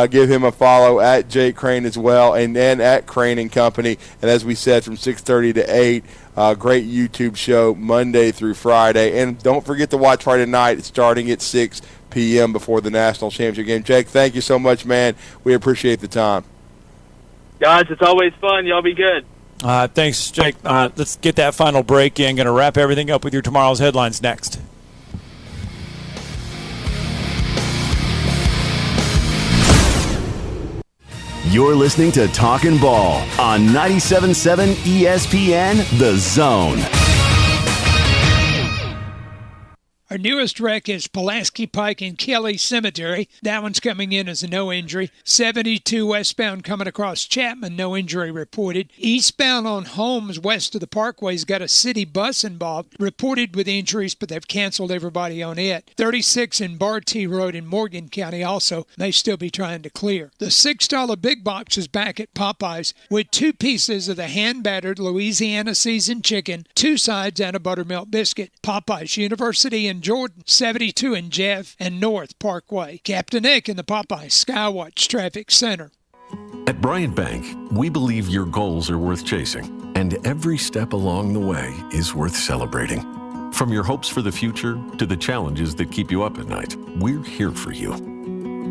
Speaker 3: Give him a follow at Jake Crane as well, and then at Crane & Company. And as we said, from 6:30 to 8, great YouTube show Monday through Friday. And don't forget to watch Friday night starting at 6 p.m. before the National Championship game. Jake, thank you so much, man. We appreciate the time.
Speaker 4: Guys, it's always fun. Y'all be good.
Speaker 2: Thanks, Jake. Let's get that final break in. Going to wrap everything up with your tomorrow's headlines next.
Speaker 1: You're listening to Talkin' Ball on 97.7 ESPN, The Zone.
Speaker 5: Our newest wreck is Pulaski Pike and Kelly Cemetery. That one's coming in as a no injury. 72 westbound coming across Chapman, no injury reported. Eastbound on Holmes, west of the Parkway's got a city bus involved, reported with injuries, but they've canceled everybody on it. 36 in Bartee Road in Morgan County also, may still be trying to clear. The $6 big box is back at Popeyes with 2 pieces of the hand-battered Louisiana seasoned chicken, 2 sides, and a buttermilk biscuit. Popeyes University in Jordan, 72 in Jeff and North Parkway. Captain Nick in the Popeye Skywatch Traffic Center.
Speaker 6: At Bryant Bank, we believe your goals are worth chasing, and every step along the way is worth celebrating. From your hopes for the future to the challenges that keep you up at night, we're here for you.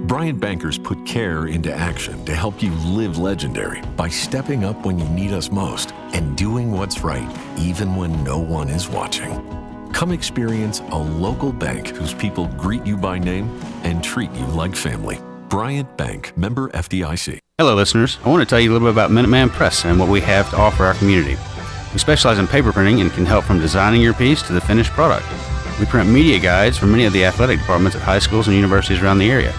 Speaker 6: Bryant Bankers put care into action to help you live legendary by stepping up when you need us most and doing what's right even when no one is watching. Come experience a local bank whose people greet you by name and treat you like family. Bryant Bank, member FDIC.
Speaker 8: Hello, listeners. I want to tell you a little bit about Minuteman Press and what we have to offer our community. We specialize in paper printing and can help from designing your piece to the finished product. We print media guides for many of the athletic departments at high schools and universities around the area.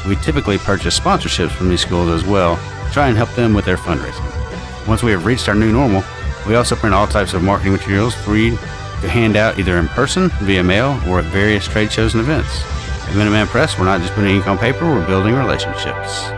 Speaker 8: We typically purchase sponsorships from these schools as well, try and help them with their fundraising. Once we have reached our new normal, we also print all types of marketing materials for you to hand out either in person, via mail, or at various trade shows and events. At Minuteman Press, we're not just putting ink on paper, we're building relationships.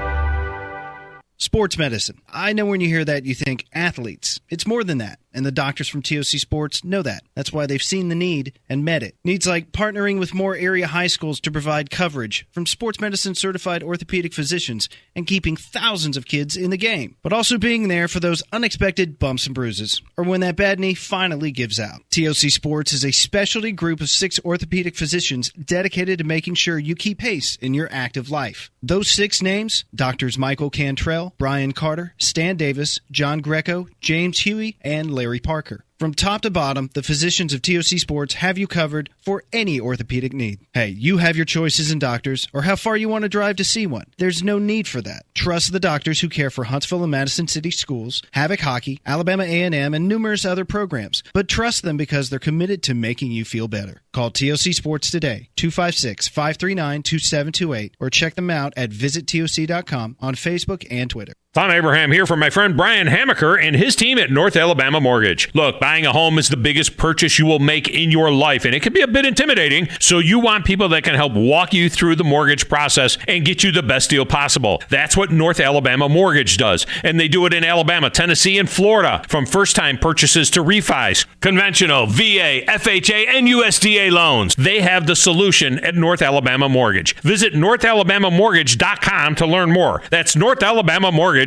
Speaker 9: Sports medicine. I know when you hear that, you think athletes. It's more than that, and the doctors from TOC Sports know that. That's why they've seen the need and met it. Needs like partnering with more area high schools to provide coverage from sports medicine certified orthopedic physicians and keeping thousands of kids in the game, but also being there for those unexpected bumps and bruises, or when that bad knee finally gives out. TOC Sports is a specialty group of 6 orthopedic physicians dedicated to making sure you keep pace in your active life. Those 6 names, Doctors Michael Cantrell, Brian Carter, Stan Davis, John Greco, James Huey, and Larry Parker. From top to bottom, the physicians of TOC Sports have you covered for any orthopedic need. Hey, you have your choices in doctors or how far you want to drive to see one. There's no need for that. Trust the doctors who care for Huntsville and Madison City schools, Havoc Hockey, Alabama A&M, and numerous other programs. But trust them because they're committed to making you feel better. Call TOC Sports today, 256-539-2728, or check them out at visittoc.com on Facebook and Twitter.
Speaker 25: Tom Abraham here for my friend Brian Hamaker and his team at North Alabama Mortgage. Look, buying a home is the biggest purchase you will make in your life, and it can be a bit intimidating, so you want people that can help walk you through the mortgage process and get you the best deal possible. That's what North Alabama Mortgage does, and they do it in Alabama, Tennessee, and Florida, from first-time purchases to refis, conventional, VA, FHA, and USDA loans. They have the solution at North Alabama Mortgage. Visit NorthAlabamaMortgage.com to learn more. That's NorthAlabamaMortgage.com.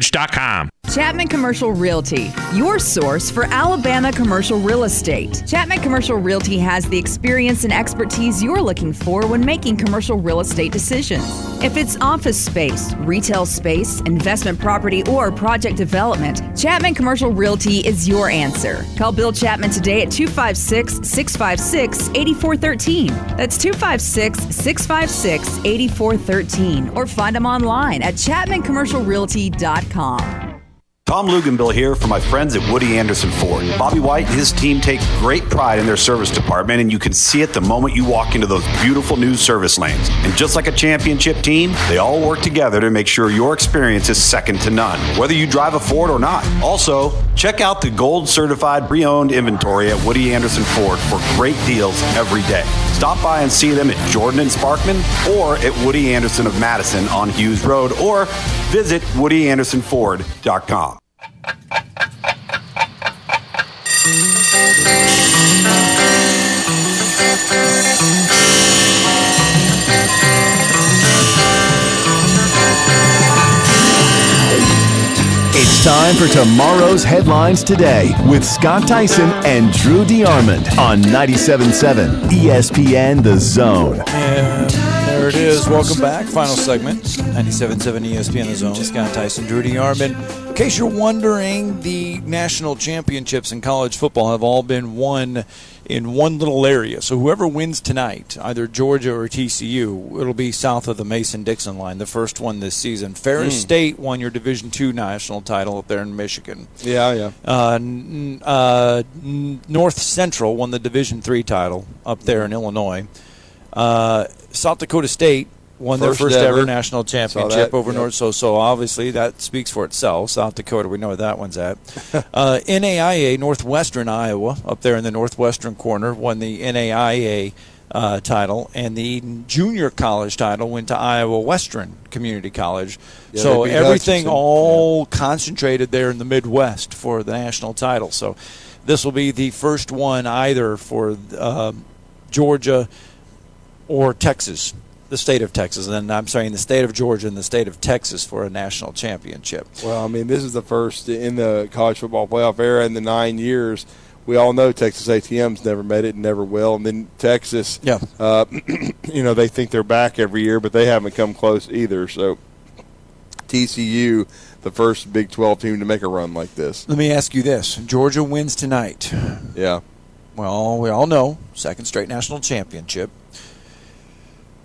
Speaker 10: Chapman Commercial Realty, your source for Alabama commercial real estate. Chapman Commercial Realty has the experience and expertise you're looking for when making commercial real estate decisions. If it's office space, retail space, investment property, or project development, Chapman Commercial Realty is your answer. Call Bill Chapman today at 256-656-8413. That's 256-656-8413. Or find them online at chapmancommercialrealty.com.
Speaker 14: Tom Luganbill here for my friends at Woody Anderson Ford. Bobby White and his team take great pride in their service department, and you can see it the moment you walk into those beautiful new service lanes. And just like a championship team, they all work together to make sure your experience is second to none, whether you drive a Ford or not. Also, check out the gold certified pre-owned inventory at Woody Anderson Ford for great deals every day. Stop by and see them at Jordan and Sparkman or at Woody Anderson of Madison on Hughes Road, or visit WoodyAndersonFord.com.
Speaker 1: It's time for tomorrow's headlines today with Scott Tyson and Drew DeArmond on 97.7 ESPN The Zone.
Speaker 2: And there it is. Welcome back. Final segment. 97.7 ESPN The Zone. Scott Tyson, Drew DeArmond. In case you're wondering, the national championships in college football have all been won in one little area. So whoever wins tonight, either Georgia or TCU, it'll be south of the Mason-Dixon line, the first one this season. Ferris State won your Division II national title up there in Michigan.
Speaker 3: Yeah.
Speaker 2: North Central won the Division III title up there in Illinois. South Dakota State won their first ever national championship over North. So obviously that speaks for itself. South Dakota, we know where that one's at. NAIA, Northwestern Iowa, up there in the northwestern corner, won the NAIA title, and the junior college title went to Iowa Western Community College.
Speaker 3: Yeah,
Speaker 2: so everything all concentrated there in the Midwest for the national title. So this will be the first one either for Georgia or Texas. The state of Texas, and I'm saying the state of Georgia and the state of Texas for a national championship.
Speaker 3: Well, I mean, this is the first in the college football playoff era in the 9 years. We all know Texas A&M's never made it and never will. And then Texas, they think they're back every year, but they haven't come close either. So TCU, the first Big 12 team to make a run like this.
Speaker 2: Let me ask you this. Georgia wins tonight.
Speaker 3: Yeah.
Speaker 2: Well, we all know, second straight national championship.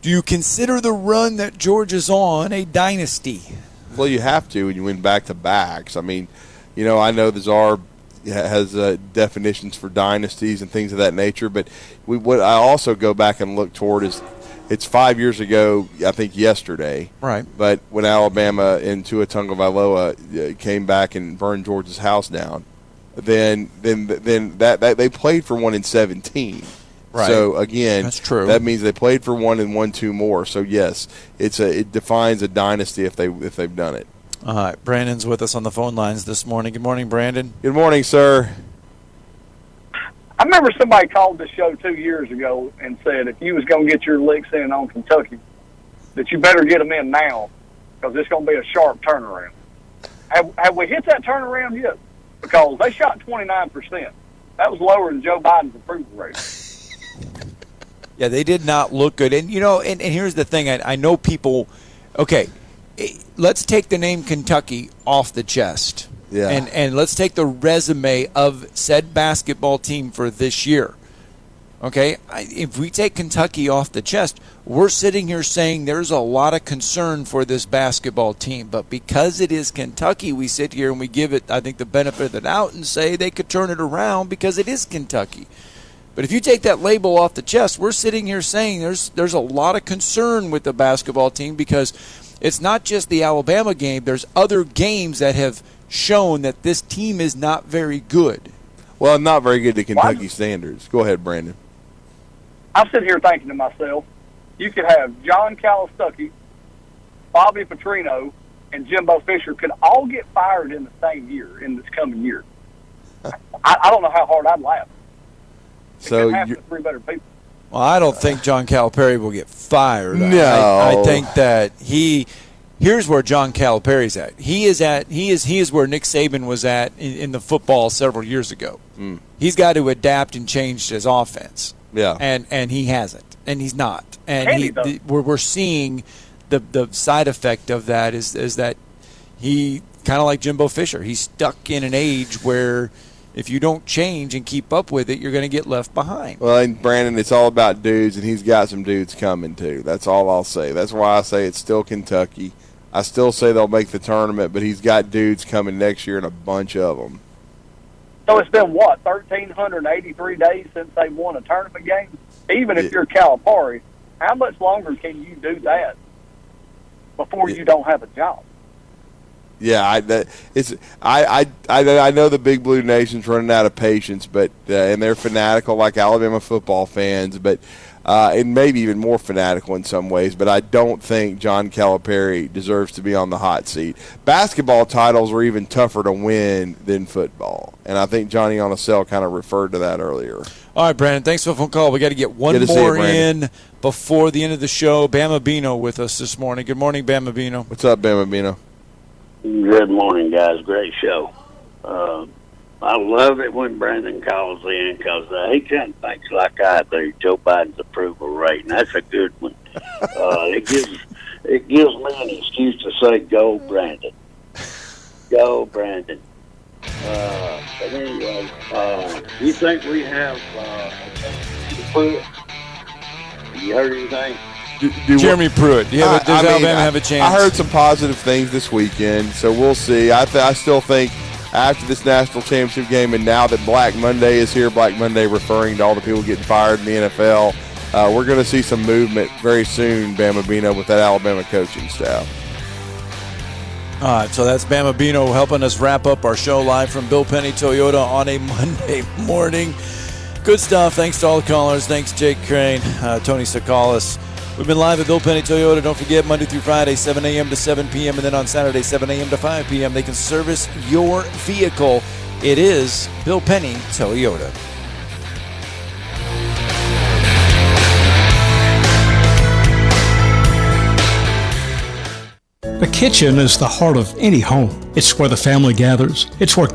Speaker 2: Do you consider the run that Georgia's on a dynasty?
Speaker 3: Well, you have to when you win back-to-backs. I mean, I know the Czar has definitions for dynasties and things of that nature, but what I also go back and look toward is it's 5 years ago, I think yesterday.
Speaker 2: Right.
Speaker 3: But when Alabama in Tua Tagovailoa came back and burned Georgia's house down, then that they played for one in 17.
Speaker 2: Right.
Speaker 3: So again,
Speaker 2: that's true.
Speaker 3: That means they played for one and won two more. So yes, it defines a dynasty if they've done it.
Speaker 2: All right, Brandon's with us on the phone lines this morning. Good morning, Brandon.
Speaker 3: Good morning, sir.
Speaker 7: I remember somebody called the show 2 years ago and said if you was going to get your licks in on Kentucky, that you better get them in now because it's going to be a sharp turnaround. Have we hit that turnaround yet? Because they shot 29%. That was lower than Joe Biden's approval rate.
Speaker 2: Yeah, they did not look good. And, and here's the thing. I know people, okay, let's take the name Kentucky off the chest.
Speaker 3: Yeah.
Speaker 2: And let's take the resume of said basketball team for this year. Okay? If we take Kentucky off the chest, we're sitting here saying there's a lot of concern for this basketball team. But because it is Kentucky, we sit here and we give it, I think, the benefit of the doubt and say they could turn it around because it is Kentucky. But if you take that label off the chest, we're sitting here saying there's a lot of concern with the basketball team because it's not just the Alabama game. There's other games that have shown that this team is not very good.
Speaker 3: Well, not very good to Kentucky standards. Go ahead, Brandon.
Speaker 7: I'm sitting here thinking to myself, you could have John Calistucky, Bobby Petrino, and Jimbo Fisher could all get fired in the same year, in this coming year. I don't know how hard I'd laugh.
Speaker 3: So
Speaker 7: you're three better people.
Speaker 2: Well, I don't think John Calipari will get fired.
Speaker 3: No.
Speaker 2: I think that here's where John Calipari's at. He is where Nick Saban was at in the football several years ago.
Speaker 3: Mm.
Speaker 2: He's got to adapt and change his offense.
Speaker 3: Yeah.
Speaker 2: And he hasn't. And he's not. And we're seeing the side effect of that is that he, kind of like Jimbo Fisher, he's stuck in an age where if you don't change and keep up with it, you're going to get left behind.
Speaker 3: Well, and Brandon, it's all about dudes, and he's got some dudes coming too. That's all I'll say. That's why I say it's still Kentucky. I still say they'll make the tournament, but he's got dudes coming next year and a bunch of them.
Speaker 7: So it's been, 1,383 days since they won a tournament game? Even if you're Calipari, how much longer can you do that before you don't have a job?
Speaker 3: Yeah, I know the Big Blue Nation's running out of patience, but and they're fanatical like Alabama football fans, but and maybe even more fanatical in some ways. But I don't think John Calipari deserves to be on the hot seat. Basketball titles are even tougher to win than football, and I think Johnny on a cell kind of referred to that earlier.
Speaker 2: All right, Brandon, thanks for the phone call. We got to get one more in before the end of the show. Bama Bino with us this morning. Good morning, Bama Bino.
Speaker 3: What's up, Bama Bino?
Speaker 11: Good morning, guys. Great show. I love it when Brandon calls in because he kind of thinks like I do. Joe Biden's approval rate, and that's a good one. It gives me an excuse to say, "Go, Brandon! Go, Brandon!" But anyway, do you think we have Pruitt? Have you heard anything?
Speaker 2: Jeremy Pruitt. Does Alabama have a chance?
Speaker 3: I heard some positive things this weekend, so we'll see. I still think after this national championship game and now that Black Monday is here, Black Monday referring to all the people getting fired in the NFL, we're going to see some movement very soon, Bama Bino, with that Alabama coaching staff.
Speaker 2: All right, so that's Bama Bino helping us wrap up our show live from Bill Penny Toyota on a Monday morning. Good stuff. Thanks to all the callers. Thanks, Jake Crane, Tony Sakalis. We've been live at Bill Penny Toyota. Don't forget, Monday through Friday, 7 a.m. to 7 p.m., and then on Saturday, 7 a.m. to 5 p.m. They can service your vehicle. It is Bill Penny Toyota.
Speaker 13: The kitchen is the heart of any home. It's where the family gathers. It's where